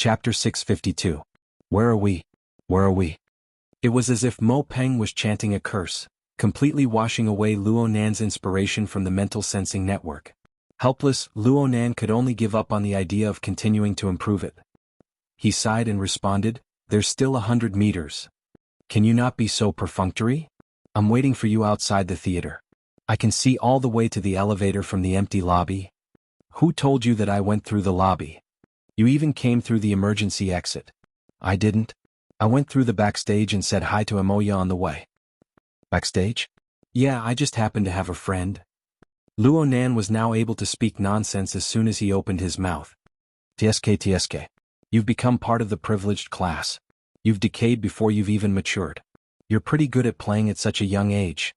Chapter 652. Where are we? Where are we? It was as if Mo Peng was chanting a curse, completely washing away Luo Nan's inspiration from the mental sensing network. Helpless, Luo Nan could only give up on the idea of continuing to improve it. He sighed and responded, "There's still 100 meters. Can you not be so perfunctory? I'm waiting for you outside the theater. I can see all the way to the elevator from the empty lobby." "Who told you that I went through the lobby? You even came through the emergency exit." "I didn't. I went through the backstage and said hi to Amoya on the way." "Backstage?" "Yeah, I just happened to have a friend." Luo Nan was now able to speak nonsense as soon as he opened his mouth. "TSK. You've become part of the privileged class. You've decayed before you've even matured. You're pretty good at playing at such a young age."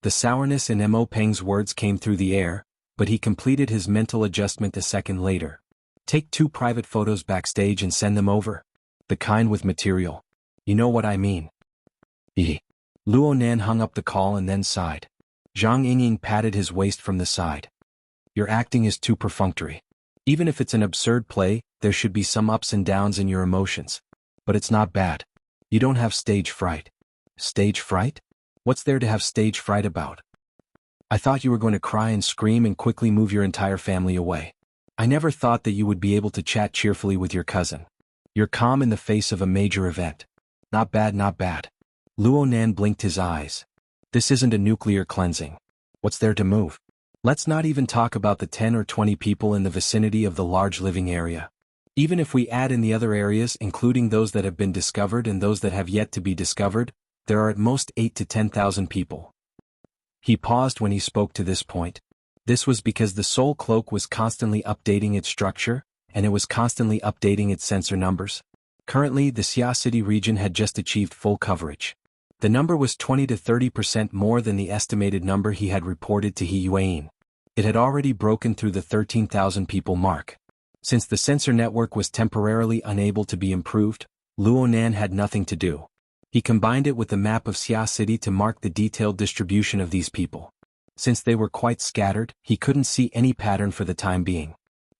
The sourness in Mo Peng's words came through the air, but he completed his mental adjustment a second later. "Take 2 private photos backstage and send them over. The kind with material. You know what I mean." Luo Nan hung up the call and then sighed. Zhang Yingying patted his waist from the side. "Your acting is too perfunctory. Even if it's an absurd play, there should be some ups and downs in your emotions. But it's not bad. You don't have stage fright." "Stage fright? What's there to have stage fright about?" "I thought you were going to cry and scream and quickly move your entire family away. I never thought that you would be able to chat cheerfully with your cousin. You're calm in the face of a major event. Not bad, not bad." Luo Nan blinked his eyes. "This isn't a nuclear cleansing. What's there to move? Let's not even talk about the 10 or 20 people in the vicinity of the large living area. Even if we add in the other areas, including those that have been discovered and those that have yet to be discovered, there are at most 8 to 10,000 people." He paused when he spoke to this point. This was because the Soul Cloak was constantly updating its structure, and it was constantly updating its sensor numbers. Currently, the Xia City region had just achieved full coverage. The number was 20 to 30% more than the estimated number he had reported to He Yuan. It had already broken through the 13,000 people mark. Since the sensor network was temporarily unable to be improved, Luo Nan had nothing to do. He combined it with the map of Xia City to mark the detailed distribution of these people. Since they were quite scattered, he couldn't see any pattern for the time being.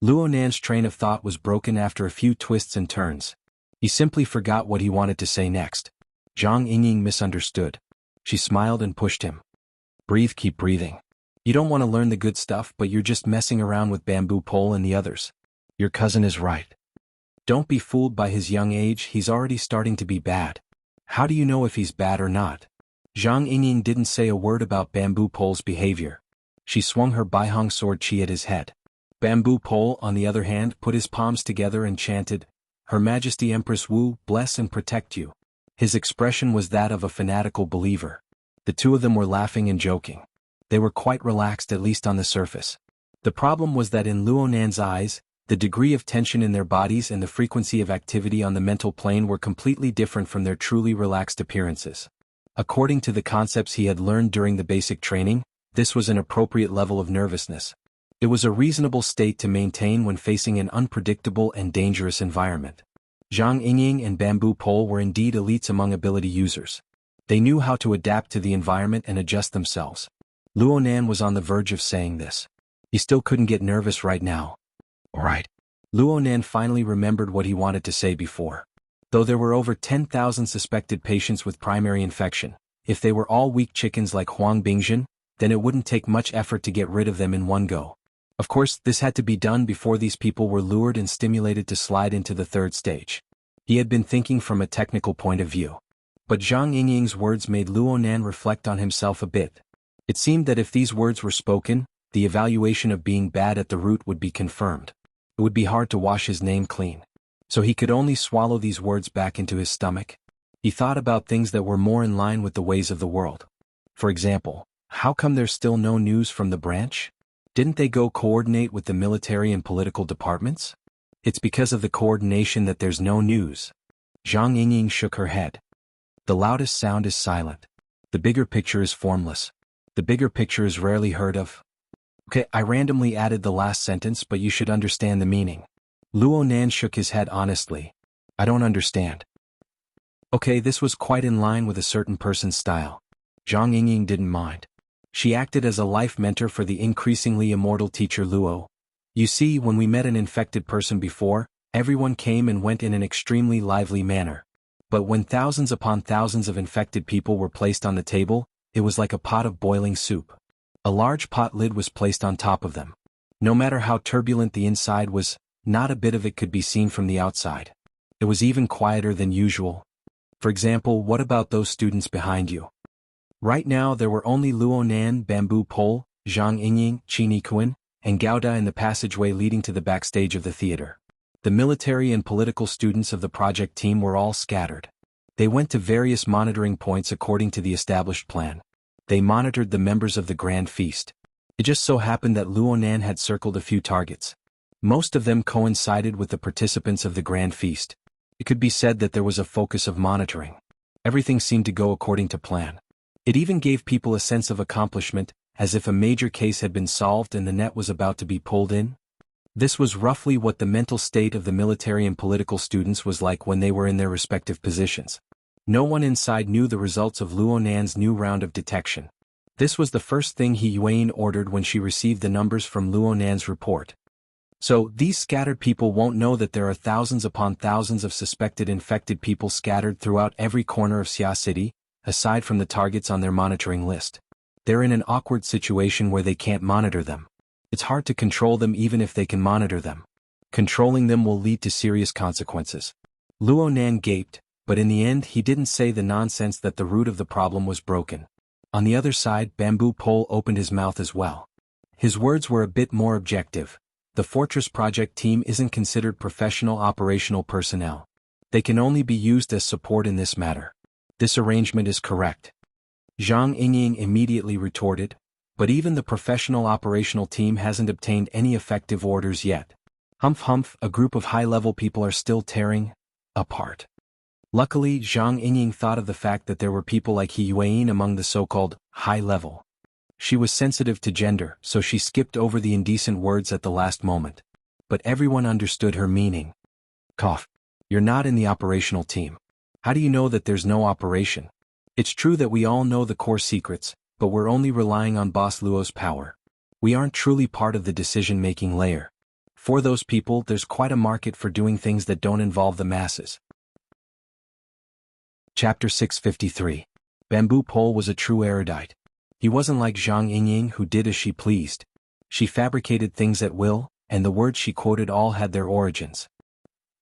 Luo Nan's train of thought was broken after a few twists and turns. He simply forgot what he wanted to say next. Zhang Yingying misunderstood. She smiled and pushed him. "Breathe, keep breathing. You don't want to learn the good stuff, but you're just messing around with Bamboo Pole and the others. Your cousin is right. Don't be fooled by his young age, he's already starting to be bad. How do you know if he's bad or not?" Zhang Yingying didn't say a word about Bamboo Pole's behavior. She swung her Baihong sword chi at his head. Bamboo Pole, on the other hand, put his palms together and chanted, "Her Majesty Empress Wu, bless and protect you." His expression was that of a fanatical believer. The two of them were laughing and joking. They were quite relaxed, at least on the surface. The problem was that in Luo Nan's eyes, the degree of tension in their bodies and the frequency of activity on the mental plane were completely different from their truly relaxed appearances. According to the concepts he had learned during the basic training, this was an appropriate level of nervousness. It was a reasonable state to maintain when facing an unpredictable and dangerous environment. Zhang Yingying and Bamboo Pole were indeed elites among ability users. They knew how to adapt to the environment and adjust themselves. Luo Nan was on the verge of saying this. He still couldn't get nervous right now. "All right." Luo Nan finally remembered what he wanted to say before. Though there were over 10,000 suspected patients with primary infection, if they were all weak chickens like Huang Bingjin, then it wouldn't take much effort to get rid of them in one go. Of course, this had to be done before these people were lured and stimulated to slide into the 3rd stage. He had been thinking from a technical point of view. But Zhang Yingying's words made Luo Nan reflect on himself a bit. It seemed that if these words were spoken, the evaluation of being bad at the root would be confirmed. It would be hard to wash his name clean. So he could only swallow these words back into his stomach. He thought about things that were more in line with the ways of the world. For example, how come there's still no news from the branch? Didn't they go coordinate with the military and political departments? It's because of the coordination that there's no news. Zhang Yingying shook her head. The loudest sound is silent. The bigger picture is formless. The bigger picture is rarely heard of. Okay, I randomly added the last sentence, but you should understand the meaning. Luo Nan shook his head honestly. "I don't understand." Okay, this was quite in line with a certain person's style. Zhang Yingying didn't mind. She acted as a life mentor for the increasingly immortal teacher Luo. "You see, when we met an infected person before, Everyone came and went in an extremely lively manner. But when thousands upon thousands of infected people were placed on the table, it was like a pot of boiling soup. A large pot lid was placed on top of them. No matter how turbulent the inside was, not a bit of it could be seen from the outside. It was even quieter than usual. For example, what about those students behind you? Right now there were only Luonan, Bamboo Pole, Zhang Yingying, Qini Kuan, and Gouda in the passageway leading to the backstage of the theater. The military and political students of the project team were all scattered. They went to various monitoring points according to the established plan. They monitored the members of the Grand Feast. It just so happened that Luonan had circled a few targets. Most of them coincided with the participants of the Grand Feast. It could be said that there was a focus of monitoring. Everything seemed to go according to plan. It even gave people a sense of accomplishment, as if a major case had been solved and the net was about to be pulled in. This was roughly what the mental state of the military and political students was like when they were in their respective positions. No one inside knew the results of Luonan's new round of detection. This was the first thing He Yuan ordered when she received the numbers from Luonan's report. So, these scattered people won't know that there are thousands upon thousands of suspected infected people scattered throughout every corner of Xia City, aside from the targets on their monitoring list. They're in an awkward situation where they can't monitor them. It's hard to control them even if they can monitor them. Controlling them will lead to serious consequences. Luonan gaped, but in the end he didn't say the nonsense that the root of the problem was broken. On the other side, Bamboo Pole opened his mouth as well. His words were a bit more objective. The Fortress Project team isn't considered professional operational personnel. They can only be used as support in this matter. This arrangement is correct. Zhang Yingying immediately retorted, but even the professional operational team hasn't obtained any effective orders yet. Humph, a group of high-level people are still tearing apart. Luckily, Zhang Yingying thought of the fact that there were people like He Yuan among the so-called high-level. She was sensitive to gender, so she skipped over the indecent words at the last moment. But everyone understood her meaning. Cough. You're not in the operational team. How do you know that there's no operation? It's true that we all know the core secrets, but we're only relying on Boss Luo's power. We aren't truly part of the decision-making layer. For those people, there's quite a market for doing things that don't involve the masses. Chapter 653. Bamboo Pole was a true erudite. He wasn't like Zhang Yingying who did as she pleased. She fabricated things at will, and the words she quoted all had their origins.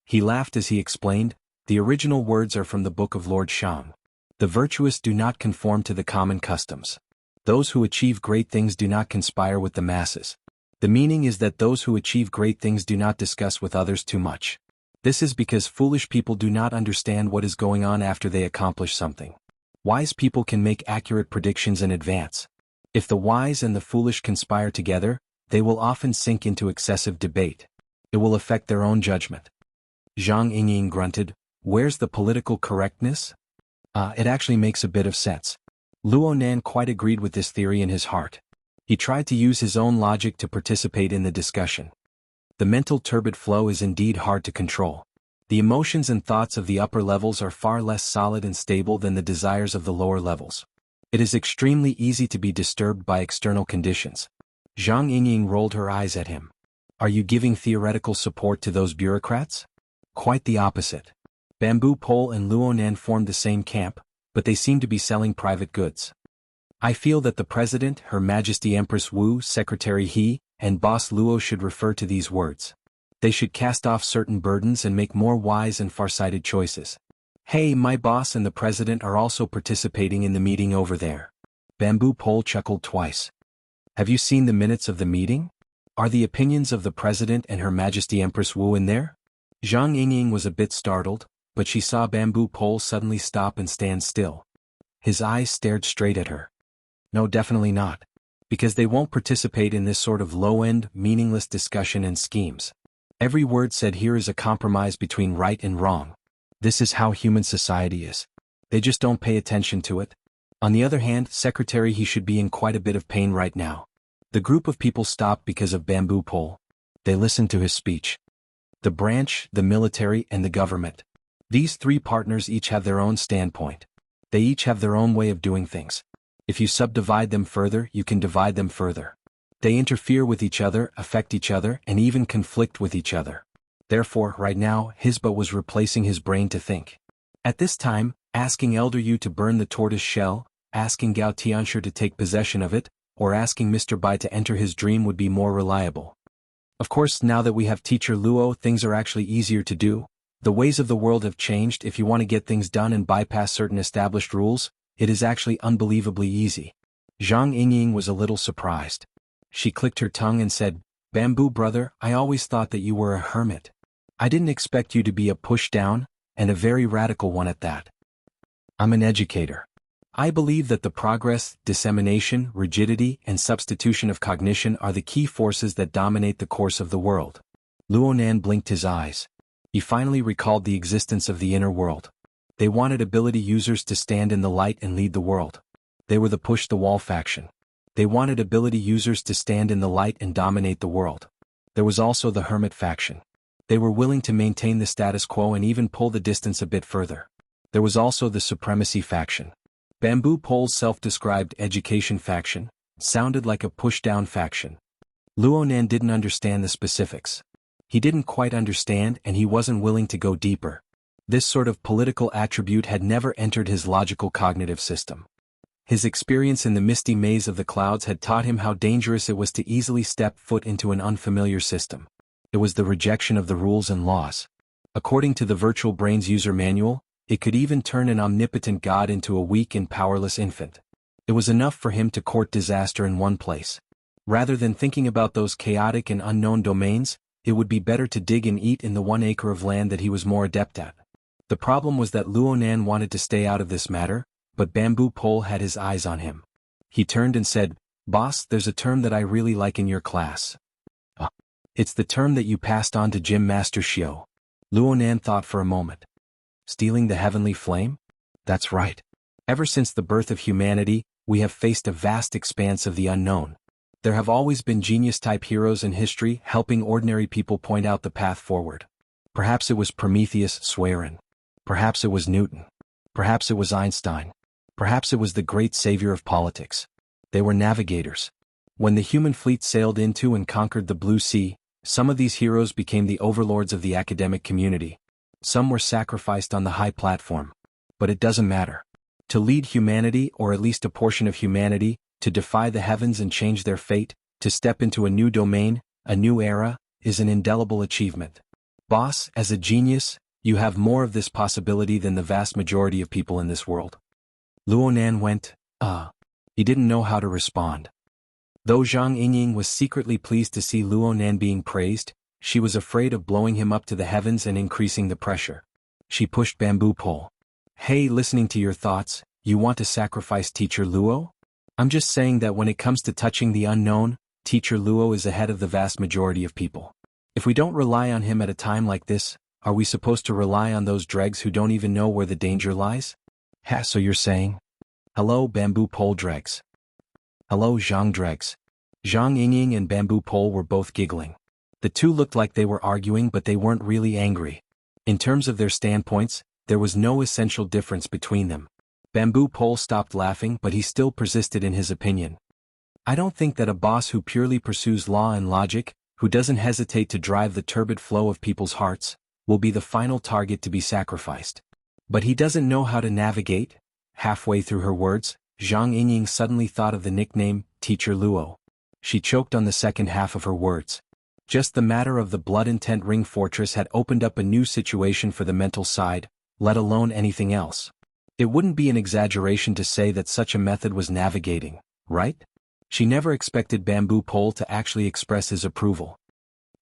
He laughed as he explained, the original words are from the Book of Lord Shang. The virtuous do not conform to the common customs. Those who achieve great things do not conspire with the masses. The meaning is that those who achieve great things do not discuss with others too much. This is because foolish people do not understand what is going on after they accomplish something. Wise people can make accurate predictions in advance. If the wise and the foolish conspire together, they will often sink into excessive debate. It will affect their own judgment. Zhang Yingying grunted, where's the political correctness? It actually makes a bit of sense. Luonan quite agreed with this theory in his heart. He tried to use his own logic to participate in the discussion. The mental turbid flow is indeed hard to control. The emotions and thoughts of the upper levels are far less solid and stable than the desires of the lower levels. It is extremely easy to be disturbed by external conditions. Zhang Yingying rolled her eyes at him. Are you giving theoretical support to those bureaucrats? Quite the opposite. Bamboo Pole and Luonan formed the same camp, but they seem to be selling private goods. I feel that the President, Her Majesty Empress Wu, Secretary He, and Boss Luo should refer to these words. They should cast off certain burdens and make more wise and far-sighted choices. Hey, my boss and the President are also participating in the meeting over there. Bamboo Pole chuckled twice. Have you seen the minutes of the meeting? Are the opinions of the President and Her Majesty Empress Wu in there? Zhang Yingying was a bit startled, but she saw Bamboo Pole suddenly stop and stand still. His eyes stared straight at her. No, definitely not. Because they won't participate in this sort of low-end, meaningless discussion and schemes. Every word said here is a compromise between right and wrong. This is how human society is. They just don't pay attention to it. On the other hand, Secretary He should be in quite a bit of pain right now. The group of people stopped because of Bamboo Pole. They listened to his speech. The branch, the military, and the government. These three partners each have their own standpoint. They each have their own way of doing things. If you subdivide them further, you can divide them further. They interfere with each other, affect each other, and even conflict with each other. Therefore, right now, Hisba was replacing his brain to think. At this time, asking Elder Yu to burn the tortoise shell, asking Gao Tianxia to take possession of it, or asking Mr. Bai to enter his dream would be more reliable. Of course, now that we have Teacher Luo, things are actually easier to do. The ways of the world have changed. If you want to get things done and bypass certain established rules, it is actually unbelievably easy. Zhang Yingying was a little surprised. She clicked her tongue and said, "Bamboo brother, I always thought that you were a hermit. I didn't expect you to be a push-down, and a very radical one at that. I'm an educator. I believe that the progress, dissemination, rigidity, and substitution of cognition are the key forces that dominate the course of the world." Luonan blinked his eyes. He finally recalled the existence of the inner world. They wanted ability users to stand in the light and lead the world. They were the push-the-wall faction. They wanted ability users to stand in the light and dominate the world. There was also the hermit faction. They were willing to maintain the status quo and even pull the distance a bit further. There was also the supremacy faction. Bamboo Pole's self-described education faction sounded like a push-down faction. Luonan didn't understand the specifics. He didn't quite understand, and he wasn't willing to go deeper. This sort of political attribute had never entered his logical cognitive system. His experience in the misty maze of the clouds had taught him how dangerous it was to easily step foot into an unfamiliar system. It was the rejection of the rules and laws. According to the Virtual Brains user manual, it could even turn an omnipotent god into a weak and powerless infant. It was enough for him to court disaster in one place. Rather than thinking about those chaotic and unknown domains, it would be better to dig and eat in the 1 acre of land that he was more adept at. The problem was that Luonan wanted to stay out of this matter, but Bamboo Pole had his eyes on him. He turned and said, "Boss, there's a term that I really like in your class. It's the term that you passed on to Gym Master Xiao." Luonan thought for a moment. Stealing the heavenly flame? That's right. Ever since the birth of humanity, we have faced a vast expanse of the unknown. There have always been genius-type heroes in history helping ordinary people point out the path forward. Perhaps it was Prometheus Swearin. Perhaps it was Newton. Perhaps it was Einstein. Perhaps it was the great savior of politics. They were navigators. When the human fleet sailed into and conquered the Blue Sea, some of these heroes became the overlords of the academic community. Some were sacrificed on the high platform. But it doesn't matter. To lead humanity, or at least a portion of humanity, to defy the heavens and change their fate, to step into a new domain, a new era, is an indelible achievement. Boss, as a genius, you have more of this possibility than the vast majority of people in this world. Luonan went, He didn't know how to respond. Though Zhang Yingying was secretly pleased to see Luonan being praised, she was afraid of blowing him up to the heavens and increasing the pressure. She pushed Bamboo Pole. "Hey, listening to your thoughts, you want to sacrifice Teacher Luo? I'm just saying that when it comes to touching the unknown, Teacher Luo is ahead of the vast majority of people. If we don't rely on him at a time like this, are we supposed to rely on those dregs who don't even know where the danger lies?" So you're saying? Hello, Bamboo Pole dregs. Hello, Zhang dregs. Zhang Yingying and Bamboo Pole were both giggling. The two looked like they were arguing, but they weren't really angry. In terms of their standpoints, there was no essential difference between them. Bamboo Pole stopped laughing, but he still persisted in his opinion. "I don't think that a boss who purely pursues law and logic, who doesn't hesitate to drive the turbid flow of people's hearts, will be the final target to be sacrificed. But he doesn't know how to navigate." Halfway through her words, Zhang Yingying suddenly thought of the nickname, Teacher Luo. She choked on the second half of her words. Just the matter of the Blood Intent Ring Fortress had opened up a new situation for the mental side, let alone anything else. It wouldn't be an exaggeration to say that such a method was navigating, right? She never expected Bamboo Pole to actually express his approval.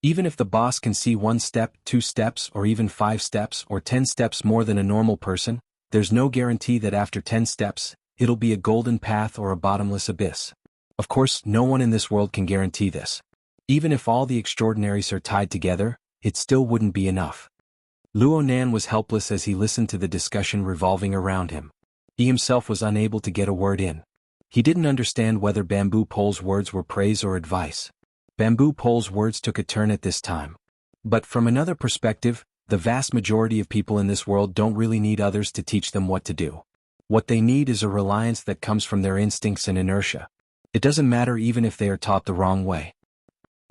Even if the boss can see 1 step, 2 steps, or even 5 steps, or 10 steps more than a normal person, there's no guarantee that after 10 steps, it'll be a golden path or a bottomless abyss. Of course, no one in this world can guarantee this. Even if all the extraordinaries are tied together, it still wouldn't be enough. Luonan was helpless as he listened to the discussion revolving around him. He himself was unable to get a word in. He didn't understand whether Bamboo Pole's words were praise or advice. Bamboo Pole's words took a turn at this time. But from another perspective, the vast majority of people in this world don't really need others to teach them what to do. What they need is a reliance that comes from their instincts and inertia. It doesn't matter even if they are taught the wrong way.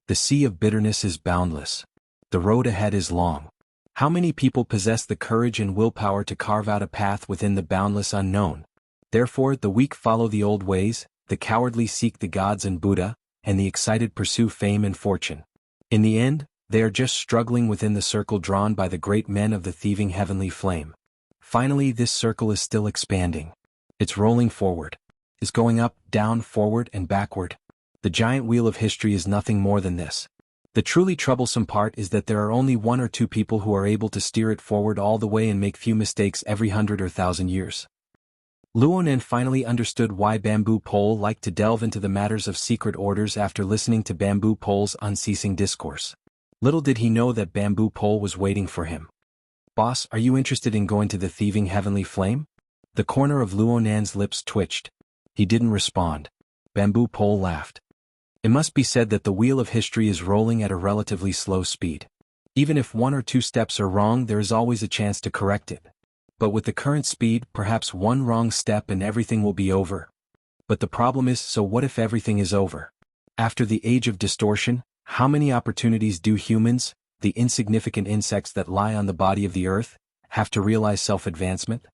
The sea of bitterness is boundless. The road ahead is long. How many people possess the courage and willpower to carve out a path within the boundless unknown? Therefore, the weak follow the old ways, the cowardly seek the gods and Buddha, and the excited pursue fame and fortune. In the end, they are just struggling within the circle drawn by the great men of the thieving heavenly flame. Finally, this circle is still expanding. It's rolling forward. It's going up, down, forward, and backward. The giant wheel of history is nothing more than this. The truly troublesome part is that there are only one or two people who are able to steer it forward all the way and make few mistakes every 100 or 1,000 years. Luonan finally understood why Bamboo Pole liked to delve into the matters of secret orders after listening to Bamboo Pole's unceasing discourse. Little did he know that Bamboo Pole was waiting for him. "Boss, are you interested in going to the thieving heavenly flame?" The corner of Luonan's lips twitched. He didn't respond. Bamboo Pole laughed. It must be said that the wheel of history is rolling at a relatively slow speed. Even if one or two steps are wrong, there is always a chance to correct it. But with the current speed, perhaps one wrong step and everything will be over. But the problem is, so what if everything is over? After the age of distortion, how many opportunities do humans, the insignificant insects that lie on the body of the earth, have to realize self-advancement?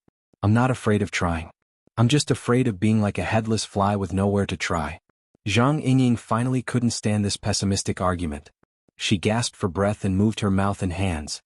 I'm not afraid of trying. I'm just afraid of being like a headless fly with nowhere to try. Zhang Yingying finally couldn't stand this pessimistic argument. She gasped for breath and moved her mouth and hands.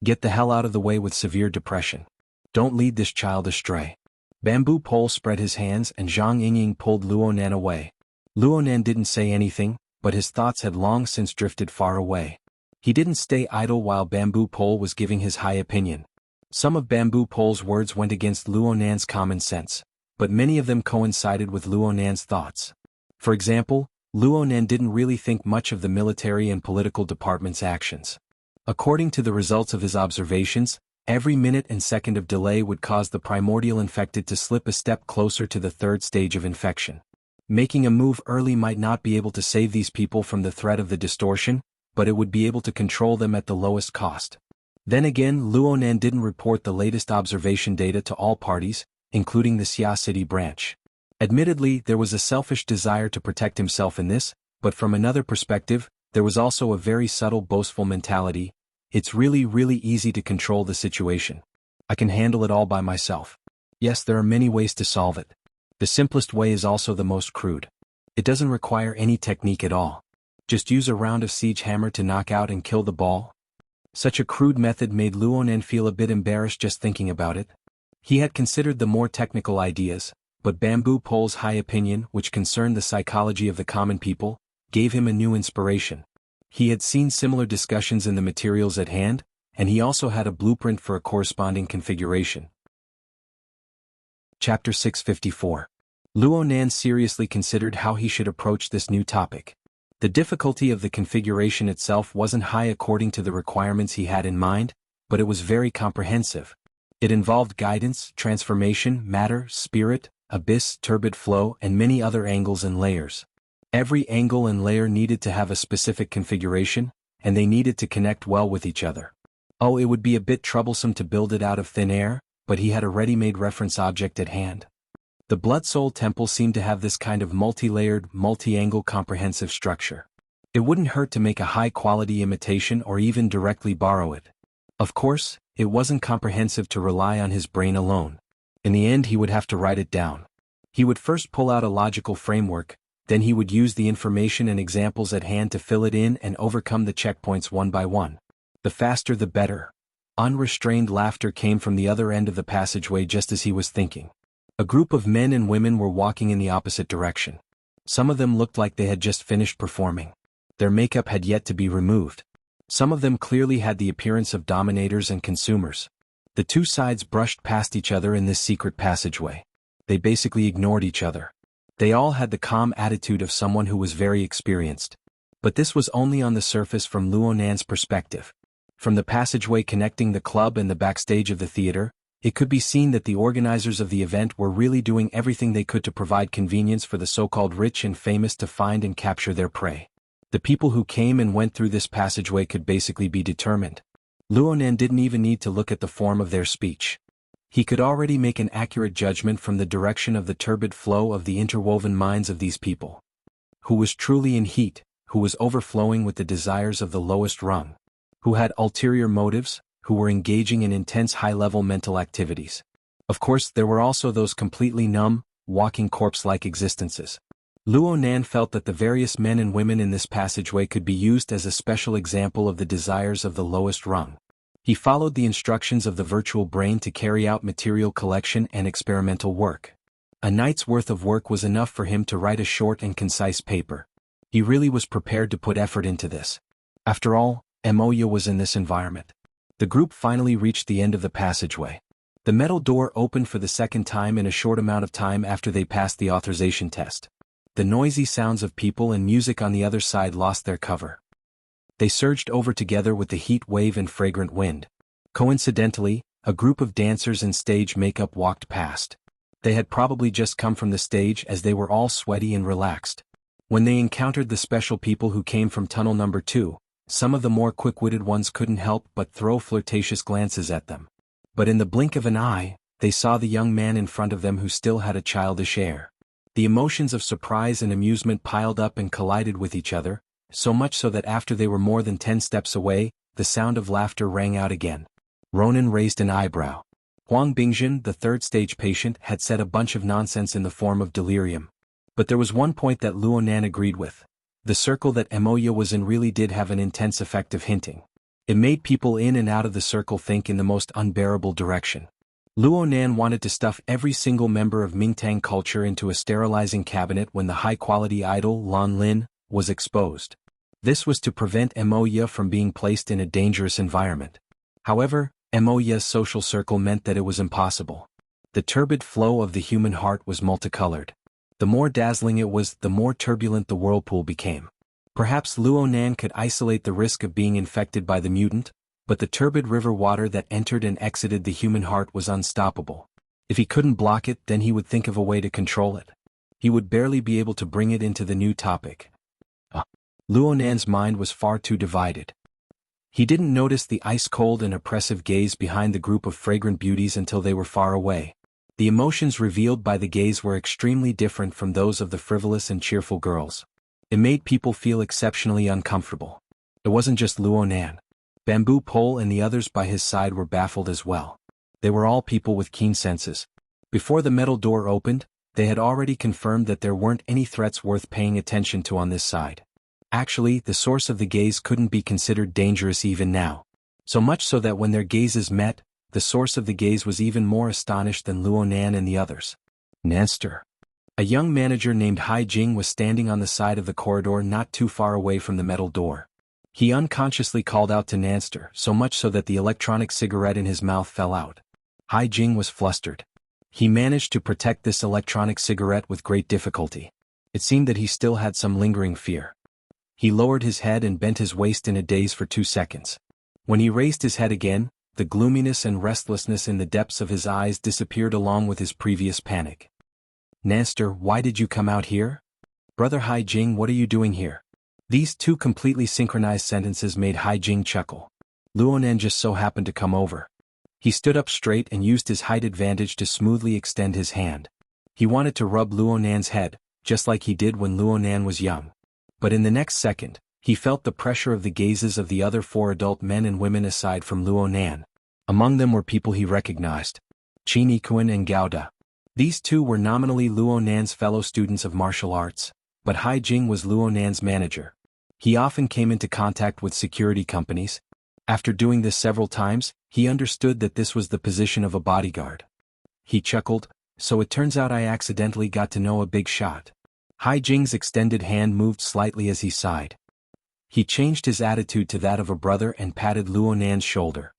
Get the hell out of the way with severe depression. Don't lead this child astray. Bamboo Pole spread his hands and Zhang Yingying pulled Luonan away. Luonan didn't say anything, but his thoughts had long since drifted far away. He didn't stay idle while Bamboo Pole was giving his high opinion. Some of Bamboo Pole's words went against Luonan's common sense, but many of them coincided with Luonan's thoughts. For example, Luonan didn't really think much of the military and political department's actions. According to the results of his observations, every minute and second of delay would cause the primordial infected to slip a step closer to the third stage of infection. Making a move early might not be able to save these people from the threat of the distortion, but it would be able to control them at the lowest cost. Then again, Luonan didn't report the latest observation data to all parties, including the Xia City branch. Admittedly, there was a selfish desire to protect himself in this, but from another perspective, there was also a very subtle boastful mentality. It's really easy to control the situation. I can handle it all by myself. Yes, there are many ways to solve it. The simplest way is also the most crude. It doesn't require any technique at all. Just use a round of siege hammer to knock out and kill the ball. Such a crude method made Luonan feel a bit embarrassed just thinking about it. He had considered the more technical ideas, but Bamboo Pole's high opinion, which concerned the psychology of the common people, gave him a new inspiration. He had seen similar discussions in the materials at hand, and he also had a blueprint for a corresponding configuration. Chapter 654. Luonan seriously considered how he should approach this new topic. The difficulty of the configuration itself wasn't high according to the requirements he had in mind, but it was very comprehensive. It involved guidance, transformation, matter, spirit, abyss, turbid flow, and many other angles and layers. Every angle and layer needed to have a specific configuration, and they needed to connect well with each other. Oh, it would be a bit troublesome to build it out of thin air, but he had a ready-made reference object at hand. The Blood Soul Temple seemed to have this kind of multi-layered, multi-angle comprehensive structure. It wouldn't hurt to make a high-quality imitation or even directly borrow it. Of course, it wasn't comprehensive to rely on his brain alone. In the end, he would have to write it down. He would first pull out a logical framework, then he would use the information and examples at hand to fill it in and overcome the checkpoints one by one. The faster the better. Unrestrained laughter came from the other end of the passageway just as he was thinking. A group of men and women were walking in the opposite direction. Some of them looked like they had just finished performing. Their makeup had yet to be removed. Some of them clearly had the appearance of dominators and consumers. The two sides brushed past each other in this secret passageway. They basically ignored each other. They all had the calm attitude of someone who was very experienced. But this was only on the surface from Luonan's perspective. From the passageway connecting the club and the backstage of the theater, it could be seen that the organizers of the event were really doing everything they could to provide convenience for the so-called rich and famous to find and capture their prey. The people who came and went through this passageway could basically be determined. Luonan didn't even need to look at the form of their speech. He could already make an accurate judgment from the direction of the turbid flow of the interwoven minds of these people. Who was truly in heat, who was overflowing with the desires of the lowest rung. who had ulterior motives, who were engaging in intense high-level mental activities. Of course, there were also those completely numb, walking corpse-like existences. Luo Nan felt that the various men and women in this passageway could be used as a special example of the desires of the lowest rung. He followed the instructions of the virtual brain to carry out material collection and experimental work. A night's worth of work was enough for him to write a short and concise paper. He really was prepared to put effort into this. After all, Moya was in this environment. The group finally reached the end of the passageway. The metal door opened for the second time in a short amount of time after they passed the authorization test. The noisy sounds of people and music on the other side lost their cover. They surged over together with the heat wave and fragrant wind. Coincidentally, a group of dancers in stage makeup walked past. They had probably just come from the stage as they were all sweaty and relaxed. When they encountered the special people who came from tunnel number 2, some of the more quick-witted ones couldn't help but throw flirtatious glances at them. But in the blink of an eye, they saw the young man in front of them who still had a childish air. The emotions of surprise and amusement piled up and collided with each other, so much so that after they were more than 10 steps away, the sound of laughter rang out again. Ronan raised an eyebrow. Huang Bingjin, the third-stage patient, had said a bunch of nonsense in the form of delirium. But there was one point that Luo Nan agreed with. The circle that Moya was in really did have an intense effect of hinting. It made people in and out of the circle think in the most unbearable direction. Luo Nan wanted to stuff every single member of Mingtang culture into a sterilizing cabinet when the high-quality idol Lan Lin was exposed. This was to prevent Moya from being placed in a dangerous environment. However, Moya's social circle meant that it was impossible. The turbid flow of the human heart was multicolored. The more dazzling it was, the more turbulent the whirlpool became. Perhaps Luo Nan could isolate the risk of being infected by the mutant, but the turbid river water that entered and exited the human heart was unstoppable. If he couldn't block it, then he would think of a way to control it. He would barely be able to bring it into the new topic. Luo Nan's mind was far too divided. He didn't notice the ice-cold and oppressive gaze behind the group of fragrant beauties until they were far away. The emotions revealed by the gaze were extremely different from those of the frivolous and cheerful girls. It made people feel exceptionally uncomfortable. It wasn't just Luo Nan. Bamboo Pole and the others by his side were baffled as well. They were all people with keen senses. Before the metal door opened, they had already confirmed that there weren't any threats worth paying attention to on this side. Actually, the source of the gaze couldn't be considered dangerous even now. So much so that when their gazes met, the source of the gaze was even more astonished than Luo Nan and the others. Nanster. A young manager named Hai Jing was standing on the side of the corridor not too far away from the metal door. He unconsciously called out to Nanster, so much so that the electronic cigarette in his mouth fell out. Hai Jing was flustered. He managed to protect this electronic cigarette with great difficulty. It seemed that he still had some lingering fear. He lowered his head and bent his waist in a daze for 2 seconds. When he raised his head again, the gloominess and restlessness in the depths of his eyes disappeared along with his previous panic. Nanster, why did you come out here? Brother Hai Jing, what are you doing here? These two completely synchronized sentences made Hai Jing chuckle. Luo Nan just so happened to come over. He stood up straight and used his height advantage to smoothly extend his hand. He wanted to rub Luo Nan's head, just like he did when Luo Nan was young. But in the next second, he felt the pressure of the gazes of the other 4 adult men and women aside from Luo Nan. Among them were people he recognized. Qin Yikuan and Gao Da. These two were nominally Luo Nan's fellow students of martial arts, but Hai Jing was Luo Nan's manager. He often came into contact with security companies. After doing this several times, he understood that this was the position of a bodyguard. He chuckled, so it turns out I accidentally got to know a big shot. Hai Jing's extended hand moved slightly as he sighed. He changed his attitude to that of a brother and patted Luo Nan's shoulder.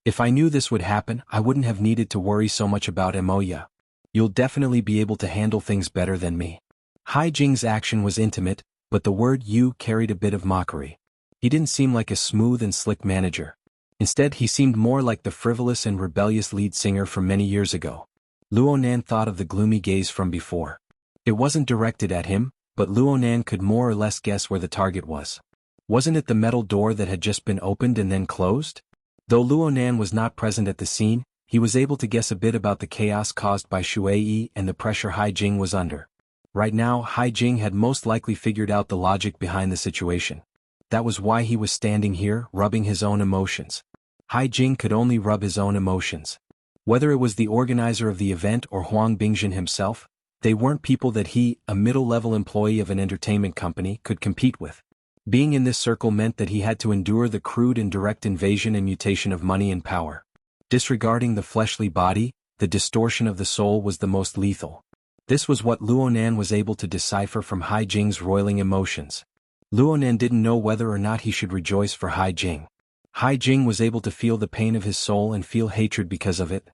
If I knew this would happen, I wouldn't have needed to worry so much about Moya. You'll definitely be able to handle things better than me. Hai Jing's action was intimate, but the word you carried a bit of mockery. He didn't seem like a smooth and slick manager. Instead, he seemed more like the frivolous and rebellious lead singer from many years ago. Luo Nan thought of the gloomy gaze from before. It wasn't directed at him, but Luo Nan could more or less guess where the target was. Wasn't it the metal door that had just been opened and then closed? Though Luo Nan was not present at the scene, he was able to guess a bit about the chaos caused by Shui and the pressure Hai Jing was under. Right now, Hai Jing had most likely figured out the logic behind the situation. That was why he was standing here, rubbing his own emotions. Hai Jing could only rub his own emotions. Whether it was the organizer of the event or Huang Bingjin himself, they weren't people that he, a middle-level employee of an entertainment company, could compete with. Being in this circle meant that he had to endure the crude and direct invasion and mutation of money and power. Disregarding the fleshly body, the distortion of the soul was the most lethal. This was what Luonan was able to decipher from Hai Jing's roiling emotions. Luonan didn't know whether or not he should rejoice for Hai Jing. Hai Jing was able to feel the pain of his soul and feel hatred because of it.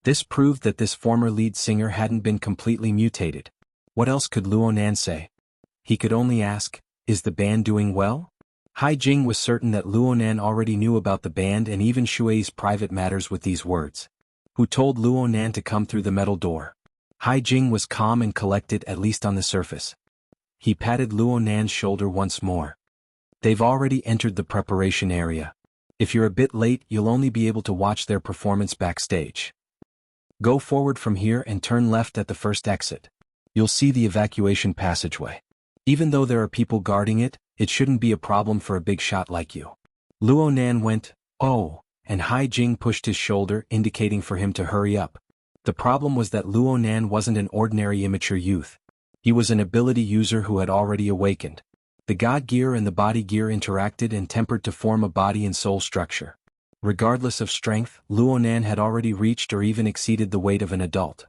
This proved that this former lead singer hadn't been completely mutated. What else could Luonan say? He could only ask, "Is the band doing well?" Hai Jing was certain that Luonan already knew about the band and even Shui's private matters with these words. Who told Luonan to come through the metal door? Hai Jing was calm and collected, at least on the surface. He patted Luonan's shoulder once more. They've already entered the preparation area. If you're a bit late, you'll only be able to watch their performance backstage. Go forward from here and turn left at the first exit. You'll see the evacuation passageway. Even though there are people guarding it, it shouldn't be a problem for a big shot like you. Luonan went, "Oh," and Hai Jing pushed his shoulder, indicating for him to hurry up. The problem was that Luonan wasn't an ordinary immature youth. He was an ability user who had already awakened. The God gear and the body gear interacted and tempered to form a body and soul structure. Regardless of strength, Luonan had already reached or even exceeded the weight of an adult.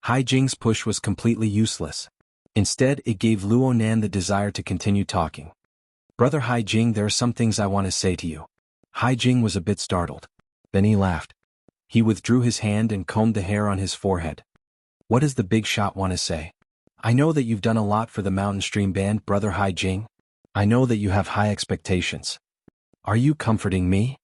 Hai Jing's push was completely useless. Instead, it gave Luonan the desire to continue talking. "Brother Hai Jing, there are some things I want to say to you." Hai Jing was a bit startled. Then he laughed. He withdrew his hand and combed the hair on his forehead. "What does the big shot want to say?" "I know that you've done a lot for the Mountain Stream Band, Brother Hai Jing. I know that you have high expectations. Are you comforting me?"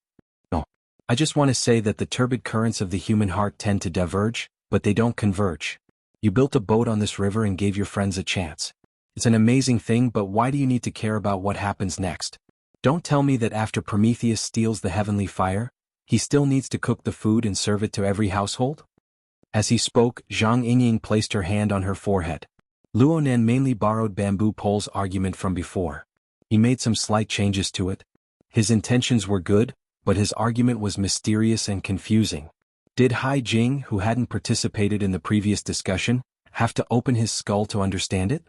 "No. I just want to say that the turbid currents of the human heart tend to diverge, but they don't converge. You built a boat on this river and gave your friends a chance. It's an amazing thing, but why do you need to care about what happens next? Don't tell me that after Prometheus steals the heavenly fire, he still needs to cook the food and serve it to every household?" As he spoke, Zhang Yingying placed her hand on her forehead. Luonan mainly borrowed Bamboo Pole's argument from before. He made some slight changes to it. His intentions were good, but his argument was mysterious and confusing. Did Hai Jing, who hadn't participated in the previous discussion, have to open his skull to understand it?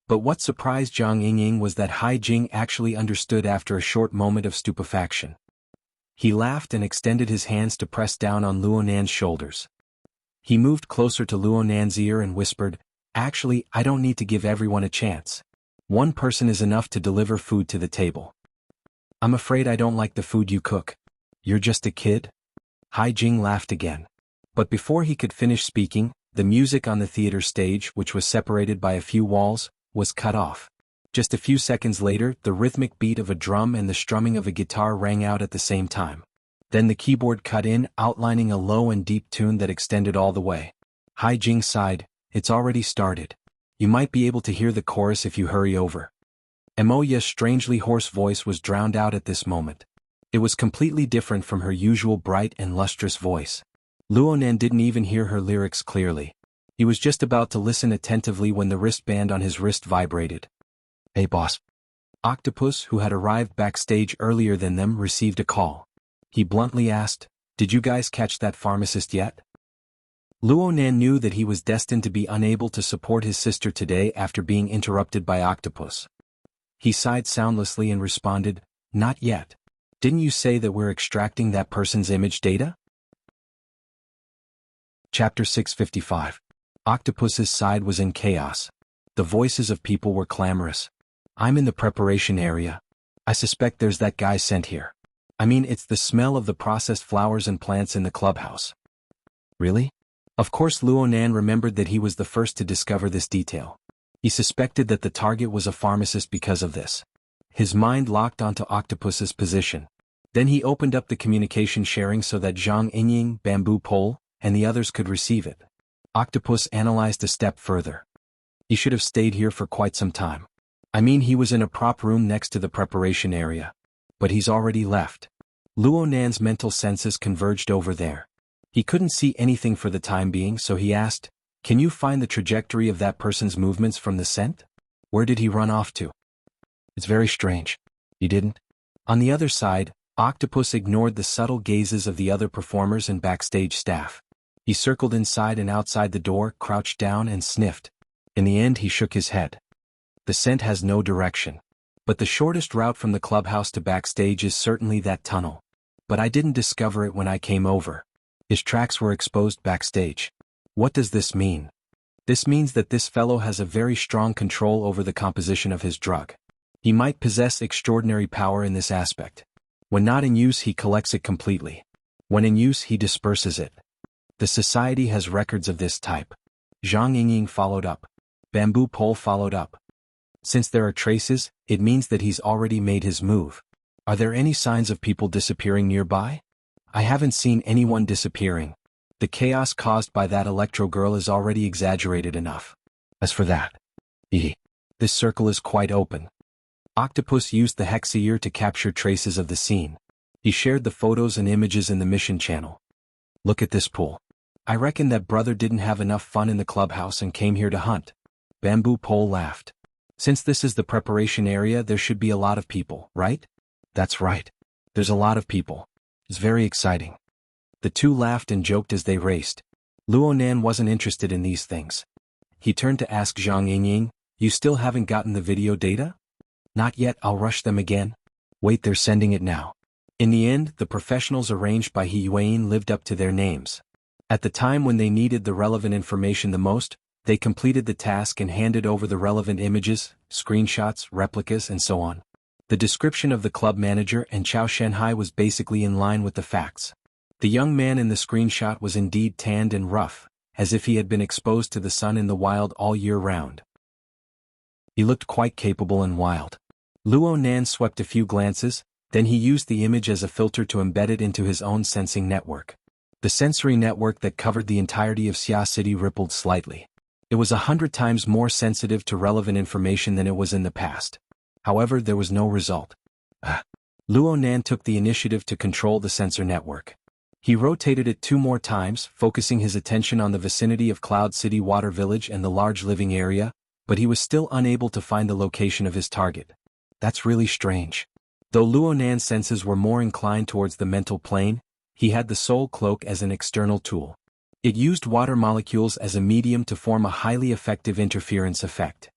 But what surprised Zhang Yingying was that Hai Jing actually understood after a short moment of stupefaction. He laughed and extended his hands to press down on Luonan's shoulders. He moved closer to Luonan's ear and whispered, "Actually, I don't need to give everyone a chance. One person is enough to deliver food to the table. I'm afraid I don't like the food you cook. You're just a kid?" Hai Jing laughed again. But before he could finish speaking, the music on the theater stage, which was separated by a few walls, was cut off. Just a few seconds later, the rhythmic beat of a drum and the strumming of a guitar rang out at the same time. Then the keyboard cut in, outlining a low and deep tune that extended all the way. Hai Jing sighed, "It's already started. You might be able to hear the chorus if you hurry over." Emoya's strangely hoarse voice was drowned out at this moment. It was completely different from her usual bright and lustrous voice. Luonan didn't even hear her lyrics clearly. He was just about to listen attentively when the wristband on his wrist vibrated. "Hey boss." Octopus, who had arrived backstage earlier than them, received a call. He bluntly asked, "Did you guys catch that pharmacist yet?" Luonan knew that he was destined to be unable to support his sister today after being interrupted by Octopus. He sighed soundlessly and responded, "Not yet. Didn't you say that we're extracting that person's image data?" Chapter 655. Octopus's side was in chaos. The voices of people were clamorous. "I'm in the preparation area. I suspect there's that guy sent here. I mean, it's the smell of the processed flowers and plants in the clubhouse." "Really?" Of course Luonan remembered that he was the first to discover this detail. He suspected that the target was a pharmacist because of this. His mind locked onto Octopus's position. Then he opened up the communication sharing so that Zhang Yingying, Bamboo Pole, and the others could receive it. Octopus analyzed a step further. He should have stayed here for quite some time. I mean, he was in a prop room next to the preparation area. But he's already left. Luonan's mental senses converged over there. He couldn't see anything for the time being, so he asked, "Can you find the trajectory of that person's movements from the scent? Where did he run off to?" "It's very strange." "He didn't?" On the other side, Octopus ignored the subtle gazes of the other performers and backstage staff. He circled inside and outside the door, crouched down and sniffed. In the end he shook his head. The scent has no direction. But the shortest route from the clubhouse to backstage is certainly that tunnel. But I didn't discover it when I came over. His tracks were exposed backstage. What does this mean? This means that this fellow has a very strong control over the composition of his drug. He might possess extraordinary power in this aspect. When not in use he collects it completely. When in use he disperses it. The society has records of this type. Xianxia followed up. Bamboo Pole followed up. Since there are traces, it means that he's already made his move. Are there any signs of people disappearing nearby? I haven't seen anyone disappearing. The chaos caused by that electro girl is already exaggerated enough. As for that, this circle is quite open. Octopus used the xianxia to capture traces of the scene. He shared the photos and images in the mission channel. Look at this pool. I reckon that brother didn't have enough fun in the clubhouse and came here to hunt. Bamboo Pole laughed. Since this is the preparation area, there should be a lot of people, right? That's right. There's a lot of people. It's very exciting. The two laughed and joked as they raced. Luonan wasn't interested in these things. He turned to ask Xianxia, "You still haven't gotten the video data?" "Not yet, I'll rush them again." "Wait, they're sending it now." In the end, the professionals arranged by Yuan lived up to their names. At the time when they needed the relevant information the most, they completed the task and handed over the relevant images, screenshots, replicas, and so on. The description of the club manager and Chao Shanhai was basically in line with the facts. The young man in the screenshot was indeed tanned and rough, as if he had been exposed to the sun in the wild all year round. He looked quite capable and wild. Luonan swept a few glances, then he used the image as a filter to embed it into his own sensing network. The sensory network that covered the entirety of Xia City rippled slightly. It was 100 times more sensitive to relevant information than it was in the past. However, there was no result. Luonan took the initiative to control the sensor network. He rotated it 2 more times, focusing his attention on the vicinity of Cloud City Water Village and the large living area, but he was still unable to find the location of his target. That's really strange. Though Luonan's senses were more inclined towards the mental plane, he had the soul cloak as an external tool. It used water molecules as a medium to form a highly effective interference effect.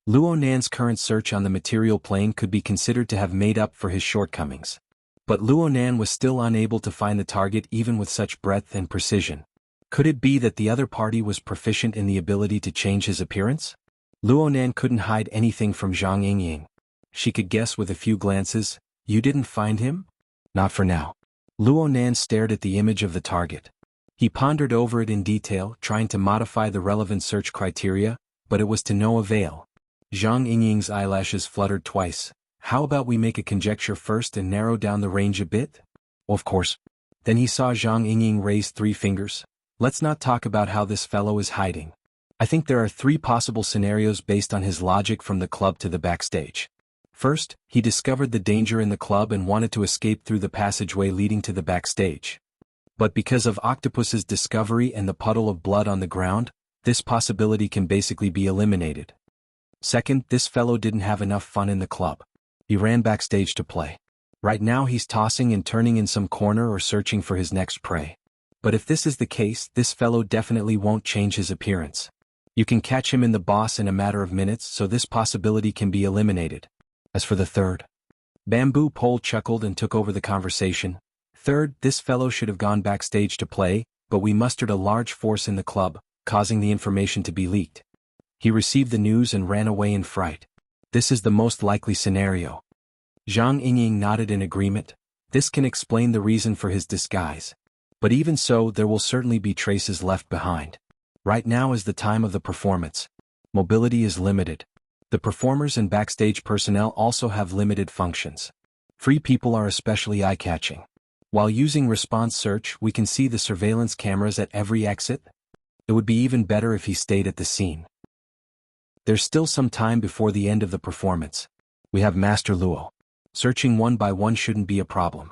Luonan's current search on the material plane could be considered to have made up for his shortcomings. But Luonan was still unable to find the target even with such breadth and precision. Could it be that the other party was proficient in the ability to change his appearance? Luonan couldn't hide anything from Xianxia. She could guess with a few glances. "You didn't find him?" "Not for now." Luonan stared at the image of the target. He pondered over it in detail, trying to modify the relevant search criteria, but it was to no avail. Xianxia's eyelashes fluttered twice. "How about we make a conjecture first and narrow down the range a bit?" "Of course." Then he saw Xianxia raise 3 fingers. "Let's not talk about how this fellow is hiding. I think there are 3 possible scenarios based on his logic from the club to the backstage. First, he discovered the danger in the club and wanted to escape through the passageway leading to the backstage. But because of Octopus's discovery and the puddle of blood on the ground, this possibility can basically be eliminated. Second, this fellow didn't have enough fun in the club. He ran backstage to play. Right now he's tossing and turning in some corner or searching for his next prey. But if this is the case, this fellow definitely won't change his appearance. You can catch him in the boss in a matter of minutes, so this possibility can be eliminated. As for the third, Bamboo Pole chuckled and took over the conversation. Third, this fellow should have gone backstage to play, but we mustered a large force in the club, causing the information to be leaked. He received the news and ran away in fright. This is the most likely scenario. Xianxia nodded in agreement. This can explain the reason for his disguise. But even so, there will certainly be traces left behind. Right now is the time of the performance. Mobility is limited. The performers and backstage personnel also have limited functions. Free people are especially eye-catching. While using response search, we can see the surveillance cameras at every exit. It would be even better if he stayed at the scene. There's still some time before the end of the performance. We have Master Luo. Searching one by one shouldn't be a problem.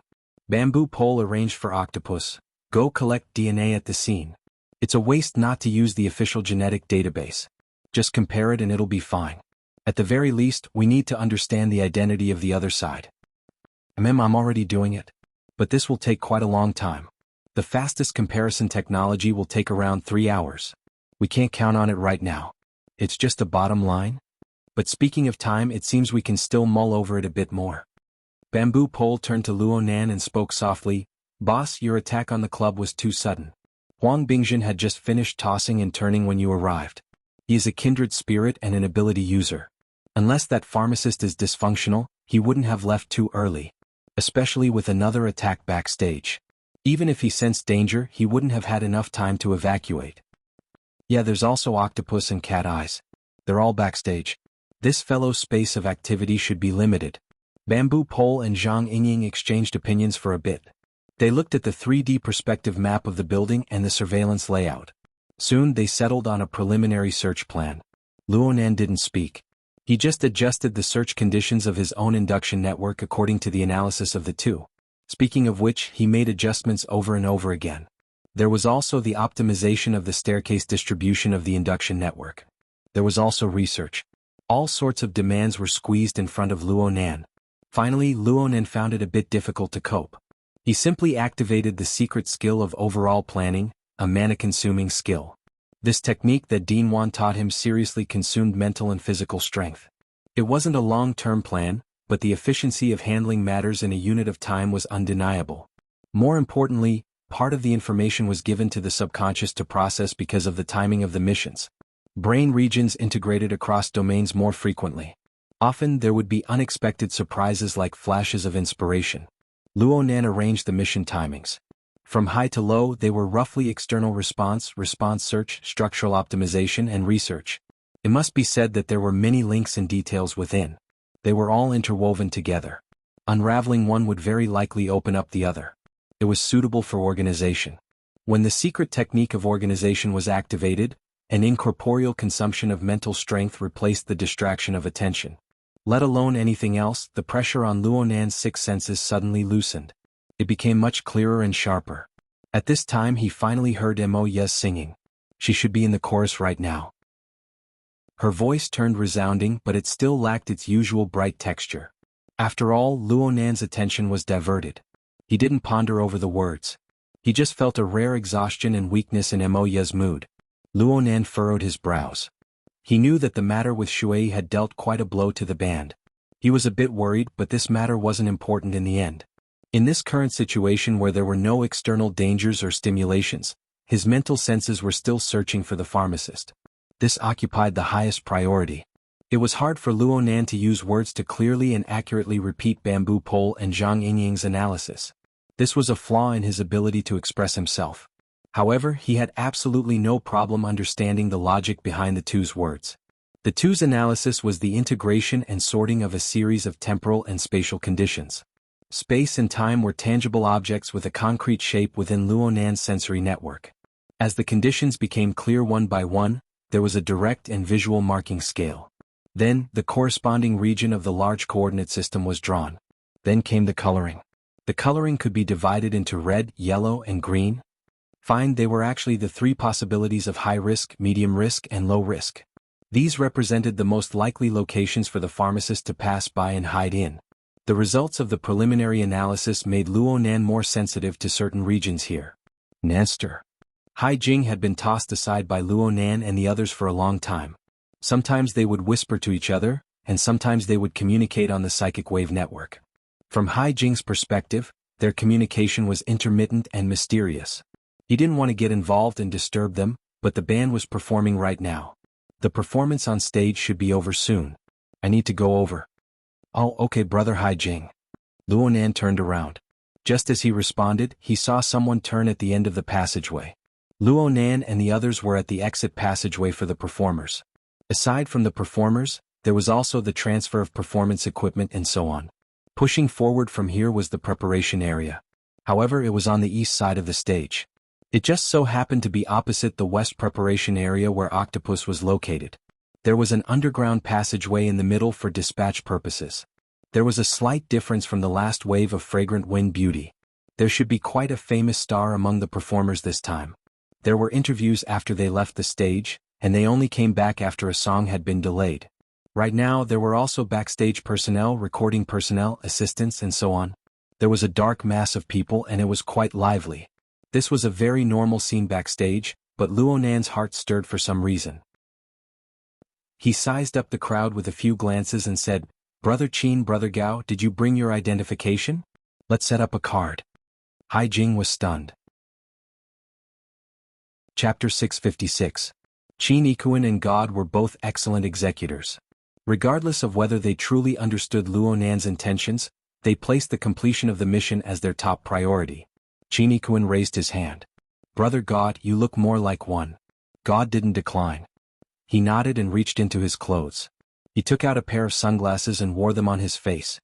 Bamboo Pole arranged for Octopus. Go collect DNA at the scene. It's a waste not to use the official genetic database. Just compare it and it'll be fine. At the very least, we need to understand the identity of the other side. I'm already doing it. But this will take quite a long time. The fastest comparison technology will take around 3 hours. We can't count on it right now. It's just a bottom line. But speaking of time, it seems we can still mull over it a bit more. Bamboo Pole turned to Luo Nan and spoke softly, "Boss, your attack on the club was too sudden. Huang Bingjin had just finished tossing and turning when you arrived. He is a kindred spirit and an ability user. Unless that pharmacist is dysfunctional, he wouldn't have left too early. Especially with another attack backstage. Even if he sensed danger, he wouldn't have had enough time to evacuate. Yeah, there's also Octopus and Cat Eyes. They're all backstage. This fellow's space of activity should be limited." Bamboo Pole and Zhang Yingying exchanged opinions for a bit. They looked at the 3D perspective map of the building and the surveillance layout. Soon they settled on a preliminary search plan. Luo Nan didn't speak. He just adjusted the search conditions of his own induction network according to the analysis of the two. Speaking of which, he made adjustments over and over again. There was also the optimization of the staircase distribution of the induction network. There was also research. All sorts of demands were squeezed in front of Luo Nan. Finally, Luo Nan found it a bit difficult to cope. He simply activated the secret skill of overall planning, a mana-consuming skill. This technique that Dean Wan taught him seriously consumed mental and physical strength. It wasn't a long-term plan, but the efficiency of handling matters in a unit of time was undeniable. More importantly, part of the information was given to the subconscious to process because of the timing of the missions. Brain regions integrated across domains more frequently. Often there would be unexpected surprises like flashes of inspiration. Luo Nan arranged the mission timings. From high to low, they were roughly external response search, structural optimization, and research. It must be said that there were many links and details within. They were all interwoven together. Unraveling one would very likely open up the other. It was suitable for organization. When the secret technique of organization was activated, an incorporeal consumption of mental strength replaced the distraction of attention. Let alone anything else, the pressure on Luo Nan's 6 senses suddenly loosened. It became much clearer and sharper. At this time he finally heard Mo Yes singing. She should be in the chorus right now. Her voice turned resounding, but it still lacked its usual bright texture. After all, Luo Nan's attention was diverted. He didn't ponder over the words. He just felt a rare exhaustion and weakness in Mo Ye's mood. Luo Nan furrowed his brows. He knew that the matter with Shui had dealt quite a blow to the band. He was a bit worried, but this matter wasn't important in the end. In this current situation where there were no external dangers or stimulations, his mental senses were still searching for the pharmacist. This occupied the highest priority. It was hard for Luo Nan to use words to clearly and accurately repeat Bamboo Pole and Zhang Yingying's analysis. This was a flaw in his ability to express himself. However, he had absolutely no problem understanding the logic behind the two's words. The two's analysis was the integration and sorting of a series of temporal and spatial conditions. Space and time were tangible objects with a concrete shape within Luo Nan's sensory network. As the conditions became clear one by one, there was a direct and visual marking scale. Then, the corresponding region of the large coordinate system was drawn. Then came the coloring. The coloring could be divided into red, yellow, and green. Fine, they were actually the 3 possibilities of high risk, medium risk, and low risk. These represented the most likely locations for the pharmacist to pass by and hide in. The results of the preliminary analysis made Luo Nan more sensitive to certain regions here. Nester. Hai Jing had been tossed aside by Luo Nan and the others for a long time. Sometimes they would whisper to each other, and sometimes they would communicate on the psychic wave network. From Hai Jing's perspective, their communication was intermittent and mysterious. He didn't want to get involved and disturb them, but the band was performing right now. The performance on stage should be over soon. I need to go over. Oh, okay, brother Hai Jing. Luo Nan turned around. Just as he responded, he saw someone turn at the end of the passageway. Luo Nan and the others were at the exit passageway for the performers. Aside from the performers, there was also the transfer of performance equipment and so on. Pushing forward from here was the preparation area. However, it was on the east side of the stage. It just so happened to be opposite the west preparation area where Octopus was located. There was an underground passageway in the middle for dispatch purposes. There was a slight difference from the last wave of Fragrant Wind Beauty. There should be quite a famous star among the performers this time. There were interviews after they left the stage, and they only came back after a song had been delayed. Right now there were also backstage personnel, recording personnel, assistants, and so on. There was a dark mass of people and it was quite lively. This was a very normal scene backstage, but Luonan's heart stirred for some reason. He sized up the crowd with a few glances and said, "Brother Qin, Brother Gao, did you bring your identification? Let's set up a card." Hai Jing was stunned. Chapter 656. Qin Ikuan and God were both excellent executors. Regardless of whether they truly understood Luonan's intentions, they placed the completion of the mission as their top priority. Qin Ikuan raised his hand. "Brother God, you look more like one." God didn't decline. He nodded and reached into his clothes. He took out a pair of sunglasses and wore them on his face.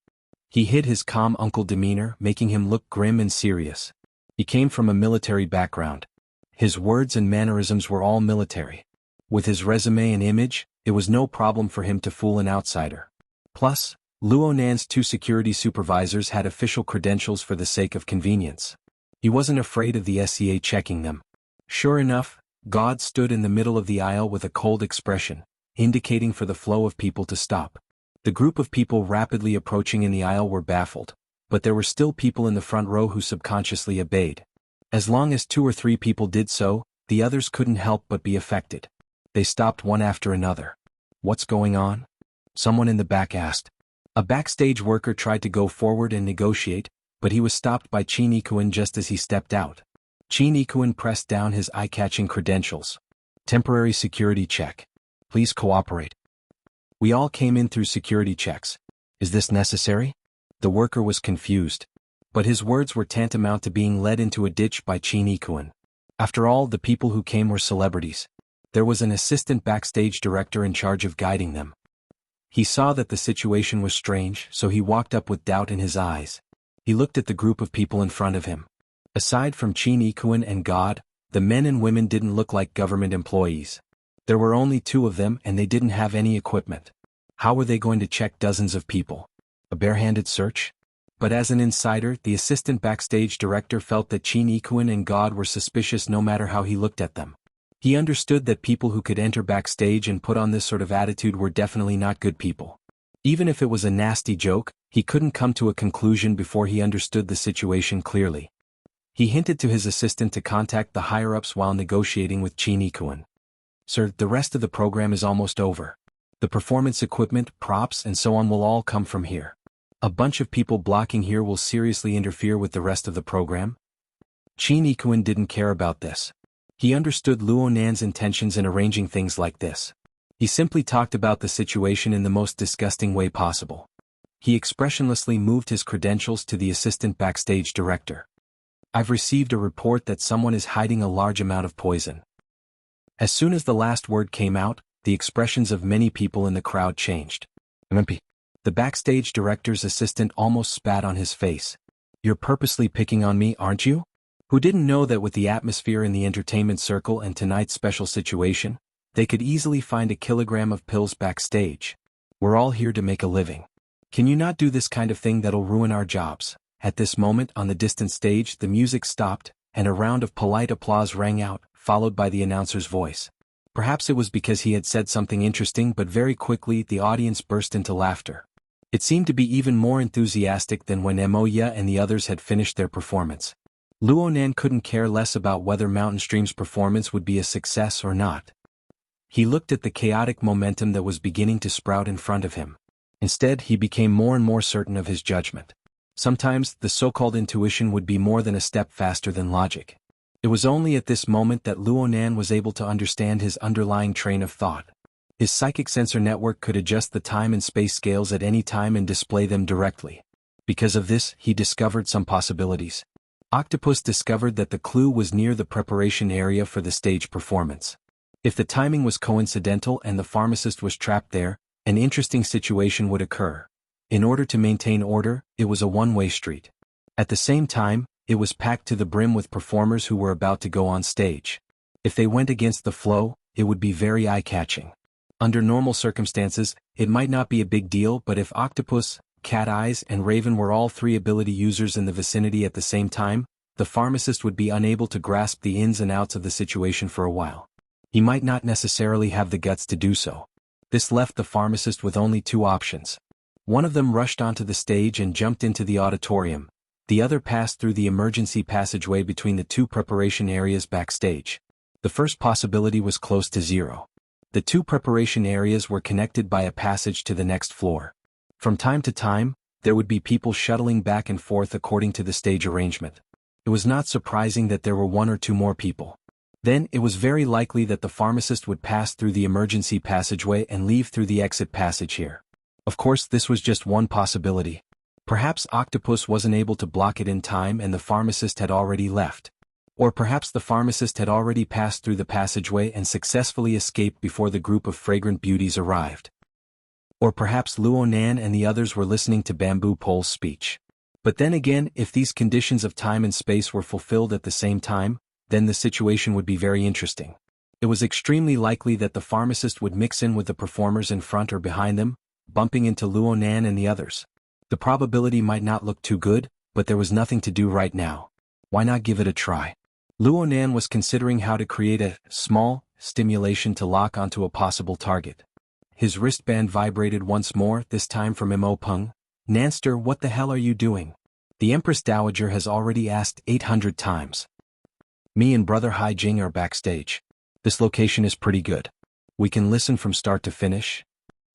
He hid his calm uncle demeanor, making him look grim and serious. He came from a military background. His words and mannerisms were all military. With his resume and image, it was no problem for him to fool an outsider. Plus, Luonan's 2 security supervisors had official credentials for the sake of convenience. He wasn't afraid of the SCA checking them. Sure enough, God stood in the middle of the aisle with a cold expression, indicating for the flow of people to stop. The group of people rapidly approaching in the aisle were baffled, but there were still people in the front row who subconsciously obeyed. As long as 2 or 3 people did so, the others couldn't help but be affected. They stopped one after another. "What's going on?" someone in the back asked. A backstage worker tried to go forward and negotiate, but he was stopped by Qin Ikuan just as he stepped out. Qin Ikuan pressed down his eye-catching credentials. "Temporary security check. Please cooperate." "We all came in through security checks. Is this necessary?" The worker was confused. But his words were tantamount to being led into a ditch by Qin Ikuan. After all, the people who came were celebrities. There was an assistant backstage director in charge of guiding them. He saw that the situation was strange, so he walked up with doubt in his eyes. He looked at the group of people in front of him. Aside from Qin Ikuan and God, the men and women didn't look like government employees. There were only 2 of them and they didn't have any equipment. How were they going to check dozens of people? A barehanded search? But as an insider, the assistant backstage director felt that Qin Ikuan and God were suspicious no matter how he looked at them. He understood that people who could enter backstage and put on this sort of attitude were definitely not good people. Even if it was a nasty joke, he couldn't come to a conclusion before he understood the situation clearly. He hinted to his assistant to contact the higher-ups while negotiating with Qin Ikuan. "Sir, the rest of the program is almost over. The performance equipment, props, and so on will all come from here. A bunch of people blocking here will seriously interfere with the rest of the program." Qin Ikuan didn't care about this. He understood Luonan's intentions in arranging things like this. He simply talked about the situation in the most disgusting way possible. He expressionlessly moved his credentials to the assistant backstage director. "I've received a report that someone is hiding a large amount of poison." As soon as the last word came out, the expressions of many people in the crowd changed. "MP." The backstage director's assistant almost spat on his face. "You're purposely picking on me, aren't you?" Who didn't know that with the atmosphere in the entertainment circle and tonight's special situation, they could easily find a kilogram of pills backstage. "We're all here to make a living. Can you not do this kind of thing that'll ruin our jobs?" At this moment on the distant stage the music stopped, and a round of polite applause rang out, followed by the announcer's voice. Perhaps it was because he had said something interesting, but very quickly the audience burst into laughter. It seemed to be even more enthusiastic than when Moya and the others had finished their performance. Luonan couldn't care less about whether Mountain Stream's performance would be a success or not. He looked at the chaotic momentum that was beginning to sprout in front of him. Instead, he became more and more certain of his judgment. Sometimes, the so-called intuition would be more than a step faster than logic. It was only at this moment that Luonan was able to understand his underlying train of thought. His psychic sensor network could adjust the time and space scales at any time and display them directly. Because of this, he discovered some possibilities. Octopus discovered that the clue was near the preparation area for the stage performance. If the timing was coincidental and the pharmacist was trapped there, an interesting situation would occur. In order to maintain order, it was a one-way street. At the same time, it was packed to the brim with performers who were about to go on stage. If they went against the flow, it would be very eye-catching. Under normal circumstances, it might not be a big deal, but if Octopus, Cat Eyes, and Raven were all 3 ability users in the vicinity at the same time, the pharmacist would be unable to grasp the ins and outs of the situation for a while. He might not necessarily have the guts to do so. This left the pharmacist with only 2 options. One of them rushed onto the stage and jumped into the auditorium. The other passed through the emergency passageway between the two preparation areas backstage. The first possibility was close to zero. The two preparation areas were connected by a passage to the next floor. From time to time, there would be people shuttling back and forth according to the stage arrangement. It was not surprising that there were one or two more people. Then it was very likely that the pharmacist would pass through the emergency passageway and leave through the exit passage here. Of course, this was just one possibility. Perhaps Octopus wasn't able to block it in time and the pharmacist had already left. Or perhaps the pharmacist had already passed through the passageway and successfully escaped before the group of fragrant beauties arrived. Or perhaps Luonan and the others were listening to Bamboo Pole's speech. But then again, if these conditions of time and space were fulfilled at the same time, then the situation would be very interesting. It was extremely likely that the pharmacist would mix in with the performers in front or behind them, bumping into Luonan and the others. The probability might not look too good, but there was nothing to do right now. Why not give it a try? Luonan was considering how to create a small stimulation to lock onto a possible target. His wristband vibrated once more, this time from Mo Peng. Nanster, what the hell are you doing? The Empress Dowager has already asked 800 times. Me and Brother Hai Jing are backstage. This location is pretty good. We can listen from start to finish.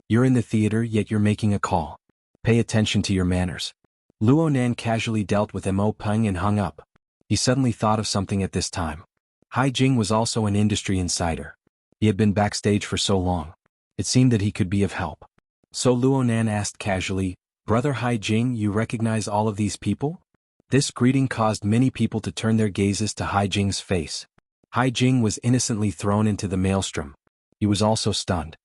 You're in the theater, yet you're making a call. Pay attention to your manners. Luonan casually dealt with Mo Peng and hung up. He suddenly thought of something at this time. Hai Jing was also an industry insider. He had been backstage for so long. It seemed that he could be of help. So Luonan asked casually, Brother Hai Jing, you recognize all of these people? This greeting caused many people to turn their gazes to Hai Jing's face. Hai Jing was innocently thrown into the maelstrom. He was also stunned.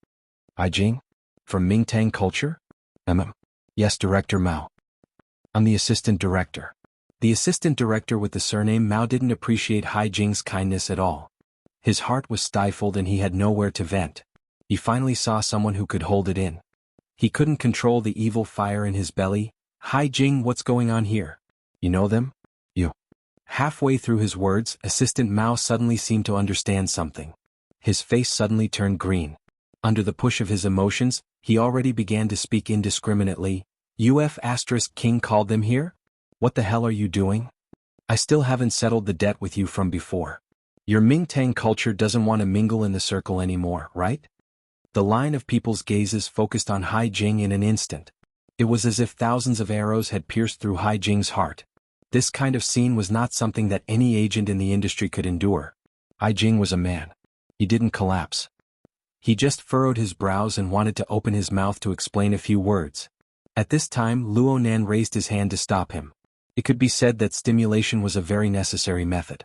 Hai Jing? From Mingtang culture? Yes, Director Mao. I'm the assistant director. The assistant director with the surname Mao didn't appreciate Hai Jing's kindness at all. His heart was stifled and he had nowhere to vent. He finally saw someone who could hold it in. He couldn't control the evil fire in his belly. Hai Jing, what's going on here? You know them? You. Halfway through his words, Assistant Mao suddenly seemed to understand something. His face suddenly turned green. Under the push of his emotions, he already began to speak indiscriminately. King called them here? What the hell are you doing? I still haven't settled the debt with you from before. Your Mingtang culture doesn't want to mingle in the circle anymore, right? The line of people's gazes focused on Hai Jing in an instant. It was as if thousands of arrows had pierced through Hai Jing's heart. This kind of scene was not something that any agent in the industry could endure. Hai Jing was a man. He didn't collapse. He just furrowed his brows and wanted to open his mouth to explain a few words. At this time, Luonan raised his hand to stop him. It could be said that stimulation was a very necessary method.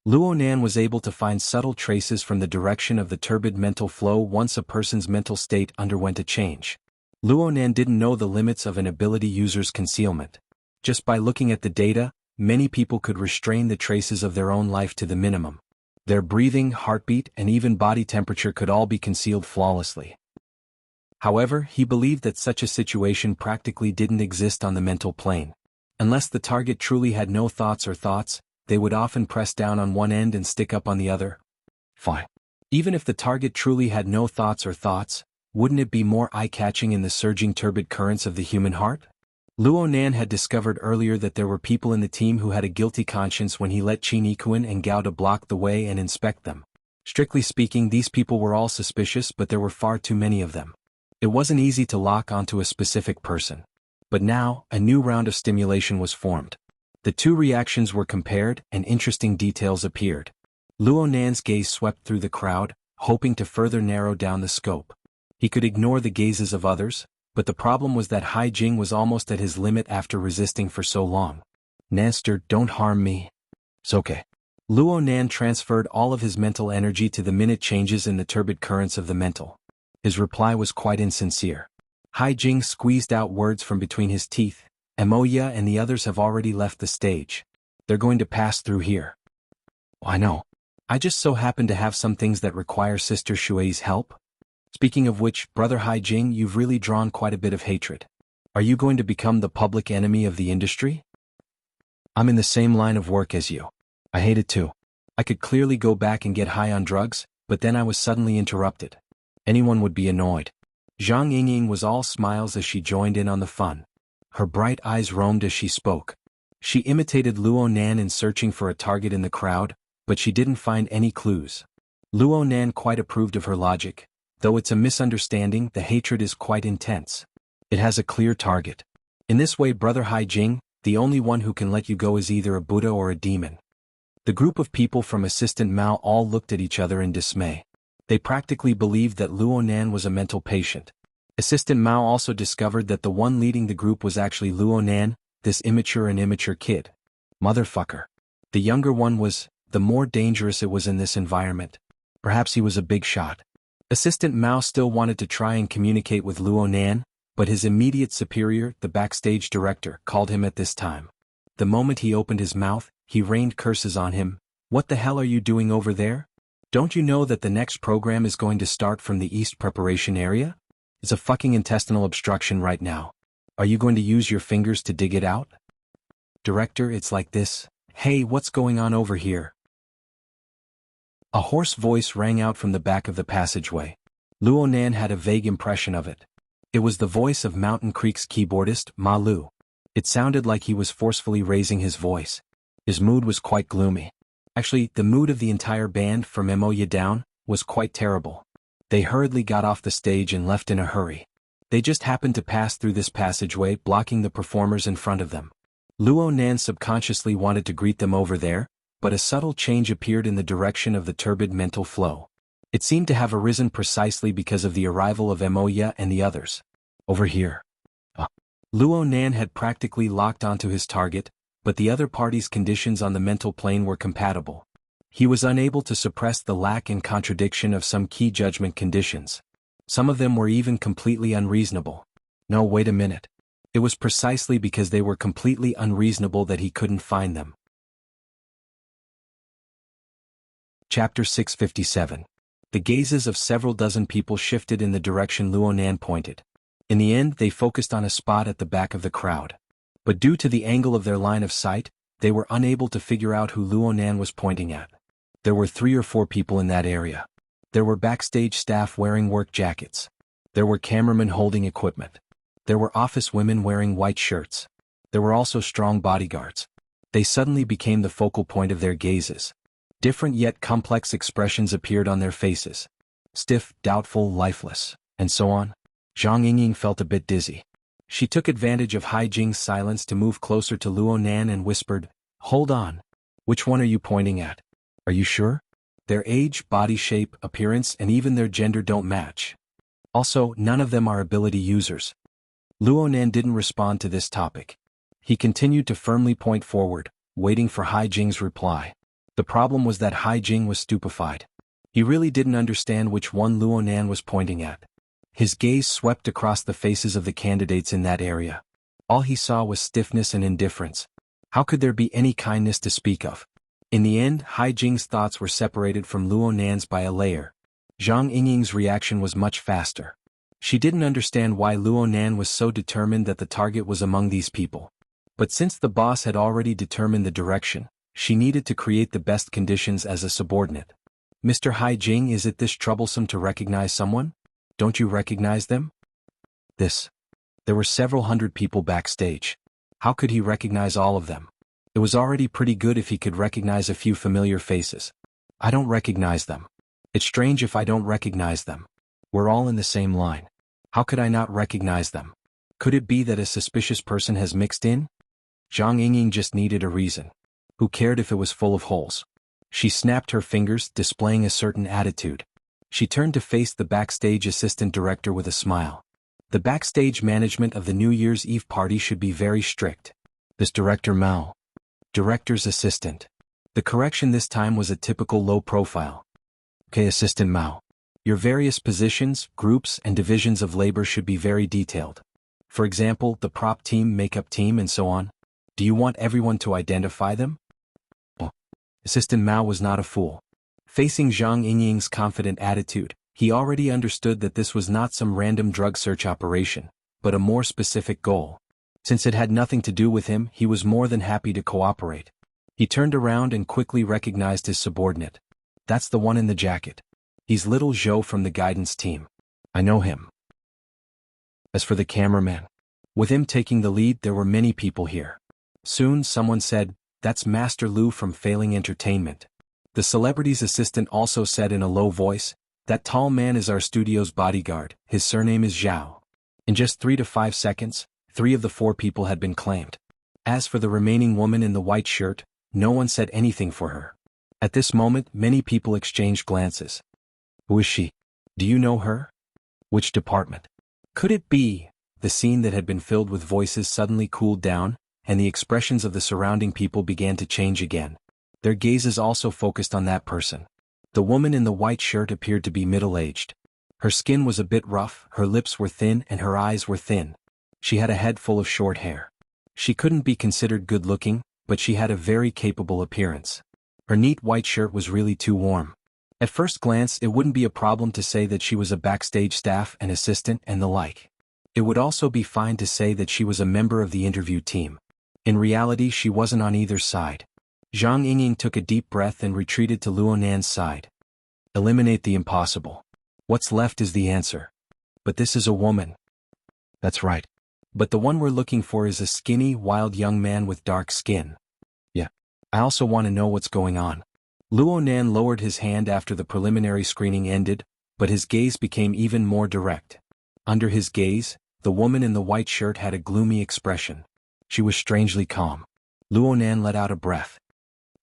Luonan was able to find subtle traces from the direction of the turbid mental flow once a person's mental state underwent a change. Luonan didn't know the limits of an ability user's concealment. Just by looking at the data, many people could restrain the traces of their own life to the minimum. Their breathing, heartbeat, and even body temperature could all be concealed flawlessly. However, he believed that such a situation practically didn't exist on the mental plane. Unless the target truly had no thoughts or thoughts, they would often press down on one end and stick up on the other. Fine. Even if the target truly had no thoughts or thoughts, wouldn't it be more eye-catching in the surging turbid currents of the human heart? Luonan had discovered earlier that there were people in the team who had a guilty conscience when he let Xianxia and Gao block the way and inspect them. Strictly speaking, these people were all suspicious, but there were far too many of them. It wasn't easy to lock onto a specific person. But now, a new round of stimulation was formed. The two reactions were compared, and interesting details appeared. Luonan's gaze swept through the crowd, hoping to further narrow down the scope. He could ignore the gazes of others, but the problem was that Hai Jing was almost at his limit after resisting for so long. Nanster, don't harm me. It's okay. Luonan transferred all of his mental energy to the minute changes in the turbid currents of the mental. His reply was quite insincere. Hai Jing squeezed out words from between his teeth. Moya and the others have already left the stage. They're going to pass through here. I know. I just so happen to have some things that require Sister Shui's help. Speaking of which, Brother Hai Jing, you've really drawn quite a bit of hatred. Are you going to become the public enemy of the industry? I'm in the same line of work as you. I hate it too. I could clearly go back and get high on drugs, but then I was suddenly interrupted. Anyone would be annoyed. Zhang Yingying was all smiles as she joined in on the fun. Her bright eyes roamed as she spoke. She imitated Luo Nan in searching for a target in the crowd, but she didn't find any clues. Luo Nan quite approved of her logic. Though it's a misunderstanding, the hatred is quite intense. It has a clear target. In this way, Brother Hai Jing, the only one who can let you go is either a Buddha or a demon. The group of people from Assistant Mao all looked at each other in dismay. They practically believed that Luo Nan was a mental patient. Assistant Mao also discovered that the one leading the group was actually Luo Nan, this immature kid. Motherfucker. The younger one was, the more dangerous it was in this environment. Perhaps he was a big shot. Assistant Mao still wanted to try and communicate with Luo Nan, but his immediate superior, the backstage director, called him at this time. The moment he opened his mouth, he rained curses on him. What the hell are you doing over there? Don't you know that the next program is going to start from the East Preparation area? It's a fucking intestinal obstruction right now. Are you going to use your fingers to dig it out? Director, it's like this. Hey, what's going on over here? A hoarse voice rang out from the back of the passageway. Luo Nan had a vague impression of it. It was the voice of Mountain Creek's keyboardist, Ma Lu. It sounded like he was forcefully raising his voice. His mood was quite gloomy. Actually, the mood of the entire band, from Moya down, was quite terrible. They hurriedly got off the stage and left in a hurry. They just happened to pass through this passageway, blocking the performers in front of them. Luo Nan subconsciously wanted to greet them over there, but a subtle change appeared in the direction of the turbid mental flow. It seemed to have arisen precisely because of the arrival of Moya and the others. Over here. Luo Nan had practically locked onto his target, but the other party's conditions on the mental plane were compatible. He was unable to suppress the lack and contradiction of some key judgment conditions. Some of them were even completely unreasonable. No, wait a minute. It was precisely because they were completely unreasonable that he couldn't find them. Chapter 657. The gazes of several dozen people shifted in the direction Luo Nan pointed. In the end, they focused on a spot at the back of the crowd. But due to the angle of their line of sight, they were unable to figure out who Luo Nan was pointing at. There were 3 or 4 people in that area. There were backstage staff wearing work jackets. There were cameramen holding equipment. There were office women wearing white shirts. There were also strong bodyguards. They suddenly became the focal point of their gazes. Different yet complex expressions appeared on their faces. Stiff, doubtful, lifeless, and so on. Zhang Yingying felt a bit dizzy. She took advantage of Hai Jing's silence to move closer to Luo Nan and whispered, "Hold on. Which one are you pointing at? Are you sure? Their age, body shape, appearance, and even their gender don't match. Also, none of them are ability users." Luo Nan didn't respond to this topic. He continued to firmly point forward, waiting for Hai Jing's reply. The problem was that Hai Jing was stupefied. He really didn't understand which one Luo Nan was pointing at. His gaze swept across the faces of the candidates in that area. All he saw was stiffness and indifference. How could there be any kindness to speak of? In the end, Hai Jing's thoughts were separated from Luo Nan's by a layer. Zhang Yingying's reaction was much faster. She didn't understand why Luo Nan was so determined that the target was among these people. But since the boss had already determined the direction, she needed to create the best conditions as a subordinate. "Mr. Hai Jing, is it this troublesome to recognize someone? Don't you recognize them?" There were several hundred people backstage. How could he recognize all of them? It was already pretty good if he could recognize a few familiar faces. "I don't recognize them. It's strange if I don't recognize them. We're all in the same line. How could I not recognize them? Could it be that a suspicious person has mixed in?" Zhang Yingying just needed a reason. Who cared if it was full of holes? She snapped her fingers, displaying a certain attitude. She turned to face the backstage assistant director with a smile. The backstage management of the New Year's Eve party should be very strict. This Director Mao. Director's assistant. The correction this time was a typical low profile. "Okay, Assistant Mao. Your various positions, groups, and divisions of labor should be very detailed. For example, the prop team, makeup team, and so on. Do you want everyone to identify them?" Oh. Assistant Mao was not a fool. Facing Zhang Yingying's confident attitude, he already understood that this was not some random drug search operation, but a more specific goal. Since it had nothing to do with him, he was more than happy to cooperate. He turned around and quickly recognized his subordinate. "That's the one in the jacket. He's little Zhou from the guidance team. I know him." As for the cameraman, with him taking the lead, there were many people here. Soon someone said, "That's Master Lu from Failing Entertainment." The celebrity's assistant also said in a low voice, "That tall man is our studio's bodyguard, his surname is Zhao." In just 3 to 5 seconds, 3 of the 4 people had been claimed. As for the remaining woman in the white shirt, no one said anything for her. At this moment, many people exchanged glances. Who is she? Do you know her? Which department? Could it be? The scene that had been filled with voices suddenly cooled down, and the expressions of the surrounding people began to change again. Their gazes also focused on that person. The woman in the white shirt appeared to be middle-aged. Her skin was a bit rough, her lips were thin, and her eyes were thin. She had a head full of short hair. She couldn't be considered good-looking, but she had a very capable appearance. Her neat white shirt was really too warm. At first glance, it wouldn't be a problem to say that she was a backstage staff and assistant and the like. It would also be fine to say that she was a member of the interview team. In reality, she wasn't on either side. Zhang Yingying took a deep breath and retreated to Luo Nan's side. Eliminate the impossible. What's left is the answer. But this is a woman. That's right. But the one we're looking for is a skinny, wild young man with dark skin. Yeah. I also want to know what's going on. Luo Nan lowered his hand after the preliminary screening ended, but his gaze became even more direct. Under his gaze, the woman in the white shirt had a gloomy expression. She was strangely calm. Luo Nan let out a breath.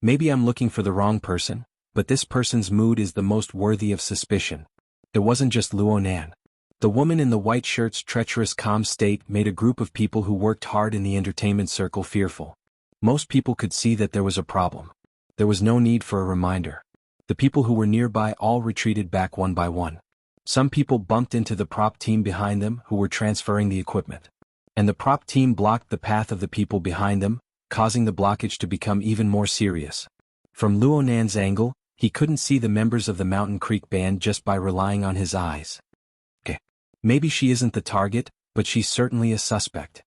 Maybe I'm looking for the wrong person, but this person's mood is the most worthy of suspicion. It wasn't just Luo Nan. The woman in the white shirt's treacherous calm state made a group of people who worked hard in the entertainment circle fearful. Most people could see that there was a problem. There was no need for a reminder. The people who were nearby all retreated back one by one. Some people bumped into the prop team behind them who were transferring the equipment. And the prop team blocked the path of the people behind them, causing the blockage to become even more serious. From Luo Nan's angle, he couldn't see the members of the Mountain Creek band just by relying on his eyes. Okay. Maybe she isn't the target, but she's certainly a suspect.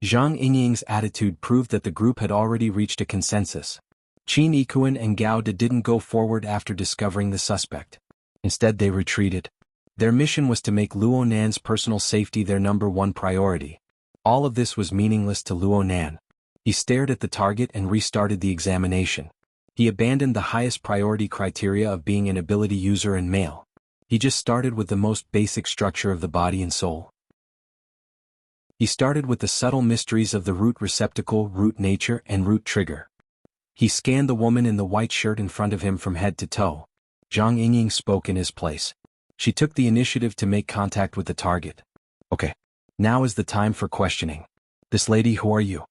Zhang Yingying's attitude proved that the group had already reached a consensus. Qin Yikuan and Gao De didn't go forward after discovering the suspect. Instead they retreated. Their mission was to make Luo Nan's personal safety their #1 priority. All of this was meaningless to Luo Nan. He stared at the target and restarted the examination. He abandoned the highest priority criteria of being an ability user and male. He just started with the most basic structure of the body and soul. He started with the subtle mysteries of the root receptacle, root nature, and root trigger. He scanned the woman in the white shirt in front of him from head to toe. Zhang Yingying spoke in his place. She took the initiative to make contact with the target. Okay. Now is the time for questioning. This lady, who are you?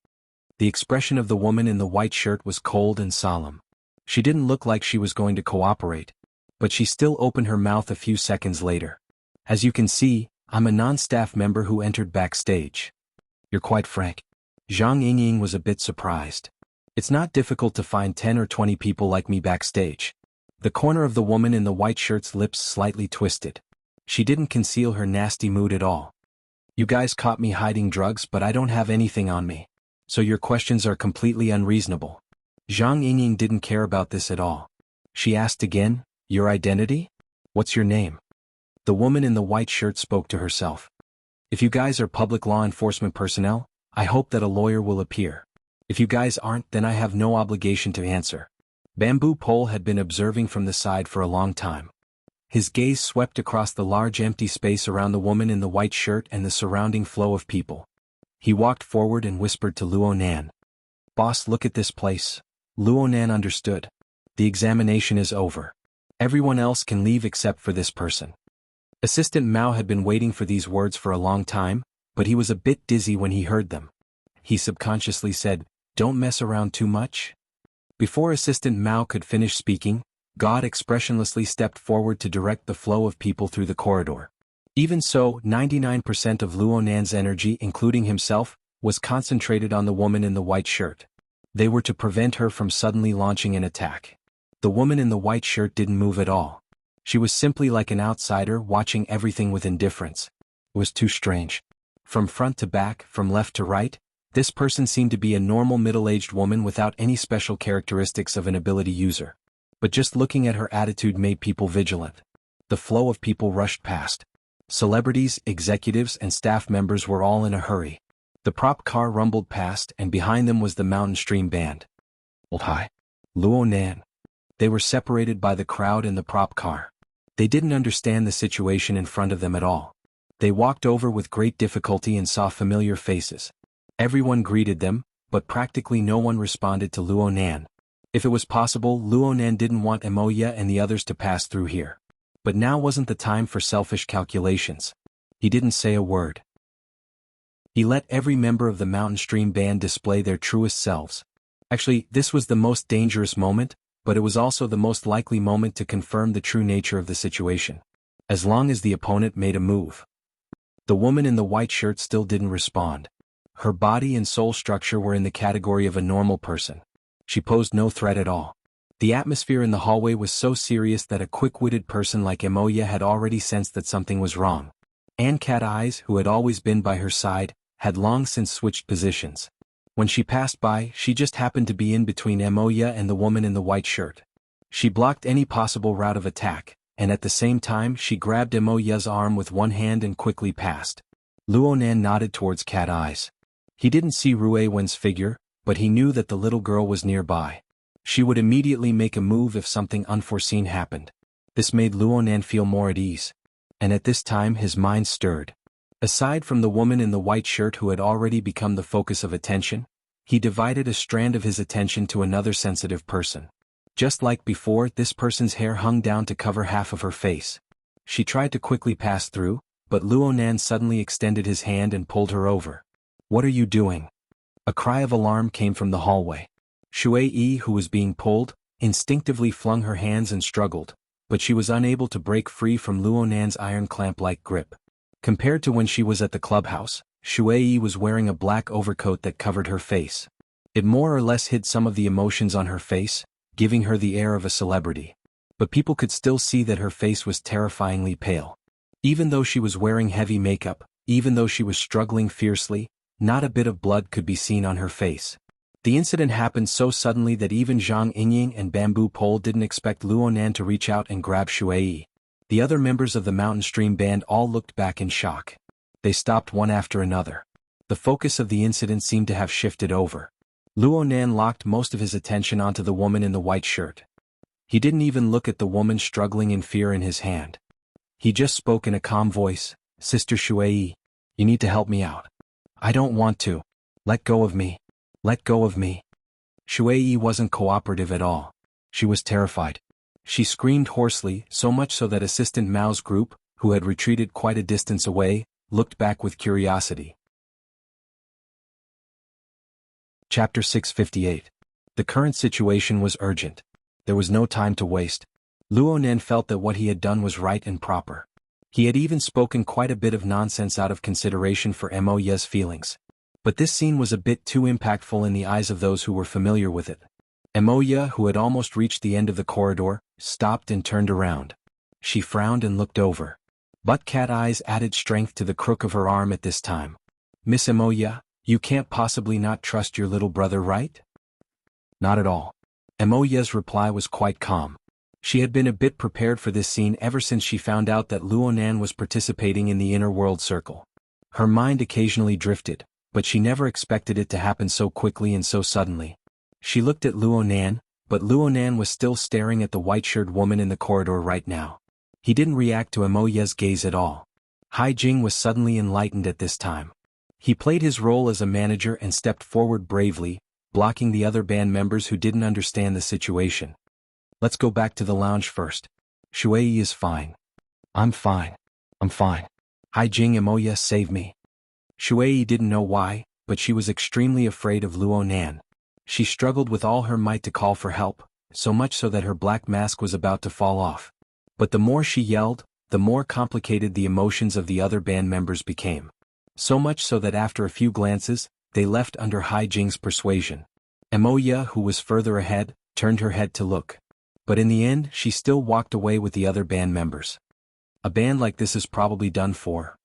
The expression of the woman in the white shirt was cold and solemn. She didn't look like she was going to cooperate, but she still opened her mouth a few seconds later. As you can see, I'm a non-staff member who entered backstage. You're quite frank. Zhang Yingying was a bit surprised. It's not difficult to find 10 or 20 people like me backstage. The corner of the woman in the white shirt's lips slightly twisted. She didn't conceal her nasty mood at all. You guys caught me hiding drugs, but I don't have anything on me. So your questions are completely unreasonable. Zhang Yingying didn't care about this at all. She asked again, your identity? What's your name? The woman in the white shirt spoke to herself. If you guys are public law enforcement personnel, I hope that a lawyer will appear. If you guys aren't, then I have no obligation to answer. Bamboo Pole had been observing from the side for a long time. His gaze swept across the large empty space around the woman in the white shirt and the surrounding flow of people. He walked forward and whispered to Luo Nan. Boss, look at this place. Luo Nan understood. The examination is over. Everyone else can leave except for this person. Assistant Mao had been waiting for these words for a long time, but he was a bit dizzy when he heard them. He subconsciously said, don't mess around too much. Before Assistant Mao could finish speaking, God expressionlessly stepped forward to direct the flow of people through the corridor. Even so, 99% of Luo Nan's energy, including himself, was concentrated on the woman in the white shirt. They were to prevent her from suddenly launching an attack. The woman in the white shirt didn't move at all. She was simply like an outsider watching everything with indifference. It was too strange. From front to back, from left to right, this person seemed to be a normal middle-aged woman without any special characteristics of an ability user. But just looking at her attitude made people vigilant. The flow of people rushed past. Celebrities, executives, and staff members were all in a hurry. The prop car rumbled past, and behind them was the mountain stream band. Hi. Luo Nan. They were separated by the crowd and the prop car. They didn't understand the situation in front of them at all. They walked over with great difficulty and saw familiar faces. Everyone greeted them, but practically no one responded to Luo Nan. If it was possible, Luo Nan didn't want Emoya and the others to pass through here. But now wasn't the time for selfish calculations. He didn't say a word. He let every member of the mountain stream band display their truest selves. Actually, this was the most dangerous moment, but it was also the most likely moment to confirm the true nature of the situation. As long as the opponent made a move. The woman in the white shirt still didn't respond. Her body and soul structure were in the category of a normal person. She posed no threat at all. The atmosphere in the hallway was so serious that a quick-witted person like Emoya had already sensed that something was wrong. Anne Cat Eyes, who had always been by her side, had long since switched positions. When she passed by, she just happened to be in between Emoya and the woman in the white shirt. She blocked any possible route of attack, and at the same time she grabbed Emoya's arm with one hand and quickly passed. Luo Nan nodded towards Cat Eyes. He didn't see Rue Wen's figure, but he knew that the little girl was nearby. She would immediately make a move if something unforeseen happened. This made Luo Nan feel more at ease. And at this time his mind stirred. Aside from the woman in the white shirt who had already become the focus of attention, he divided a strand of his attention to another sensitive person. Just like before, this person's hair hung down to cover half of her face. She tried to quickly pass through, but Luo Nan suddenly extended his hand and pulled her over. "What are you doing?" A cry of alarm came from the hallway. Shui, who was being pulled, instinctively flung her hands and struggled, but she was unable to break free from Luo Nan's iron clamp-like grip. Compared to when she was at the clubhouse, Shui was wearing a black overcoat that covered her face. It more or less hid some of the emotions on her face, giving her the air of a celebrity. But people could still see that her face was terrifyingly pale. Even though she was wearing heavy makeup, even though she was struggling fiercely, not a bit of blood could be seen on her face. The incident happened so suddenly that even Zhang Yingying and Bamboo Pole didn't expect Luo Nan to reach out and grab Shui. The other members of the mountain stream band all looked back in shock. They stopped one after another. The focus of the incident seemed to have shifted over. Luo Nan locked most of his attention onto the woman in the white shirt. He didn't even look at the woman struggling in fear in his hand. He just spoke in a calm voice, "Sister Shui, you need to help me out. I don't want to. Let go of me. Let go of me." Shui wasn't cooperative at all. She was terrified. She screamed hoarsely, so much so that Assistant Mao's group, who had retreated quite a distance away, looked back with curiosity. Chapter 658. The current situation was urgent. There was no time to waste. Luo Nan felt that what he had done was right and proper. He had even spoken quite a bit of nonsense out of consideration for Emoya's feelings. But this scene was a bit too impactful in the eyes of those who were familiar with it. Emoya, who had almost reached the end of the corridor, stopped and turned around. She frowned and looked over. But Cat Eyes added strength to the crook of her arm at this time. "Miss Emoya, you can't possibly not trust your little brother, right?" "Not at all." Emoya's reply was quite calm. She had been a bit prepared for this scene ever since she found out that Luo Nan was participating in the inner world circle. Her mind occasionally drifted, but she never expected it to happen so quickly and so suddenly. She looked at Luo Nan, but Luo Nan was still staring at the white-shirted woman in the corridor right now. He didn't react to Emoya's gaze at all. Hai Jing was suddenly enlightened at this time. He played his role as a manager and stepped forward bravely, blocking the other band members who didn't understand the situation. "Let's go back to the lounge first. Shui is fine." I'm fine. Hai Jing, Emoya, save me." Shui didn't know why, but she was extremely afraid of Luo Nan. She struggled with all her might to call for help, so much so that her black mask was about to fall off. But the more she yelled, the more complicated the emotions of the other band members became. So much so that after a few glances, they left under Hai Jing's persuasion. Emoya, who was further ahead, turned her head to look. But in the end, she still walked away with the other band members. A band like this is probably done for.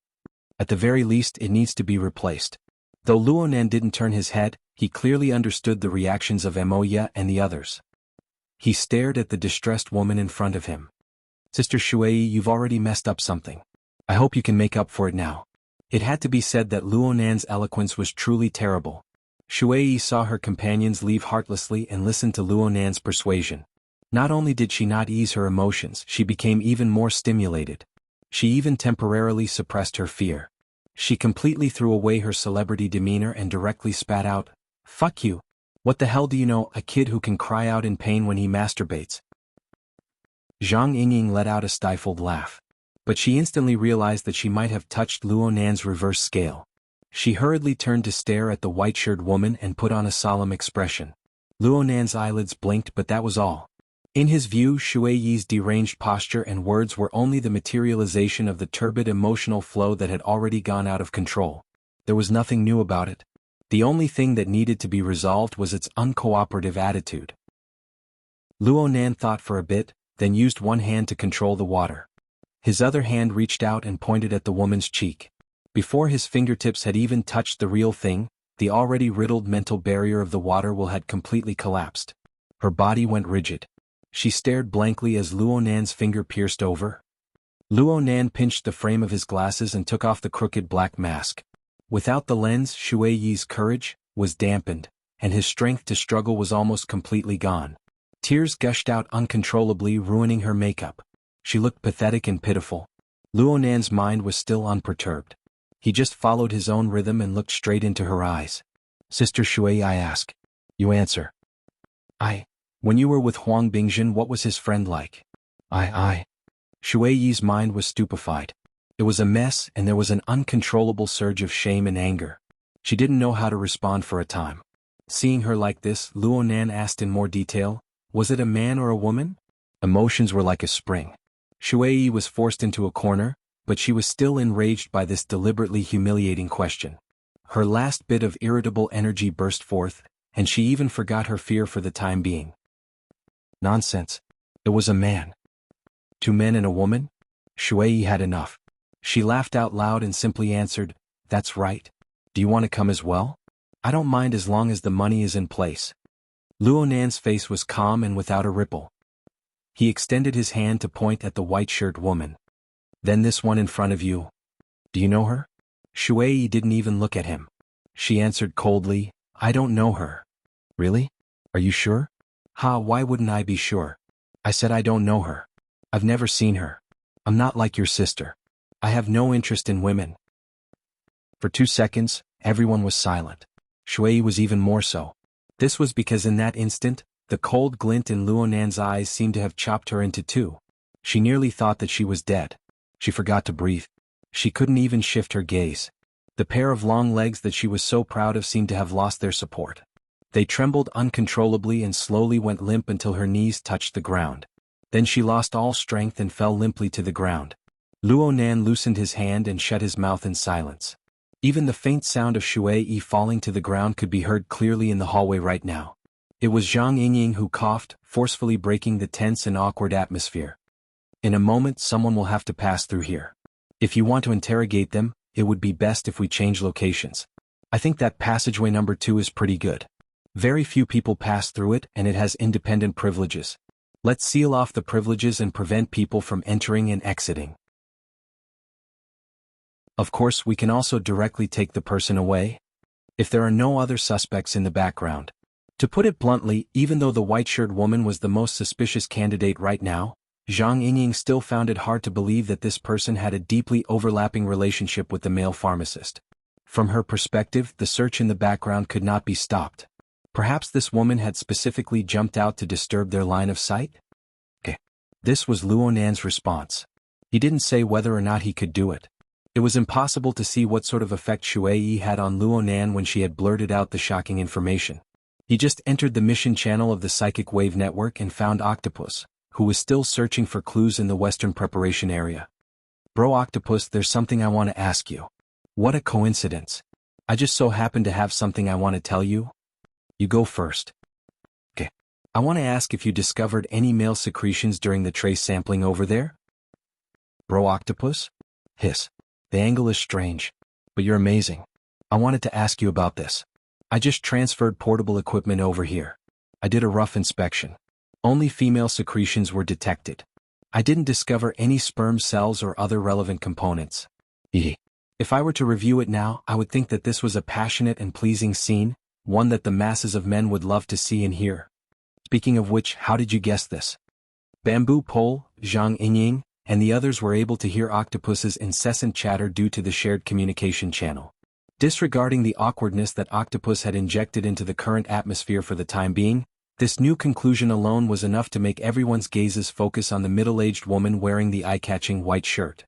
At the very least, it needs to be replaced. Though Luo Nan didn't turn his head, he clearly understood the reactions of Emoya and the others. He stared at the distressed woman in front of him. "Sister Shui, you've already messed up something. I hope you can make up for it now. It had to be said that Luonan's eloquence was truly terrible. Shui saw her companions leave heartlessly and listened to Luonan's persuasion. Not only did she not ease her emotions, she became even more stimulated. She even temporarily suppressed her fear. She completely threw away her celebrity demeanor and directly spat out, "Fuck you. What the hell do you know, a kid who can cry out in pain when he masturbates?" Zhang Yingying let out a stifled laugh. But she instantly realized that she might have touched Luonan's reverse scale. She hurriedly turned to stare at the white-shirted woman and put on a solemn expression. Luonan's eyelids blinked, but that was all. In his view, Shui Yi's deranged posture and words were only the materialization of the turbid emotional flow that had already gone out of control. There was nothing new about it. The only thing that needed to be resolved was its uncooperative attitude. Luonan thought for a bit, then used one hand to control the water. His other hand reached out and pointed at the woman's cheek. Before his fingertips had even touched the real thing, the already riddled mental barrier of the water had completely collapsed. Her body went rigid. She stared blankly as Luonan's finger pierced over. Luonan pinched the frame of his glasses and took off the crooked black mask. Without the lens, Shui Yi's courage was dampened, and his strength to struggle was almost completely gone. Tears gushed out uncontrollably, ruining her makeup. She looked pathetic and pitiful. Luonan's mind was still unperturbed. He just followed his own rhythm and looked straight into her eyes. "Sister Shui," I ask. You answer. When you were with Huang Bingjin, what was his friend like? Shui Yi's mind was stupefied. It was a mess, and there was an uncontrollable surge of shame and anger. She didn't know how to respond for a time. Seeing her like this, Luonan asked in more detail, "Was it a man or a woman?" Emotions were like a spring. Shui Yi was forced into a corner, but she was still enraged by this deliberately humiliating question. Her last bit of irritable energy burst forth, and she even forgot her fear for the time being. "Nonsense. It was a man." "Two men and a woman?" Shui Yi had enough. She laughed out loud and simply answered, "That's right. Do you want to come as well? I don't mind as long as the money is in place." Luonan's face was calm and without a ripple. He extended his hand to point at the white-shirted woman. "Then this one in front of you. Do you know her?" Shui Yi didn't even look at him. She answered coldly, "I don't know her." "Really? Are you sure?" Why wouldn't I be sure? I said I don't know her. I've never seen her. I'm not like your sister. I have no interest in women." For 2 seconds, everyone was silent. Shui was even more so. This was because in that instant, the cold glint in Luonan's eyes seemed to have chopped her into two. She nearly thought that she was dead. She forgot to breathe. She couldn't even shift her gaze. The pair of long legs that she was so proud of seemed to have lost their support. They trembled uncontrollably and slowly went limp until her knees touched the ground. Then she lost all strength and fell limply to the ground. Luonan loosened his hand and shut his mouth in silence. Even the faint sound of Shui Yi falling to the ground could be heard clearly in the hallway right now. It was Zhang Yingying who coughed, forcefully breaking the tense and awkward atmosphere. "In a moment someone will have to pass through here. If you want to interrogate them, it would be best if we change locations. I think that passageway number 2 is pretty good. Very few people pass through it and it has independent privileges. Let's seal off the privileges and prevent people from entering and exiting. Of course, we can also directly take the person away, if there are no other suspects in the background." To put it bluntly, even though the white-shirted woman was the most suspicious candidate right now, Zhang Yingying still found it hard to believe that this person had a deeply overlapping relationship with the male pharmacist. From her perspective, the search in the background could not be stopped. Perhaps this woman had specifically jumped out to disturb their line of sight? This was Luonan's response. He didn't say whether or not he could do it. It was impossible to see what sort of effect Shui Yi had on Luonan when she had blurted out the shocking information. He just entered the mission channel of the Psychic Wave Network and found Octopus, who was still searching for clues in the Western Preparation area. "Bro Octopus, there's something I want to ask you." "What a coincidence. I just so happen to have something I want to tell you." "You go first." "I want to ask if you discovered any male secretions during the trace sampling over there." "Bro Octopus?" "Hiss. The angle is strange. But you're amazing. I wanted to ask you about this. I just transferred portable equipment over here. I did a rough inspection. Only female secretions were detected. I didn't discover any sperm cells or other relevant components." If I were to review it now, I would think that this was a passionate and pleasing scene, one that the masses of men would love to see and hear. Speaking of which, how did you guess this? Bamboo Pole, Xianxia, and the others were able to hear Octopus's incessant chatter due to the shared communication channel. Disregarding the awkwardness that Octopus had injected into the current atmosphere for the time being, this new conclusion alone was enough to make everyone's gazes focus on the middle-aged woman wearing the eye-catching white shirt.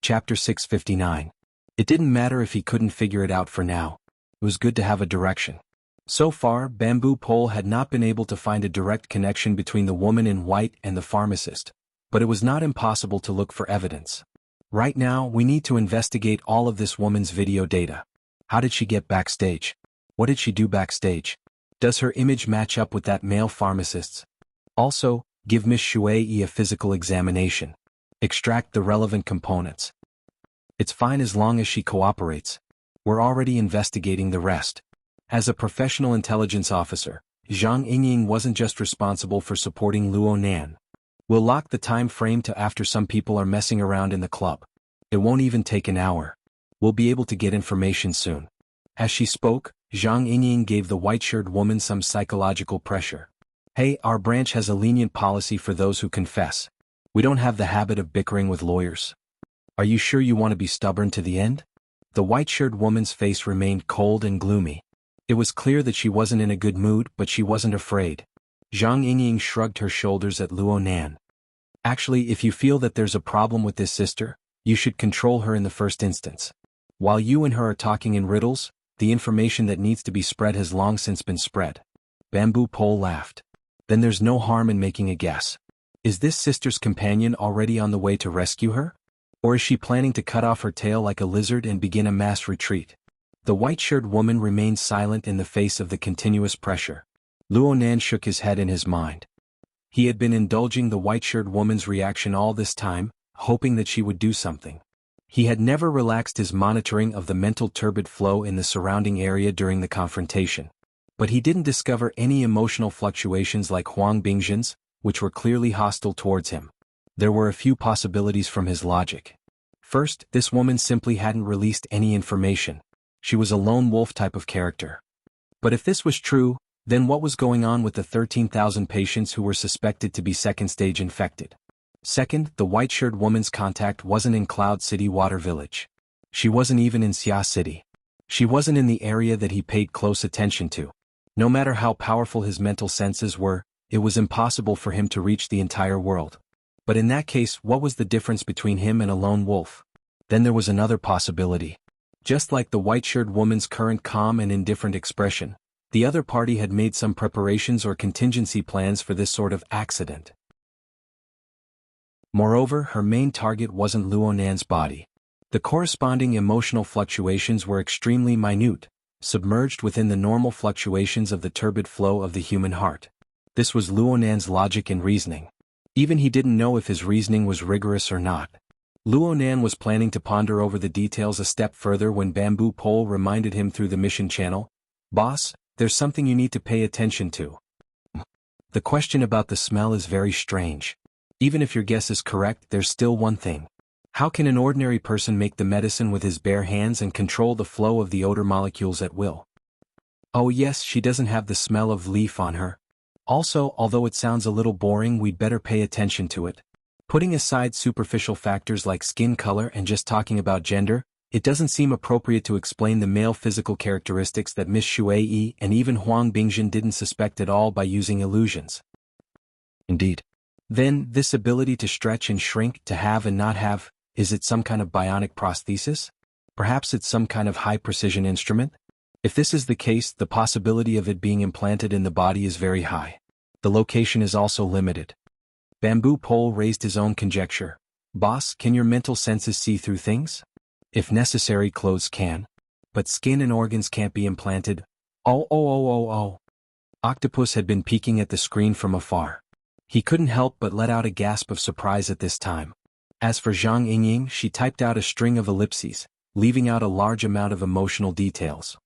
Chapter 659. It didn't matter if he couldn't figure it out for now. It was good to have a direction. So far, Bamboo Pole had not been able to find a direct connection between the woman in white and the pharmacist, but it was not impossible to look for evidence. Right now, we need to investigate all of this woman's video data. How did she get backstage? What did she do backstage? Does her image match up with that male pharmacist's? Also, give Miss Shui a physical examination. Extract the relevant components. It's fine as long as she cooperates. We're already investigating the rest. As a professional intelligence officer, Zhang Yingying wasn't just responsible for supporting Luo Nan. We'll lock the time frame to after some people are messing around in the club. It won't even take an hour. We'll be able to get information soon. As she spoke, Zhang Yingying gave the white-shirted woman some psychological pressure. Hey, our branch has a lenient policy for those who confess. We don't have the habit of bickering with lawyers. Are you sure you want to be stubborn to the end? The white-shirted woman's face remained cold and gloomy. It was clear that she wasn't in a good mood, but she wasn't afraid. Zhang Yingying shrugged her shoulders at Luo Nan. Actually, if you feel that there's a problem with this sister, you should control her in the first instance. While you and her are talking in riddles, the information that needs to be spread has long since been spread. Bamboo Pole laughed. Then there's no harm in making a guess. Is this sister's companion already on the way to rescue her? Or is she planning to cut off her tail like a lizard and begin a mass retreat? The white-shirted woman remained silent in the face of the continuous pressure. Luo Nan shook his head in his mind. He had been indulging the white-shirted woman's reaction all this time, hoping that she would do something. He had never relaxed his monitoring of the mental turbid flow in the surrounding area during the confrontation. But he didn't discover any emotional fluctuations like Huang Bingzhen's, which were clearly hostile towards him. There were a few possibilities from his logic. First, this woman simply hadn't released any information. She was a lone wolf type of character. But if this was true, then what was going on with the 13,000 patients who were suspected to be second-stage infected? Second, the white-shirted woman's contact wasn't in Cloud City Water Village. She wasn't even in Xia City. She wasn't in the area that he paid close attention to. No matter how powerful his mental senses were, it was impossible for him to reach the entire world. But in that case, what was the difference between him and a lone wolf? Then there was another possibility. Just like the white-shirted woman's current calm and indifferent expression, the other party had made some preparations or contingency plans for this sort of accident. Moreover, her main target wasn't Luo Nan's body. The corresponding emotional fluctuations were extremely minute, submerged within the normal fluctuations of the turbid flow of the human heart. This was Luo Nan's logic and reasoning. Even he didn't know if his reasoning was rigorous or not. Luo Nan was planning to ponder over the details a step further when Bamboo Pole reminded him through the mission channel, "Boss, there's something you need to pay attention to. The question about the smell is very strange. Even if your guess is correct, there's still one thing. How can an ordinary person make the medicine with his bare hands and control the flow of the odor molecules at will? Oh yes, she doesn't have the smell of leaf on her. Also, although it sounds a little boring, we'd better pay attention to it. Putting aside superficial factors like skin color and just talking about gender, it doesn't seem appropriate to explain the male physical characteristics that Miss Shui and even Huang Bingzhen didn't suspect at all by using illusions." Indeed. Then, this ability to stretch and shrink, to have and not have, is it some kind of bionic prosthesis? Perhaps it's some kind of high-precision instrument? If this is the case, the possibility of it being implanted in the body is very high. The location is also limited. Bamboo Pole raised his own conjecture. "Boss, can your mental senses see through things? If necessary, clothes can. But skin and organs can't be implanted." Oh. Octopus had been peeking at the screen from afar. He couldn't help but let out a gasp of surprise at this time. As for Zhang Yingying, she typed out a string of ellipses, leaving out a large amount of emotional details.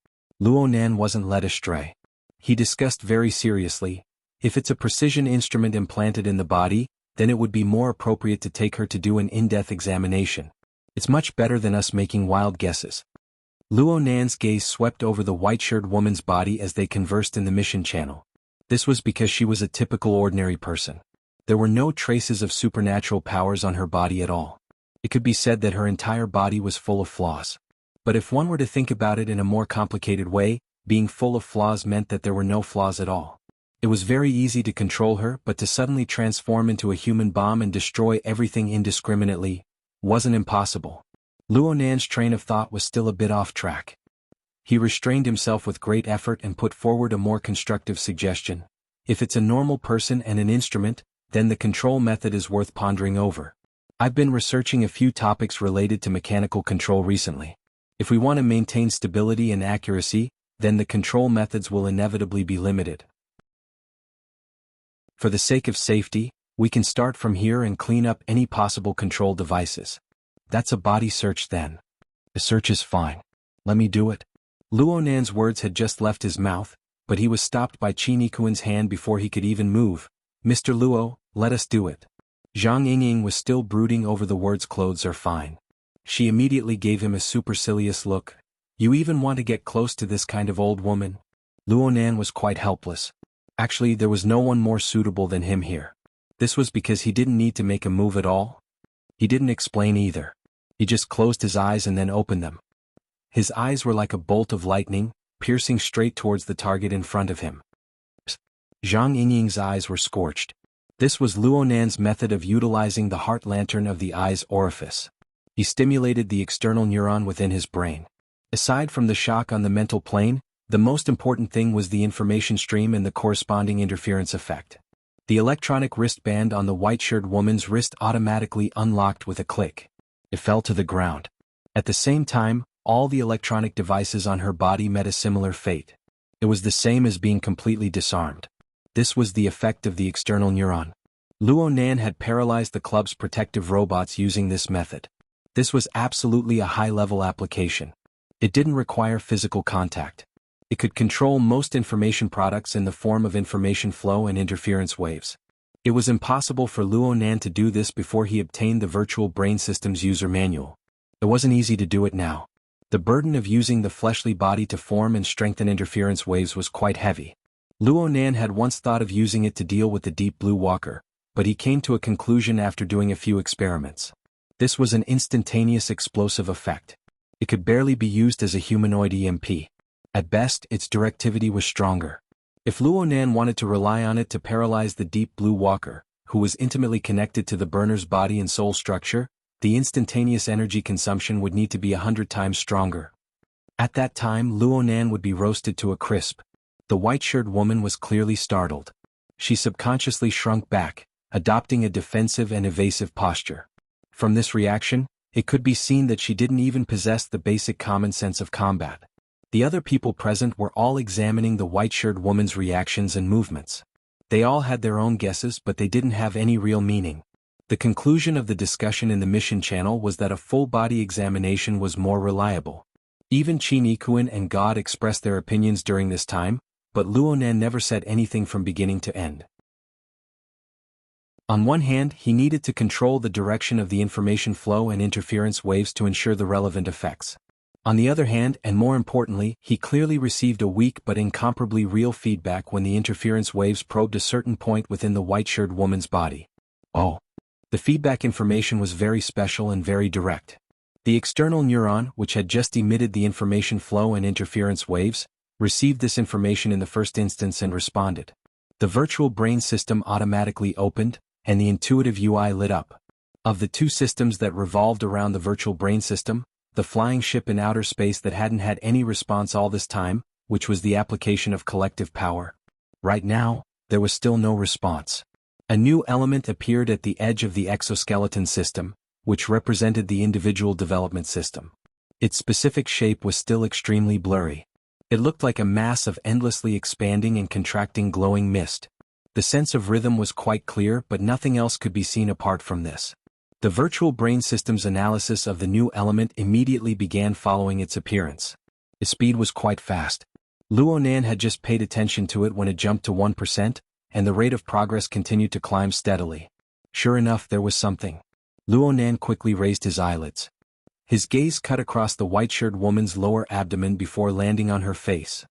Luo Nan wasn't led astray. He discussed very seriously, if it's a precision instrument implanted in the body, then it would be more appropriate to take her to do an in-depth examination. It's much better than us making wild guesses. Luo Nan's gaze swept over the white-shirted woman's body as they conversed in the mission channel. This was because she was a typical ordinary person. There were no traces of supernatural powers on her body at all. It could be said that her entire body was full of flaws. But if one were to think about it in a more complicated way, being full of flaws meant that there were no flaws at all. It was very easy to control her, but to suddenly transform into a human bomb and destroy everything indiscriminately wasn't impossible. Luo Nan's train of thought was still a bit off track. He restrained himself with great effort and put forward a more constructive suggestion. If it's a normal person and an instrument, then the control method is worth pondering over. I've been researching a few topics related to mechanical control recently. If we want to maintain stability and accuracy, then the control methods will inevitably be limited. For the sake of safety, we can start from here and clean up any possible control devices. That's a body search then. A search is fine. Let me do it. Luo Nan's words had just left his mouth, but he was stopped by Qin Yikuan's hand before he could even move. Mr. Luo, let us do it. Zhang Yingying was still brooding over the words clothes are fine. She immediately gave him a supercilious look. You even want to get close to this kind of old woman? Luo Nan was quite helpless. Actually, there was no one more suitable than him here. This was because he didn't need to make a move at all. He didn't explain either. He just closed his eyes and then opened them. His eyes were like a bolt of lightning, piercing straight towards the target in front of him. Zhang Yingying's eyes were scorched. This was Luo Nan's method of utilizing the heart lantern of the eye's orifice. He stimulated the external neuron within his brain. Aside from the shock on the mental plane, the most important thing was the information stream and the corresponding interference effect. The electronic wristband on the white-shirted woman's wrist automatically unlocked with a click. It fell to the ground. At the same time, all the electronic devices on her body met a similar fate. It was the same as being completely disarmed. This was the effect of the external neuron. Luo Nan had paralyzed the club's protective robots using this method. This was absolutely a high-level application. It didn't require physical contact. It could control most information products in the form of information flow and interference waves. It was impossible for Luo Nan to do this before he obtained the Virtual Brain System's user manual. It wasn't easy to do it now. The burden of using the fleshly body to form and strengthen interference waves was quite heavy. Luo Nan had once thought of using it to deal with the Deep Blue Walker, but he came to a conclusion after doing a few experiments. This was an instantaneous explosive effect. It could barely be used as a humanoid EMP. At best, its directivity was stronger. If Luo Nan wanted to rely on it to paralyze the Deep Blue Walker, who was intimately connected to the burner's body and soul structure, the instantaneous energy consumption would need to be 100 times stronger. At that time, Luo Nan would be roasted to a crisp. The white-shirted woman was clearly startled. She subconsciously shrunk back, adopting a defensive and evasive posture. From this reaction, it could be seen that she didn't even possess the basic common sense of combat. The other people present were all examining the white-shirted woman's reactions and movements. They all had their own guesses, but they didn't have any real meaning. The conclusion of the discussion in the mission channel was that a full-body examination was more reliable. Even Qin Yikuan and God expressed their opinions during this time, but Luo Nan never said anything from beginning to end. On one hand, he needed to control the direction of the information flow and interference waves to ensure the relevant effects. On the other hand, and more importantly, he clearly received a weak but incomparably real feedback when the interference waves probed a certain point within the white-shirted woman's body. Oh. The feedback information was very special and very direct. The external neuron, which had just emitted the information flow and interference waves, received this information in the first instance and responded. The virtual brain system automatically opened, and the intuitive UI lit up. Of the two systems that revolved around the virtual brain system, the flying ship in outer space that hadn't had any response all this time, which was the application of collective power. Right now, there was still no response. A new element appeared at the edge of the exoskeleton system, which represented the individual development system. Its specific shape was still extremely blurry. It looked like a mass of endlessly expanding and contracting glowing mist. The sense of rhythm was quite clear, but nothing else could be seen apart from this. The virtual brain system's analysis of the new element immediately began following its appearance. Its speed was quite fast. Luo Nan had just paid attention to it when it jumped to 1%, and the rate of progress continued to climb steadily. Sure enough, there was something. Luonan quickly raised his eyelids. His gaze cut across the white-shirted woman's lower abdomen before landing on her face.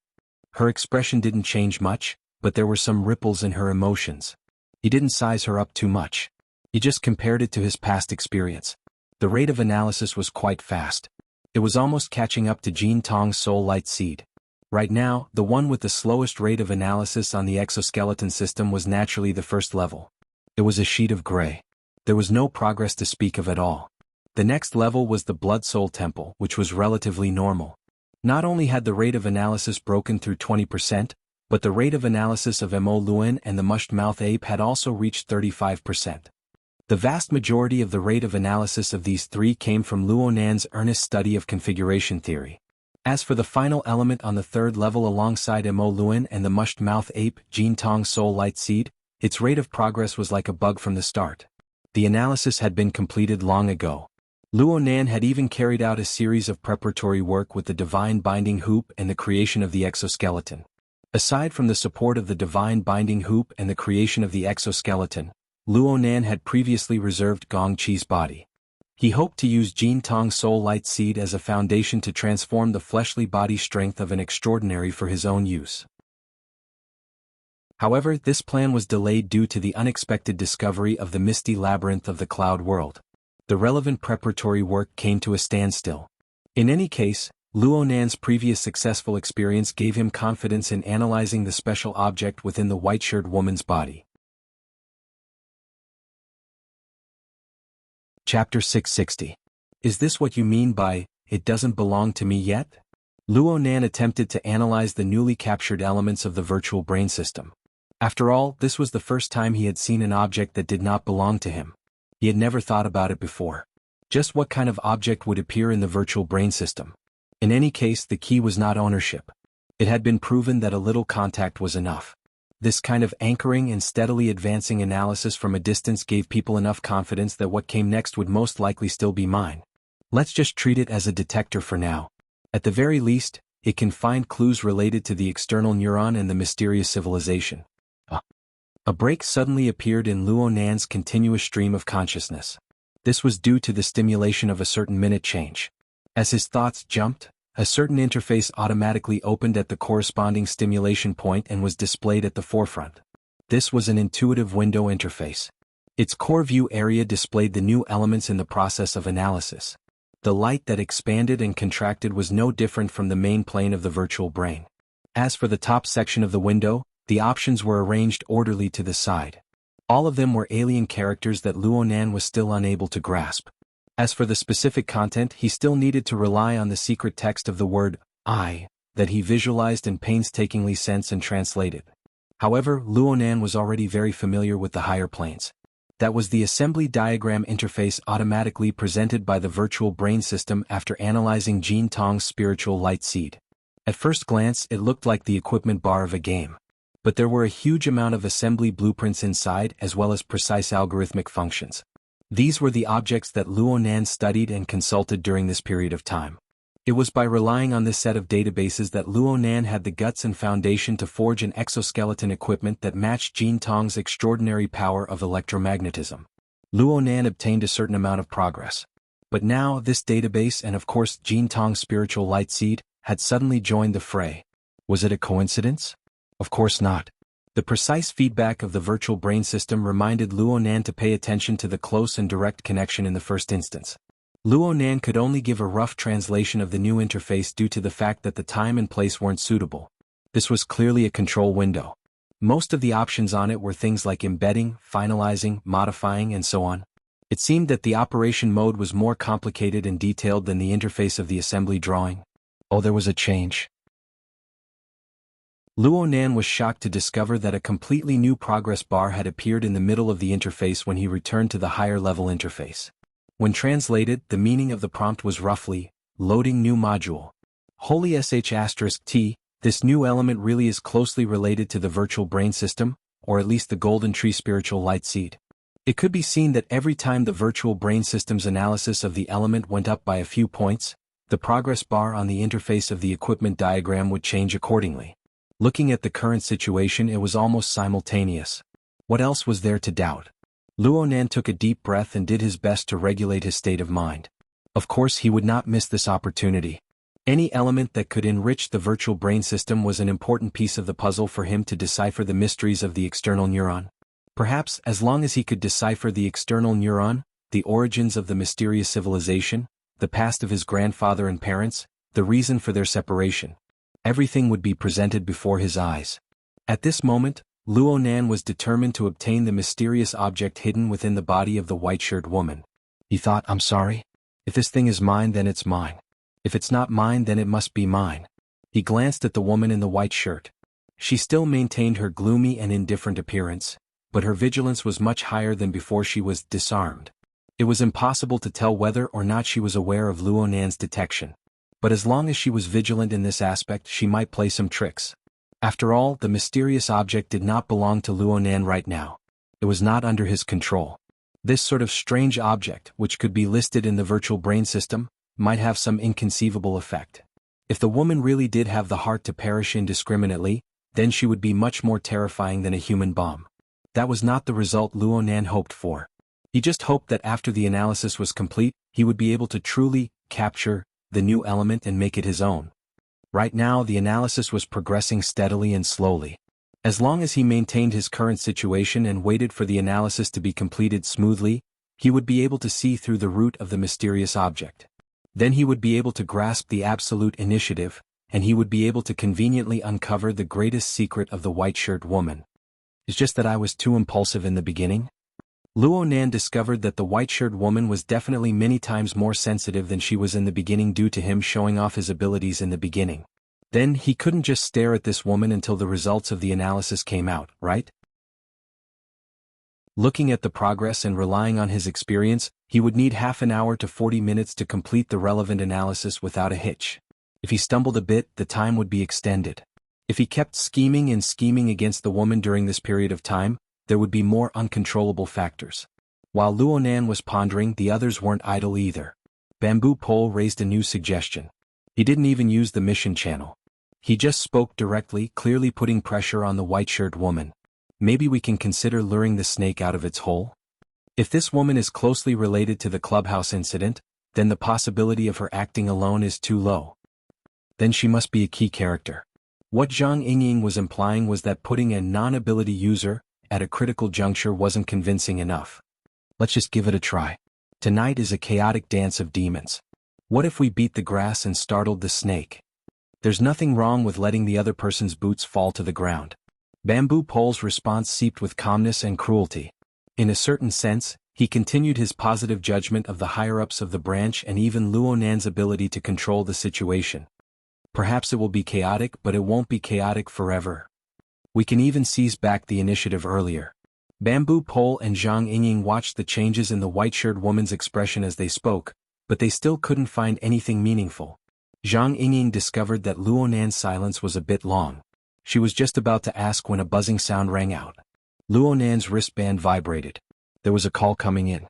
Her expression didn't change much, but there were some ripples in her emotions. He didn't size her up too much. He just compared it to his past experience. The rate of analysis was quite fast. It was almost catching up to Jin Tong's soul light seed. Right now, the one with the slowest rate of analysis on the exoskeleton system was naturally the first level. It was a sheet of gray. There was no progress to speak of at all. The next level was the Blood Soul Temple, which was relatively normal. Not only had the rate of analysis broken through 20%, but the rate of analysis of Mo Luan and the Mushed-Mouth Ape had also reached 35%. The vast majority of the rate of analysis of these three came from Luonan's earnest study of configuration theory. As for the final element on the third level alongside Mo Luan and the Mushed-Mouth Ape, Jin Tong's Soul Light Seed, its rate of progress was like a bug from the start. The analysis had been completed long ago. Luonan had even carried out a series of preparatory work with the Divine Binding Hoop and the creation of the exoskeleton. Aside from the support of the Divine Binding Hoop and the creation of the exoskeleton, Luonan had previously reserved Gong Qi's body. He hoped to use Jin Tong's Soul Light Seed as a foundation to transform the fleshly body strength of an extraordinary for his own use. However, this plan was delayed due to the unexpected discovery of the misty labyrinth of the cloud world. The relevant preparatory work came to a standstill. In any case, Luonan's previous successful experience gave him confidence in analyzing the special object within the white-shirted woman's body. Chapter 660. Is this what you mean by, "It doesn't belong to me yet"? Luonan attempted to analyze the newly captured elements of the virtual brain system. After all, this was the first time he had seen an object that did not belong to him. He had never thought about it before. Just what kind of object would appear in the virtual brain system? In any case, the key was not ownership. It had been proven that a little contact was enough. This kind of anchoring and steadily advancing analysis from a distance gave people enough confidence that what came next would most likely still be mine. Let's just treat it as a detector for now. At the very least, it can find clues related to the external neuron and the mysterious civilization. A break suddenly appeared in Luonan's continuous stream of consciousness. This was due to the stimulation of a certain minute change. As his thoughts jumped, a certain interface automatically opened at the corresponding stimulation point and was displayed at the forefront. This was an intuitive window interface. Its core view area displayed the new elements in the process of analysis. The light that expanded and contracted was no different from the main plane of the virtual brain. As for the top section of the window, the options were arranged orderly to the side. All of them were alien characters that Luonan was still unable to grasp. As for the specific content, he still needed to rely on the secret text of the word "I" that he visualized and painstakingly sensed and translated. However, Luonan was already very familiar with the higher planes. That was the assembly diagram interface automatically presented by the virtual brain system after analyzing Jin Tong's spiritual light seed. At first glance, it looked like the equipment bar of a game. But there were a huge amount of assembly blueprints inside as well as precise algorithmic functions. These were the objects that Luonan studied and consulted during this period of time. It was by relying on this set of databases that Luonan had the guts and foundation to forge an exoskeleton equipment that matched Jin Tong's extraordinary power of electromagnetism. Luonan obtained a certain amount of progress. But now this database and of course Jin Tong's spiritual light seed had suddenly joined the fray. Was it a coincidence? Of course not. The precise feedback of the virtual brain system reminded Luonan to pay attention to the close and direct connection in the first instance. Luonan could only give a rough translation of the new interface due to the fact that the time and place weren't suitable. This was clearly a control window. Most of the options on it were things like embedding, finalizing, modifying, and so on. It seemed that the operation mode was more complicated and detailed than the interface of the assembly drawing. Oh, there was a change. Luonan was shocked to discover that a completely new progress bar had appeared in the middle of the interface when he returned to the higher-level interface. When translated, the meaning of the prompt was roughly, "Loading new module." Holy sh*t, this new element really is closely related to the virtual brain system, or at least the Golden Tree spiritual light seed. It could be seen that every time the virtual brain system's analysis of the element went up by a few points, the progress bar on the interface of the equipment diagram would change accordingly. Looking at the current situation, it was almost simultaneous. What else was there to doubt? Luonan took a deep breath and did his best to regulate his state of mind. Of course he would not miss this opportunity. Any element that could enrich the virtual brain system was an important piece of the puzzle for him to decipher the mysteries of the external neuron. Perhaps, as long as he could decipher the external neuron, the origins of the mysterious civilization, the past of his grandfather and parents, the reason for their separation, everything would be presented before his eyes. At this moment, Luonan was determined to obtain the mysterious object hidden within the body of the white-shirt woman. He thought, I'm sorry? If this thing is mine, then it's mine. If it's not mine, then it must be mine. He glanced at the woman in the white shirt. She still maintained her gloomy and indifferent appearance, but her vigilance was much higher than before she was disarmed. It was impossible to tell whether or not she was aware of Luonan's detection. But as long as she was vigilant in this aspect, she might play some tricks. After all, the mysterious object did not belong to Luonan right now. It was not under his control. This sort of strange object, which could be listed in the virtual brain system, might have some inconceivable effect. If the woman really did have the heart to perish indiscriminately, then she would be much more terrifying than a human bomb. That was not the result Luonan hoped for. He just hoped that after the analysis was complete, he would be able to truly capture the new element and make it his own. Right now, the analysis was progressing steadily and slowly. As long as he maintained his current situation and waited for the analysis to be completed smoothly, he would be able to see through the root of the mysterious object. Then he would be able to grasp the absolute initiative, and he would be able to conveniently uncover the greatest secret of the white-shirt woman. It's just that I was too impulsive in the beginning. Luonan discovered that the white-shirt woman was definitely many times more sensitive than she was in the beginning due to him showing off his abilities in the beginning. Then he couldn't just stare at this woman until the results of the analysis came out, right? Looking at the progress and relying on his experience, he would need half an hour to 40 minutes to complete the relevant analysis without a hitch. If he stumbled a bit, the time would be extended. If he kept scheming against the woman during this period of time, there would be more uncontrollable factors. While Luonan was pondering, the others weren't idle either. Bamboo Pole raised a new suggestion. He didn't even use the mission channel. He just spoke directly, clearly putting pressure on the white-shirt woman. Maybe we can consider luring the snake out of its hole? If this woman is closely related to the clubhouse incident, then the possibility of her acting alone is too low. Then she must be a key character. What Zhang Yingying was implying was that putting a non-ability user at a critical juncture wasn't convincing enough. Let's just give it a try. Tonight is a chaotic dance of demons. What if we beat the grass and startled the snake? There's nothing wrong with letting the other person's boots fall to the ground. Bamboo Pole's response seeped with calmness and cruelty. In a certain sense, he continued his positive judgment of the higher-ups of the branch and even Luonan's ability to control the situation. Perhaps it will be chaotic, but it won't be chaotic forever. We can even seize back the initiative earlier. Bamboo Pole and Zhang Yingying watched the changes in the white-shirt woman's expression as they spoke, but they still couldn't find anything meaningful. Zhang Yingying discovered that Luonan's silence was a bit long. She was just about to ask when a buzzing sound rang out. Luonan's wristband vibrated. There was a call coming in.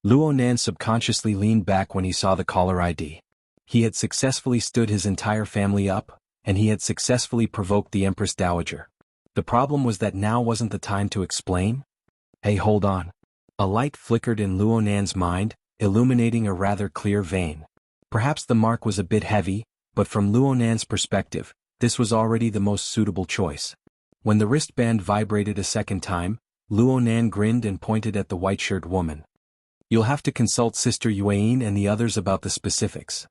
Luonan subconsciously leaned back when he saw the caller ID. He had successfully stood his entire family up, and he had successfully provoked the Empress Dowager. The problem was that now wasn't the time to explain. Hey, hold on. A light flickered in Luonan's mind, illuminating a rather clear vein. Perhaps the mark was a bit heavy, but from Luonan's perspective, this was already the most suitable choice. When the wristband vibrated a second time, Luonan grinned and pointed at the white-shirt woman. You'll have to consult Sister Yuan and the others about the specifics.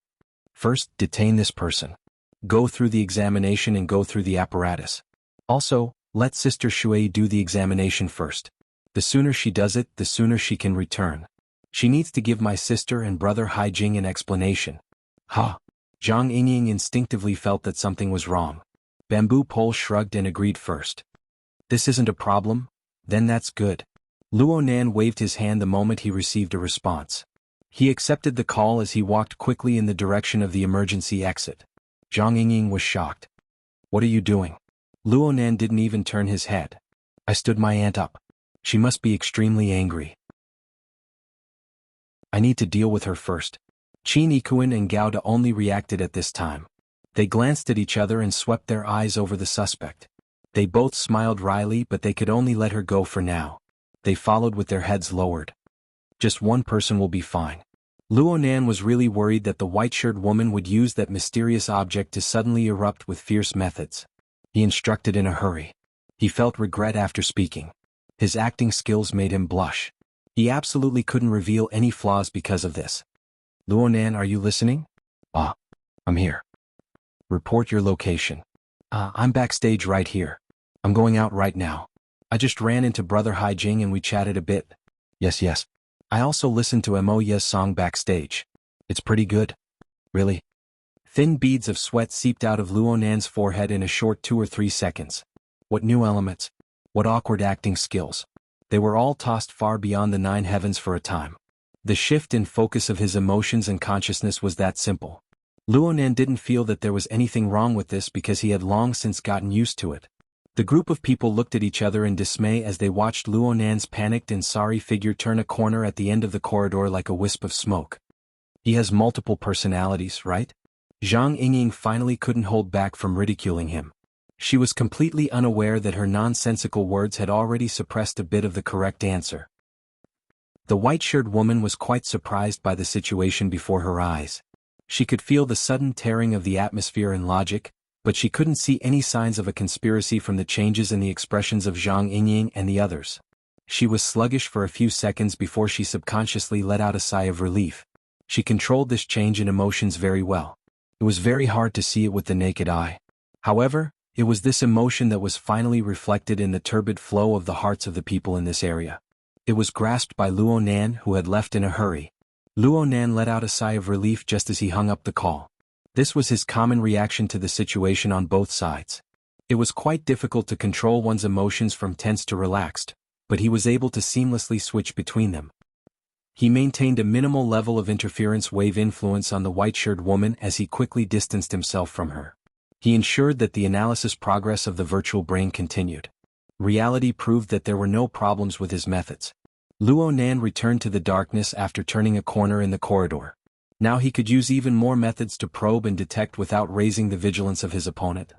First, detain this person. Go through the examination and go through the apparatus. Also, let Sister Shui do the examination first. The sooner she does it, the sooner she can return. She needs to give my sister and brother Haijing an explanation. Ha! Zhang Yingying instinctively felt that something was wrong. Bamboo Pole shrugged and agreed first. This isn't a problem? Then that's good. Luonan waved his hand the moment he received a response. He accepted the call as he walked quickly in the direction of the emergency exit. Zhang Yingying was shocked. What are you doing? Luonan didn't even turn his head. I stood my aunt up. She must be extremely angry. I need to deal with her first. Qin Ikuan and Gauda only reacted at this time. They glanced at each other and swept their eyes over the suspect. They both smiled wryly, but they could only let her go for now. they followed with their heads lowered. Just one person will be fine. Luonan was really worried that the white-shirted woman would use that mysterious object to suddenly erupt with fierce methods. He instructed in a hurry. He felt regret after speaking. His acting skills made him blush. He absolutely couldn't reveal any flaws because of this. Luonan, are you listening? I'm here. Report your location. I'm backstage right here. I'm going out right now. I just ran into Brother Haijing and we chatted a bit. Yes. I also listened to Mo Ye's song backstage. It's pretty good. Really? Thin beads of sweat seeped out of Luonan's forehead in a short 2 or 3 seconds. What new elements? What awkward acting skills? They were all tossed far beyond the 9 heavens for a time. The shift in focus of his emotions and consciousness was that simple. Luonan didn't feel that there was anything wrong with this because he had long since gotten used to it. The group of people looked at each other in dismay as they watched Luonan's panicked and sorry figure turn a corner at the end of the corridor like a wisp of smoke. He has multiple personalities, right? Zhang Yingying finally couldn't hold back from ridiculing him. She was completely unaware that her nonsensical words had already suppressed a bit of the correct answer. The white-shirted woman was quite surprised by the situation before her eyes. She could feel the sudden tearing of the atmosphere and logic, but she couldn't see any signs of a conspiracy from the changes in the expressions of Zhang Yingying and the others. She was sluggish for a few seconds before she subconsciously let out a sigh of relief. She controlled this change in emotions very well. It was very hard to see it with the naked eye. However, it was this emotion that was finally reflected in the turbid flow of the hearts of the people in this area. It was grasped by Luonan, who had left in a hurry. Luonan let out a sigh of relief just as he hung up the call. This was his common reaction to the situation on both sides. It was quite difficult to control one's emotions from tense to relaxed, but he was able to seamlessly switch between them. He maintained a minimal level of interference wave influence on the white-shirted woman as he quickly distanced himself from her. He ensured that the analysis progress of the virtual brain continued. Reality proved that there were no problems with his methods. Luonan returned to the darkness after turning a corner in the corridor. Now he could use even more methods to probe and detect without raising the vigilance of his opponent.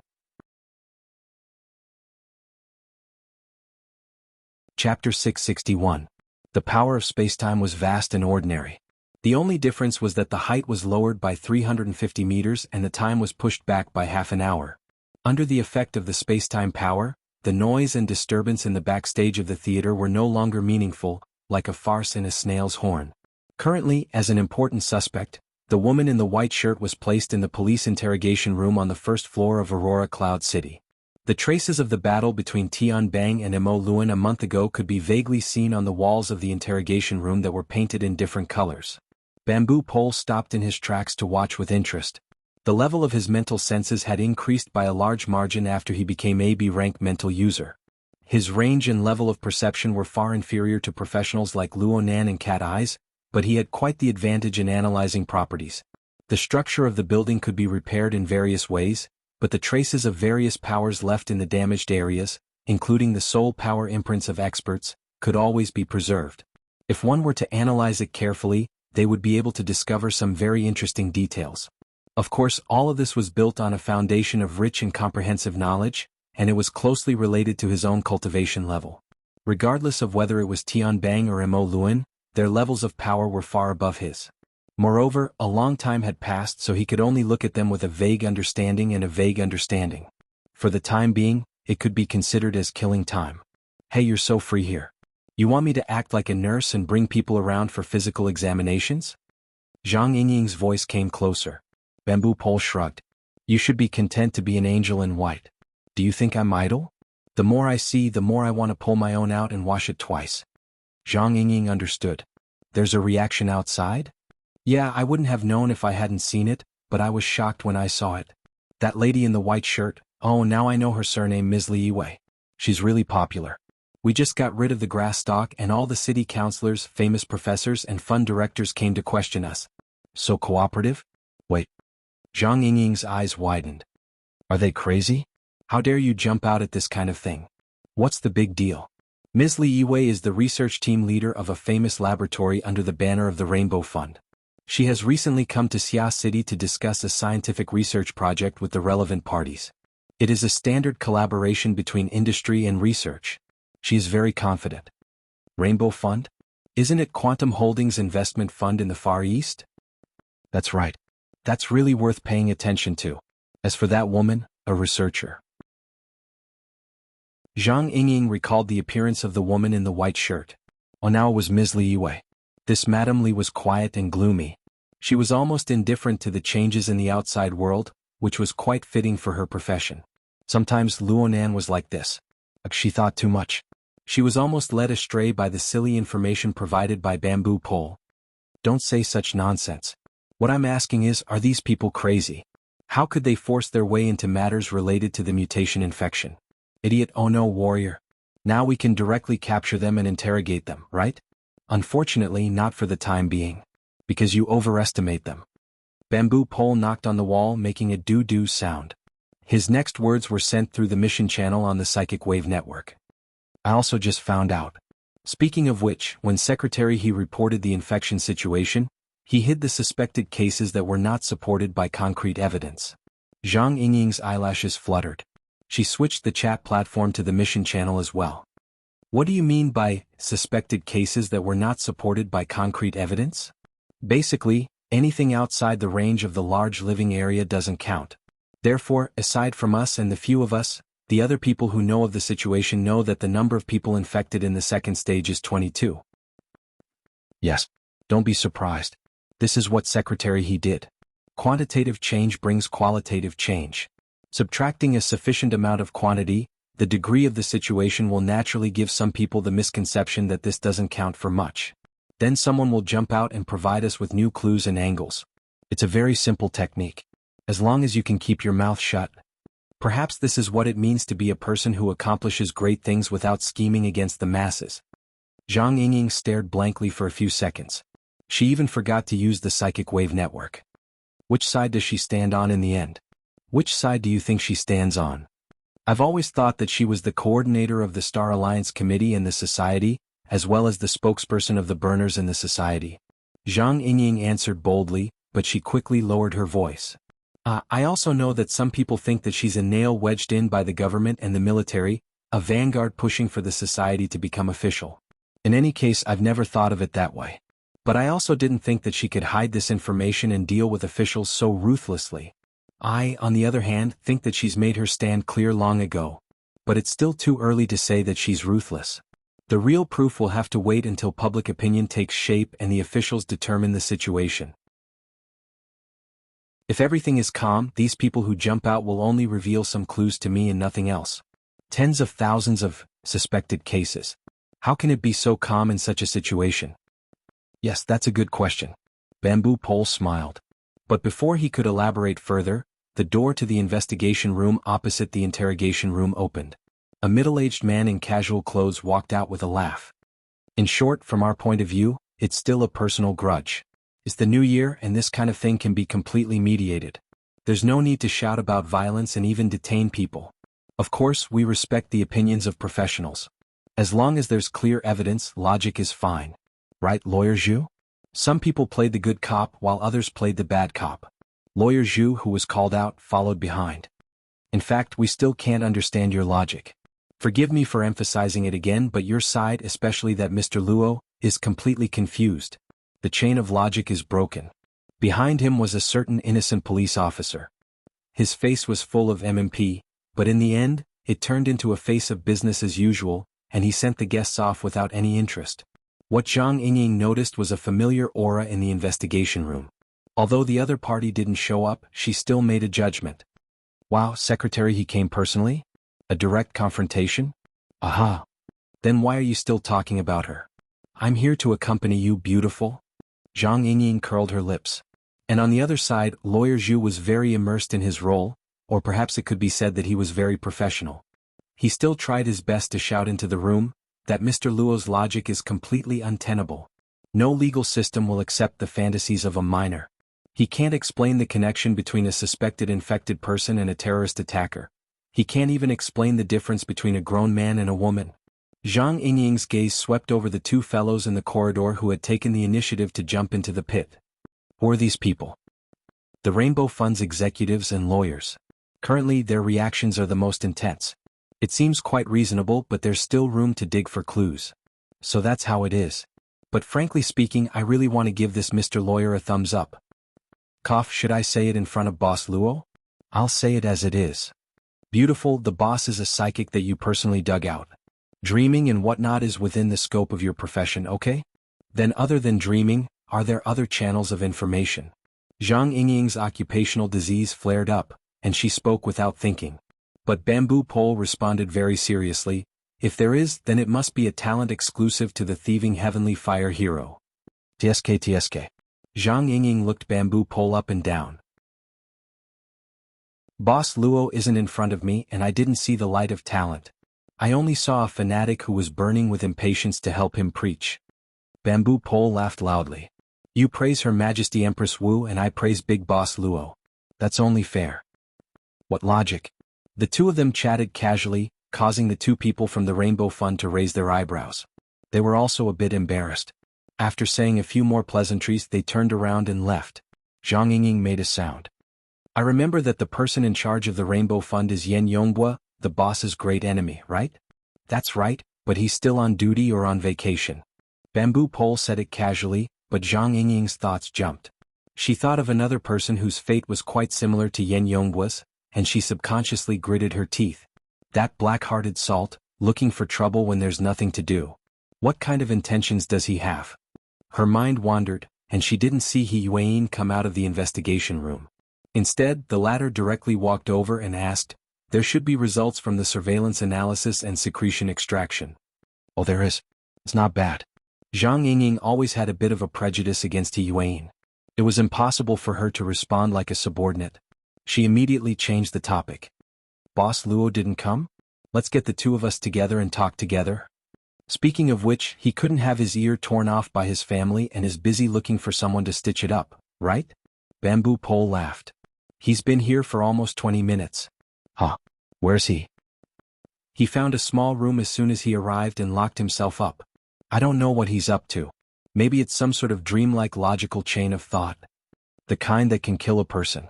Chapter 661. The power of spacetime was vast and ordinary. The only difference was that the height was lowered by 350 meters and the time was pushed back by half an hour. Under the effect of the spacetime power, the noise and disturbance in the backstage of the theater were no longer meaningful, like a farce in a snail's horn. Currently, as an important suspect, the woman in the white shirt was placed in the police interrogation room on the first floor of Aurora Cloud City. The traces of the battle between Tian Bang and Mo Luan a month ago could be vaguely seen on the walls of the interrogation room that were painted in different colors. Bamboo Pole stopped in his tracks to watch with interest. The level of his mental senses had increased by a large margin after he became a B-rank mental user. His range and level of perception were far inferior to professionals like Luonan and Cat Eyes, but he had quite the advantage in analyzing properties. The structure of the building could be repaired in various ways, but the traces of various powers left in the damaged areas, including the soul power imprints of experts, could always be preserved. If one were to analyze it carefully, they would be able to discover some very interesting details. Of course, all of this was built on a foundation of rich and comprehensive knowledge, and it was closely related to his own cultivation level. Regardless of whether it was Tian Bang or Mo Luan, their levels of power were far above his. Moreover, a long time had passed so he could only look at them with a vague understanding and a vague understanding. For the time being, it could be considered as killing time. Hey, you're so free here. You want me to act like a nurse and bring people around for physical examinations? Zhang Yingying's voice came closer. Bamboo Pole shrugged. You should be content to be an angel in white. Do you think I'm idle? The more I see, the more I want to pull my own out and wash it twice. Zhang Yingying understood. There's a reaction outside? Yeah, I wouldn't have known if I hadn't seen it, but I was shocked when I saw it. That lady in the white shirt, oh, now I know her surname, Ms. Liyiwei. She's really popular. We just got rid of the grass stalk and all the city councilors, famous professors and fund directors came to question us. So cooperative? Wait. Zhang Yingying's eyes widened. Are they crazy? How dare you jump out at this kind of thing? What's the big deal? Ms. Liyiwei is the research team leader of a famous laboratory under the banner of the Rainbow Fund. She has recently come to Xia City to discuss a scientific research project with the relevant parties. It is a standard collaboration between industry and research. She is very confident. Rainbow Fund? Isn't it Quantum Holdings Investment Fund in the Far East? That's right. That's really worth paying attention to. As for that woman, a researcher. Zhang Yingying recalled the appearance of the woman in the white shirt. Oh, now it was Ms. Li Yue. This Madame Li was quiet and gloomy. She was almost indifferent to the changes in the outside world, which was quite fitting for her profession. Sometimes Luonan was like this. She thought too much. She was almost led astray by the silly information provided by Bamboo Pole. Don't say such nonsense. What I'm asking is, are these people crazy? How could they force their way into matters related to the mutation infection? Idiot, oh no, warrior. Now we can directly capture them and interrogate them, right? Unfortunately, not for the time being. Because you overestimate them. Bamboo Pole knocked on the wall, making a doo-doo sound. His next words were sent through the mission channel on the psychic wave network. I also just found out. Speaking of which, when Secretary He reported the infection situation, he hid the suspected cases that were not supported by concrete evidence. Zhang Yingying's eyelashes fluttered. She switched the chat platform to the mission channel as well. What do you mean by suspected cases that were not supported by concrete evidence? Basically, anything outside the range of the large living area doesn't count. Therefore, aside from us and the few of us, the other people who know of the situation know that the number of people infected in the second stage is 22. Yes, don't be surprised. This is what Secretary He did. Quantitative change brings qualitative change. Subtracting a sufficient amount of quantity, the degree of the situation will naturally give some people the misconception that this doesn't count for much. Then someone will jump out and provide us with new clues and angles. It's a very simple technique. As long as you can keep your mouth shut. Perhaps this is what it means to be a person who accomplishes great things without scheming against the masses. Zhang Yingying stared blankly for a few seconds. She even forgot to use the psychic wave network. Which side does she stand on in the end? Which side do you think she stands on? I've always thought that she was the coordinator of the Star Alliance Committee and the Society, as well as the spokesperson of the Burners and the Society. Zhang Yingying answered boldly, but she quickly lowered her voice. I also know that some people think that she's a nail wedged in by the government and the military, a vanguard pushing for the Society to become official. In any case, I've never thought of it that way. But I also didn't think that she could hide this information and deal with officials so ruthlessly. I, on the other hand, think that she's made her stand clear long ago. But it's still too early to say that she's ruthless. The real proof will have to wait until public opinion takes shape and the officials determine the situation. If everything is calm, these people who jump out will only reveal some clues to me and nothing else. Tens of thousands of suspected cases. How can it be so calm in such a situation? Yes, that's a good question. Bamboo Pole smiled. But before he could elaborate further, the door to the investigation room opposite the interrogation room opened. A middle-aged man in casual clothes walked out with a laugh. In short, from our point of view, it's still a personal grudge. It's the new year and this kind of thing can be completely mediated. There's no need to shout about violence and even detain people. Of course, we respect the opinions of professionals. As long as there's clear evidence, logic is fine. Right, Lawyer Zhu? Some people played the good cop while others played the bad cop. Lawyer Zhu, who was called out, followed behind. In fact, we still can't understand your logic. Forgive me for emphasizing it again, but your side, especially that Mr. Luo, is completely confused. The chain of logic is broken. Behind him was a certain innocent police officer. His face was full of MMP, but in the end, it turned into a face of business as usual, and he sent the guests off without any interest. What Zhang Yingying noticed was a familiar aura in the investigation room. Although the other party didn't show up, she still made a judgment. Wow, Secretary, he came personally? A direct confrontation? Aha. Then why are you still talking about her? I'm here to accompany you, beautiful. Zhang Yingying curled her lips. And on the other side, Lawyer Zhu was very immersed in his role, or perhaps it could be said that he was very professional. He still tried his best to shout into the room that Mr. Luo's logic is completely untenable. No legal system will accept the fantasies of a minor. He can't explain the connection between a suspected infected person and a terrorist attacker. He can't even explain the difference between a grown man and a woman. Zhang Yingying's gaze swept over the two fellows in the corridor who had taken the initiative to jump into the pit. Who are these people? The Rainbow Fund's executives and lawyers. Currently, their reactions are the most intense. It seems quite reasonable, but there's still room to dig for clues. So that's how it is. But frankly speaking, I really want to give this Mr. Lawyer a thumbs up. Cough, should I say it in front of Boss Luo? I'll say it as it is. Beautiful, the boss is a psychic that you personally dug out. Dreaming and whatnot is within the scope of your profession, okay? Then other than dreaming, are there other channels of information? Zhang Yingying's occupational disease flared up, and she spoke without thinking. But Bamboo Pole responded very seriously, if there is, then it must be a talent exclusive to the thieving heavenly fire hero. TSK. Zhang Yingying looked Bamboo Pole up and down. Boss Luo isn't in front of me and I didn't see the light of talent. I only saw a fanatic who was burning with impatience to help him preach. Bamboo Pole laughed loudly. You praise Her Majesty Empress Wu and I praise Big Boss Luo. That's only fair. What logic? The two of them chatted casually, causing the two people from the Rainbow Fund to raise their eyebrows. They were also a bit embarrassed. After saying a few more pleasantries, they turned around and left. Zhang Yingying made a sound. I remember that the person in charge of the Rainbow Fund is Yan Yonghua, the boss's great enemy, right? That's right, but he's still on duty or on vacation. Bamboo Pole said it casually, but Zhang Yingying's thoughts jumped. She thought of another person whose fate was quite similar to Yan Yonghua's, and she subconsciously gritted her teeth. That black-hearted salt, looking for trouble when there's nothing to do. What kind of intentions does he have? Her mind wandered, and she didn't see He Yuan come out of the investigation room. Instead, the latter directly walked over and asked, there should be results from the surveillance analysis and secretion extraction. Oh, there is. It's not bad. Zhang Yingying always had a bit of a prejudice against He Yuan. It was impossible for her to respond like a subordinate. She immediately changed the topic. Boss Luo didn't come? Let's get the two of us together and talk together. Speaking of which, he couldn't have his ear torn off by his family and is busy looking for someone to stitch it up, right? Bamboo Pole laughed. He's been here for almost 20 minutes. Huh. Where's he? He found a small room as soon as he arrived and locked himself up. I don't know what he's up to. Maybe it's some sort of dreamlike logical chain of thought. The kind that can kill a person.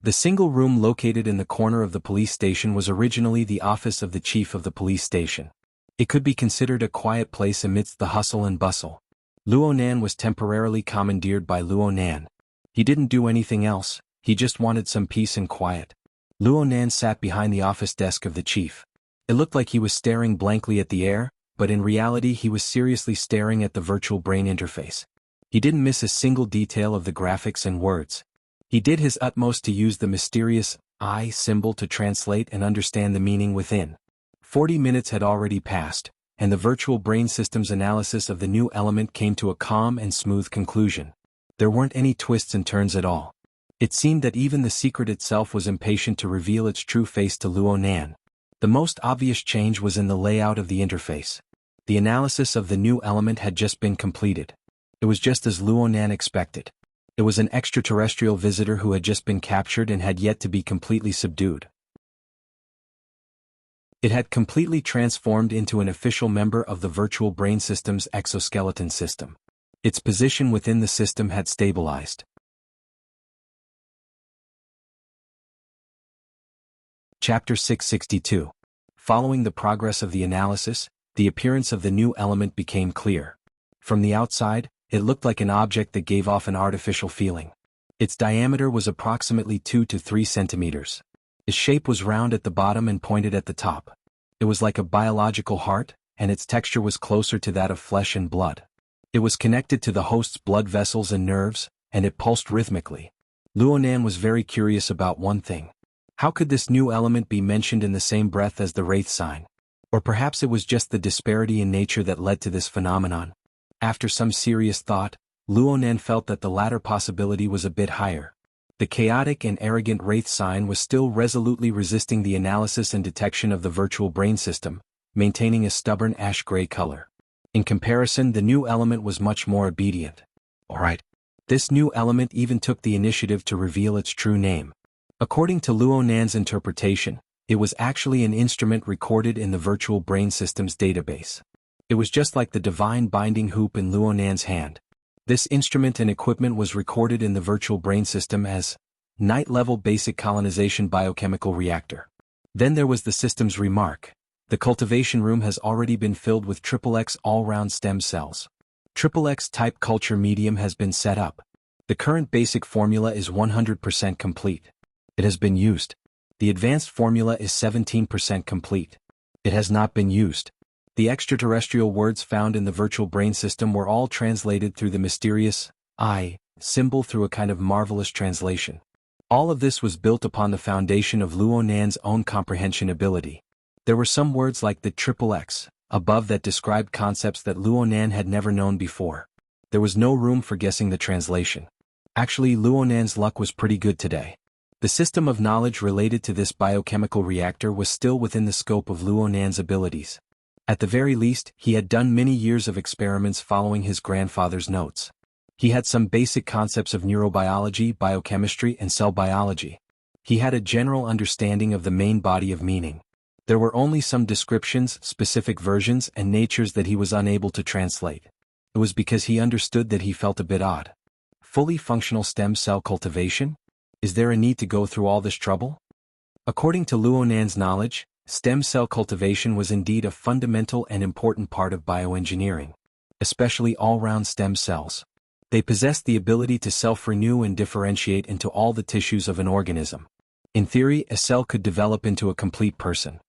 The single room located in the corner of the police station was originally the office of the chief of the police station. It could be considered a quiet place amidst the hustle and bustle. Luo Nan was temporarily commandeered by Luo Nan. He didn't do anything else, he just wanted some peace and quiet. Luo Nan sat behind the office desk of the chief. It looked like he was staring blankly at the air, but in reality he was seriously staring at the virtual brain interface. He didn't miss a single detail of the graphics and words. He did his utmost to use the mysterious I symbol to translate and understand the meaning within. 40 minutes had already passed, and the virtual brain system's analysis of the new element came to a calm and smooth conclusion. There weren't any twists and turns at all. It seemed that even the secret itself was impatient to reveal its true face to Luo Nan. The most obvious change was in the layout of the interface. The analysis of the new element had just been completed. It was just as Luo Nan expected. It was an extraterrestrial visitor who had just been captured and had yet to be completely subdued. It had completely transformed into an official member of the virtual brain system's exoskeleton system. Its position within the system had stabilized. Chapter 662. Following the progress of the analysis, the appearance of the new element became clear. From the outside, it looked like an object that gave off an artificial feeling. Its diameter was approximately 2 to 3 centimeters. Its shape was round at the bottom and pointed at the top. It was like a biological heart, and its texture was closer to that of flesh and blood. It was connected to the host's blood vessels and nerves, and it pulsed rhythmically. Luo Nan was very curious about one thing. How could this new element be mentioned in the same breath as the Wraith sign? Or perhaps it was just the disparity in nature that led to this phenomenon. After some serious thought, Luo Nan felt that the latter possibility was a bit higher. The chaotic and arrogant Wraith sign was still resolutely resisting the analysis and detection of the virtual brain system, maintaining a stubborn ash-gray color. In comparison, the new element was much more obedient. Alright. This new element even took the initiative to reveal its true name. According to Luo Nan's interpretation, it was actually an instrument recorded in the virtual brain system's database. It was just like the divine binding hoop in Luo Nan's hand. This instrument and equipment was recorded in the virtual brain system as Night-Level Basic Colonization Biochemical Reactor. Then there was the system's remark, The cultivation room has already been filled with XXX all-round stem cells. XXX type culture medium has been set up. The current basic formula is 100% complete. It has been used. The advanced formula is 17% complete. It has not been used. The extraterrestrial words found in the virtual brain system were all translated through the mysterious I symbol through a kind of marvelous translation. All of this was built upon the foundation of Luo Nan's own comprehension ability. There were some words like the XXX above that described concepts that Luo Nan had never known before. There was no room for guessing the translation. Actually, Luo Nan's luck was pretty good today. The system of knowledge related to this biochemical reactor was still within the scope of Luo Nan's abilities. At the very least, he had done many years of experiments following his grandfather's notes. He had some basic concepts of neurobiology, biochemistry, and cell biology. He had a general understanding of the main body of meaning. There were only some descriptions, specific versions, and natures that he was unable to translate. It was because he understood that he felt a bit odd. Fully functional stem cell cultivation? Is there a need to go through all this trouble? According to Luo Nan's knowledge, stem cell cultivation was indeed a fundamental and important part of bioengineering, especially all-round stem cells. They possessed the ability to self-renew and differentiate into all the tissues of an organism. In theory, a cell could develop into a complete person.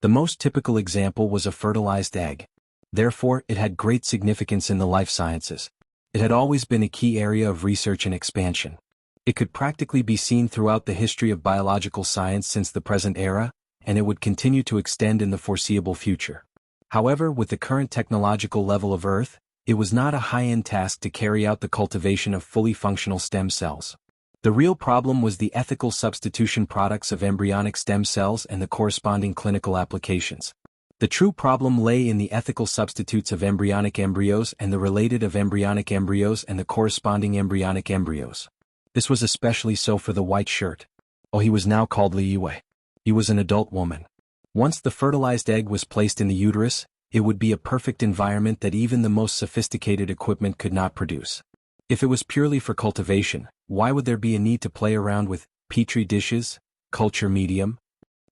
The most typical example was a fertilized egg. Therefore, it had great significance in the life sciences. It had always been a key area of research and expansion. It could practically be seen throughout the history of biological science since the present era, and it would continue to extend in the foreseeable future. However, with the current technological level of Earth, it was not a high-end task to carry out the cultivation of fully functional stem cells. The real problem was the ethical substitution products of embryonic stem cells and the corresponding clinical applications. The true problem lay in the ethical substitutes of embryonic embryos and the related of embryonic embryos and the corresponding embryonic embryos. This was especially so for the white shirt. Oh, he was now called Li Yiwei. He was an adult woman. Once the fertilized egg was placed in the uterus, it would be a perfect environment that even the most sophisticated equipment could not produce. If it was purely for cultivation, why would there be a need to play around with petri dishes, culture medium?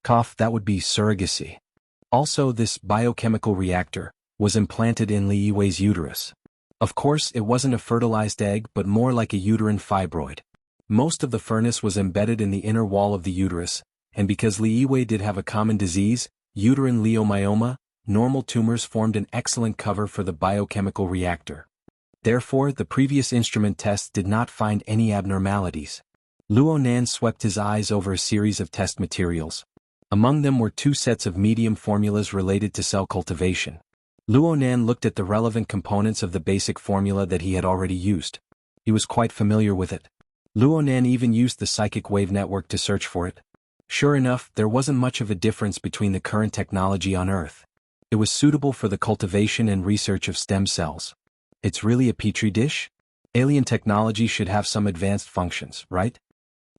That would be surrogacy. Also, this biochemical reactor was implanted in Li Yiwei's uterus. Of course, it wasn't a fertilized egg but more like a uterine fibroid. Most of the furnace was embedded in the inner wall of the uterus, and because Li Yiwei did have a common disease, uterine leiomyoma, normal tumors formed an excellent cover for the biochemical reactor. Therefore, the previous instrument tests did not find any abnormalities. Luo Nan swept his eyes over a series of test materials. Among them were 2 sets of medium formulas related to cell cultivation. Luo Nan looked at the relevant components of the basic formula that he had already used. He was quite familiar with it. Luo Nan even used the psychic wave network to search for it. Sure enough, there wasn't much of a difference between the current technology on Earth. It was suitable for the cultivation and research of stem cells. It's really a petri dish? Alien technology should have some advanced functions, right?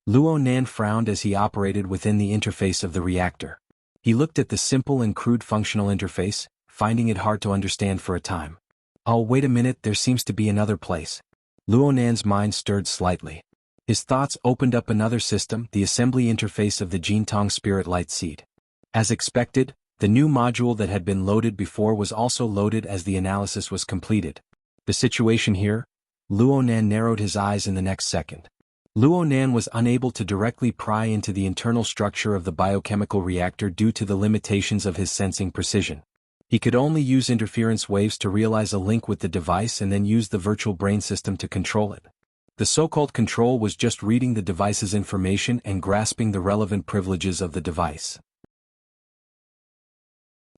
Luo Nan frowned as he operated within the interface of the reactor. He looked at the simple and crude functional interface, finding it hard to understand for a time. Oh, wait a minute, there seems to be another place. Luo Nan's mind stirred slightly. His thoughts opened up another system, the assembly interface of the Jintong Spirit Light Seed. As expected, the new module that had been loaded before was also loaded as the analysis was completed. The situation here? Luo Nan narrowed his eyes in the next second. Luo Nan was unable to directly pry into the internal structure of the biochemical reactor due to the limitations of his sensing precision. He could only use interference waves to realize a link with the device and then use the virtual brain system to control it. The so-called control was just reading the device's information and grasping the relevant privileges of the device.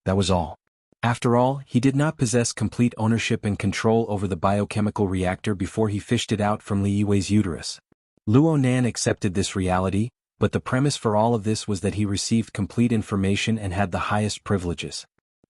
That was all. After all, he did not possess complete ownership and control over the biochemical reactor before he fished it out from Li Yiwei's uterus. Luo Nan accepted this reality, but the premise for all of this was that he received complete information and had the highest privileges.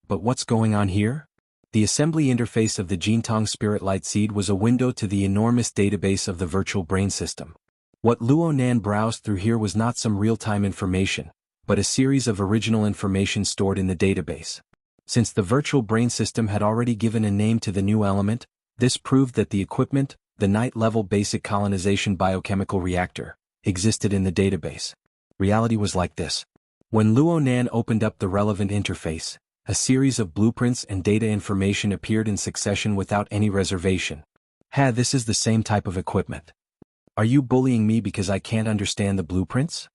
But what's going on here? The assembly interface of the Jintong Spirit Light Seed was a window to the enormous database of the virtual brain system. What Luo Nan browsed through here was not some real-time information, but a series of original information stored in the database. Since the virtual brain system had already given a name to the new element, this proved that the equipment, the night-level basic colonization biochemical reactor, existed in the database. Reality was like this. When Luonan opened up the relevant interface, a series of blueprints and data information appeared in succession without any reservation. This is the same type of equipment. Are you bullying me because I can't understand the blueprints?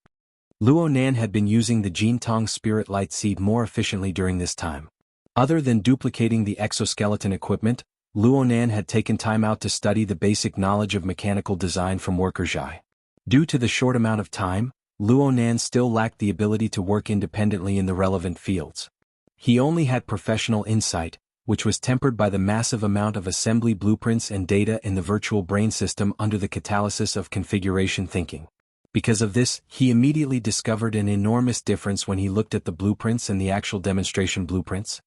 Luonan had been using the Jintong Spirit Light Seed more efficiently during this time. Other than duplicating the exoskeleton equipment, Luonan had taken time out to study the basic knowledge of mechanical design from workers. Due to the short amount of time, Luonan still lacked the ability to work independently in the relevant fields. He only had professional insight, which was tempered by the massive amount of assembly blueprints and data in the virtual brain system under the catalysis of configuration thinking. Because of this, he immediately discovered an enormous difference when he looked at the blueprints and the actual demonstration blueprints.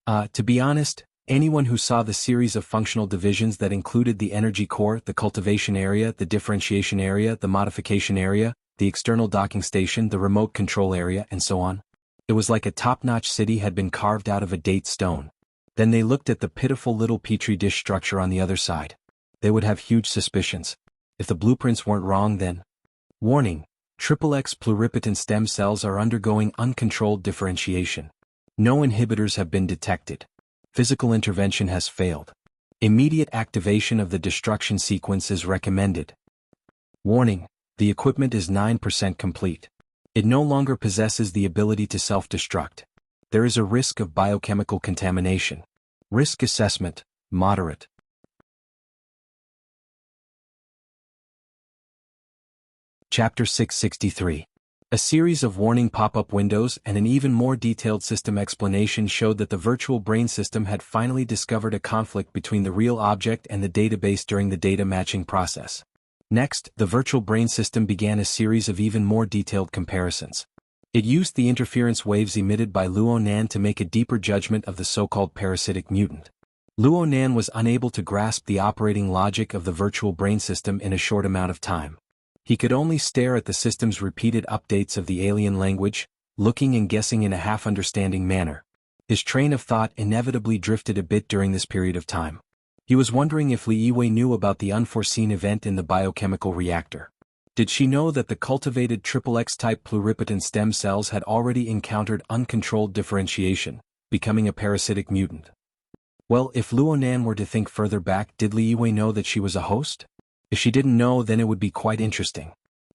To be honest, anyone who saw the series of functional divisions that included the energy core, the cultivation area, the differentiation area, the modification area, the external docking station, the remote control area, and so on. It was like a top-notch city had been carved out of a date stone. Then they looked at the pitiful little petri dish structure on the other side. They would have huge suspicions. If the blueprints weren't wrong, then... Warning: XXX pluripotent stem cells are undergoing uncontrolled differentiation. No inhibitors have been detected. Physical intervention has failed. Immediate activation of the destruction sequence is recommended. Warning: the equipment is 9% complete. It no longer possesses the ability to self-destruct. There is a risk of biochemical contamination. Risk assessment: moderate. Chapter 663. A series of warning pop-up windows and an even more detailed system explanation showed that the virtual brain system had finally discovered a conflict between the real object and the database during the data matching process. Next, the virtual brain system began a series of even more detailed comparisons. It used the interference waves emitted by Luonan to make a deeper judgment of the so-called parasitic mutant. Luonan was unable to grasp the operating logic of the virtual brain system in a short amount of time. He could only stare at the system's repeated updates of the alien language, looking and guessing in a half-understanding manner. His train of thought inevitably drifted a bit during this period of time. He was wondering if Li Yiwei knew about the unforeseen event in the biochemical reactor. Did she know that the cultivated XXX-type pluripotent stem cells had already encountered uncontrolled differentiation, becoming a parasitic mutant? Well, if Luonan were to think further back, did Li Yiwei know that she was a host? If she didn't know, then it would be quite interesting.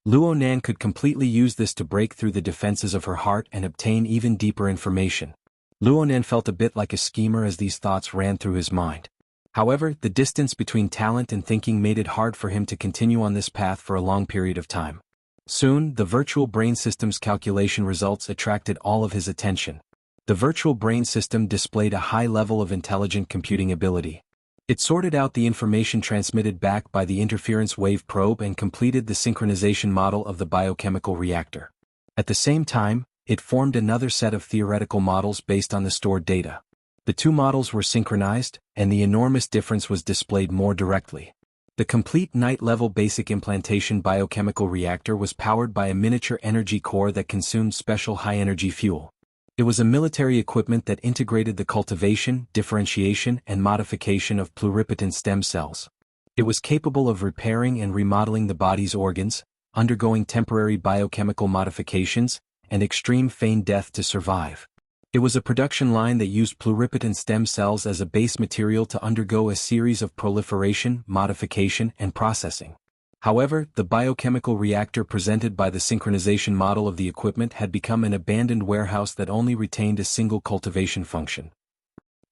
Luonan could completely use this to break through the defenses of her heart and obtain even deeper information. Luonan felt a bit like a schemer as these thoughts ran through his mind. However, the distance between talent and thinking made it hard for him to continue on this path for a long period of time. Soon, the virtual brain system's calculation results attracted all of his attention. The virtual brain system displayed a high level of intelligent computing ability. It sorted out the information transmitted back by the interference wave probe and completed the synchronization model of the biochemical reactor. At the same time, it formed another set of theoretical models based on the stored data. The two models were synchronized, and the enormous difference was displayed more directly. The complete night-level basic implantation biochemical reactor was powered by a miniature energy core that consumed special high-energy fuel. It was a military equipment that integrated the cultivation, differentiation, and modification of pluripotent stem cells. It was capable of repairing and remodeling the body's organs, undergoing temporary biochemical modifications, and extreme feigned death to survive. It was a production line that used pluripotent stem cells as a base material to undergo a series of proliferation, modification, and processing. However, the biochemical reactor presented by the synchronization model of the equipment had become an abandoned warehouse that only retained a single cultivation function.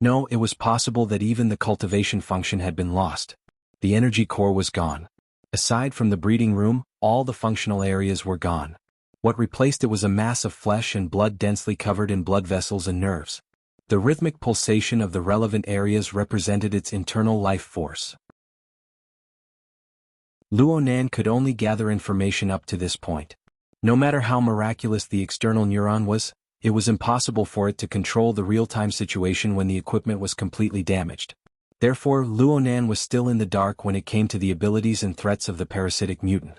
No, it was possible that even the cultivation function had been lost. The energy core was gone. Aside from the breeding room, all the functional areas were gone. What replaced it was a mass of flesh and blood densely covered in blood vessels and nerves. The rhythmic pulsation of the relevant areas represented its internal life force. Luonan could only gather information up to this point. No matter how miraculous the external neuron was, it was impossible for it to control the real-time situation when the equipment was completely damaged. Therefore, Luonan was still in the dark when it came to the abilities and threats of the parasitic mutant.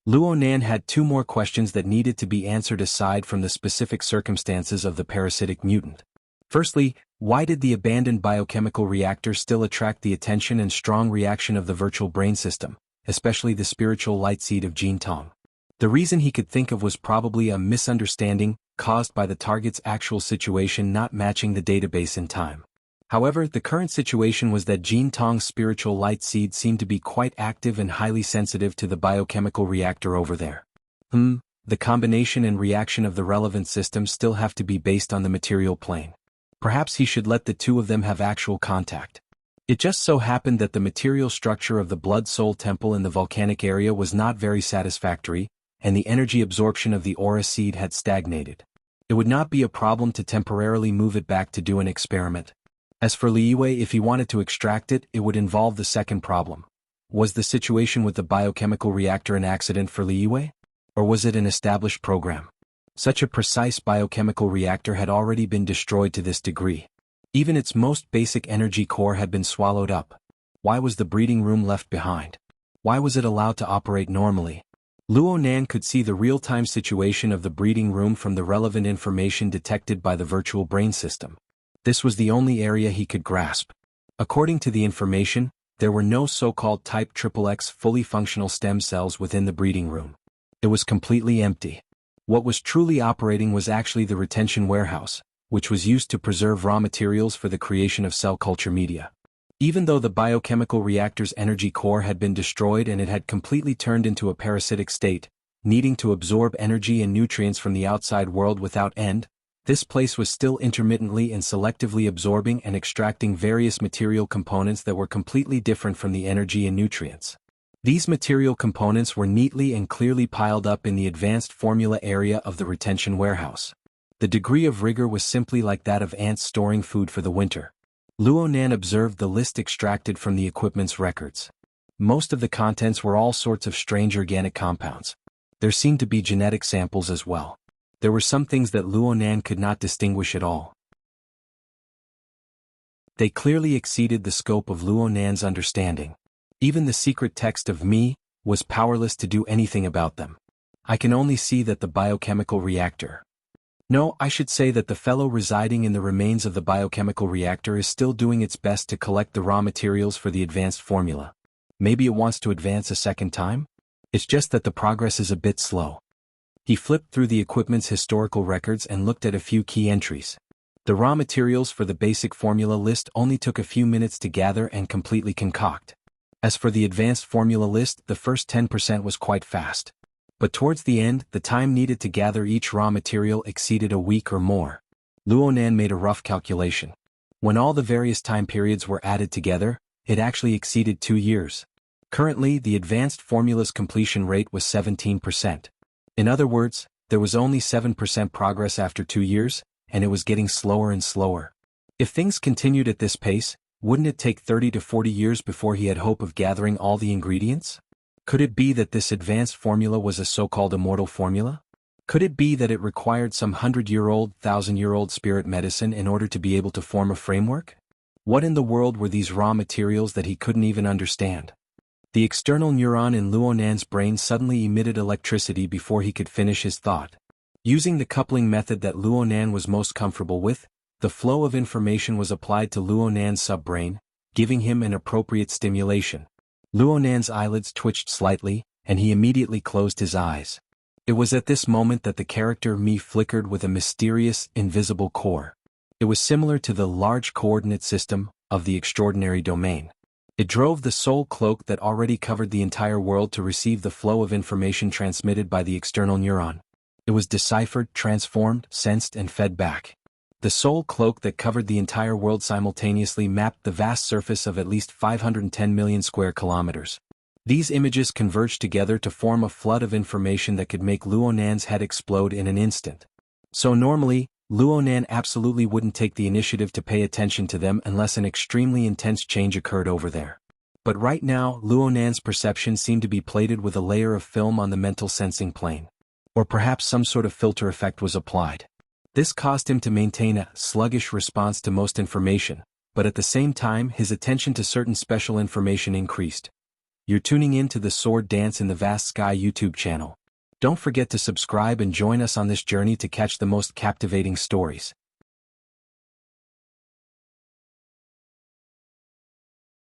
Luonan had two more questions that needed to be answered aside from the specific circumstances of the parasitic mutant. Firstly, why did the abandoned biochemical reactor still attract the attention and strong reaction of the virtual brain system, especially the spiritual light seed of Jintong? The reason he could think of was probably a misunderstanding, caused by the target's actual situation not matching the database in time. However, the current situation was that Jin Tong's spiritual light seed seemed to be quite active and highly sensitive to the biochemical reactor over there. The combination and reaction of the relevant systems still have to be based on the material plane. Perhaps he should let the two of them have actual contact. It just so happened that the material structure of the Blood Soul Temple in the volcanic area was not very satisfactory, and the energy absorption of the aura seed had stagnated. It would not be a problem to temporarily move it back to do an experiment. As for Liyue, if he wanted to extract it, it would involve the second problem. Was the situation with the biochemical reactor an accident for Liyue? Or was it an established program? Such a precise biochemical reactor had already been destroyed to this degree. Even its most basic energy core had been swallowed up. Why was the breeding room left behind? Why was it allowed to operate normally? Luo Nan could see the real-time situation of the breeding room from the relevant information detected by the virtual brain system. This was the only area he could grasp. According to the information, there were no so-called type XXX fully functional stem cells within the breeding room. It was completely empty. What was truly operating was actually the retention warehouse, which was used to preserve raw materials for the creation of cell culture media. Even though the biochemical reactor's energy core had been destroyed and it had completely turned into a parasitic state, needing to absorb energy and nutrients from the outside world without end, this place was still intermittently and selectively absorbing and extracting various material components that were completely different from the energy and nutrients. These material components were neatly and clearly piled up in the advanced formula area of the retention warehouse. The degree of rigor was simply like that of ants storing food for the winter. Luo Nan observed the list extracted from the equipment's records. Most of the contents were all sorts of strange organic compounds. There seemed to be genetic samples as well. There were some things that Luo Nan could not distinguish at all. They clearly exceeded the scope of Luo Nan's understanding. Even the secret text of me was powerless to do anything about them. I can only see that the biochemical reactor. No, I should say that the fellow residing in the remains of the biochemical reactor is still doing its best to collect the raw materials for the advanced formula. Maybe it wants to advance a second time? It's just that the progress is a bit slow. He flipped through the equipment's historical records and looked at a few key entries. The raw materials for the basic formula list only took a few minutes to gather and completely concoct. As for the advanced formula list, the first 10% was quite fast. But towards the end, the time needed to gather each raw material exceeded a week or more. Luo Nan made a rough calculation. When all the various time periods were added together, it actually exceeded 2 years. Currently, the advanced formula's completion rate was 17%. In other words, there was only 7% progress after 2 years, and it was getting slower and slower. If things continued at this pace, wouldn't it take 30 to 40 years before he had hope of gathering all the ingredients? Could it be that this advanced formula was a so-called immortal formula? Could it be that it required some 100-year-old, 1,000-year-old spirit medicine in order to be able to form a framework? What in the world were these raw materials that he couldn't even understand? The external neuron in Luo Nan's brain suddenly emitted electricity before he could finish his thought. Using the coupling method that Luo Nan was most comfortable with, the flow of information was applied to Luo Nan's subbrain, giving him an appropriate stimulation. Luo Nan's eyelids twitched slightly, and he immediately closed his eyes. It was at this moment that the character Me flickered with a mysterious, invisible core. It was similar to the large coordinate system of the extraordinary domain. It drove the soul cloak that already covered the entire world to receive the flow of information transmitted by the external neuron. It was deciphered, transformed, sensed, and fed back. The soul cloak that covered the entire world simultaneously mapped the vast surface of at least 510 million square kilometers. These images converged together to form a flood of information that could make Luo Nan's head explode in an instant. So normally, Luo Nan absolutely wouldn't take the initiative to pay attention to them unless an extremely intense change occurred over there. But right now, Luo Nan's perception seemed to be plated with a layer of film on the mental sensing plane. Or perhaps some sort of filter effect was applied. This caused him to maintain a sluggish response to most information, but at the same time his attention to certain special information increased. You're tuning in to the Sword Dance in the Vast Sky YouTube channel. Don't forget to subscribe and join us on this journey to catch the most captivating stories.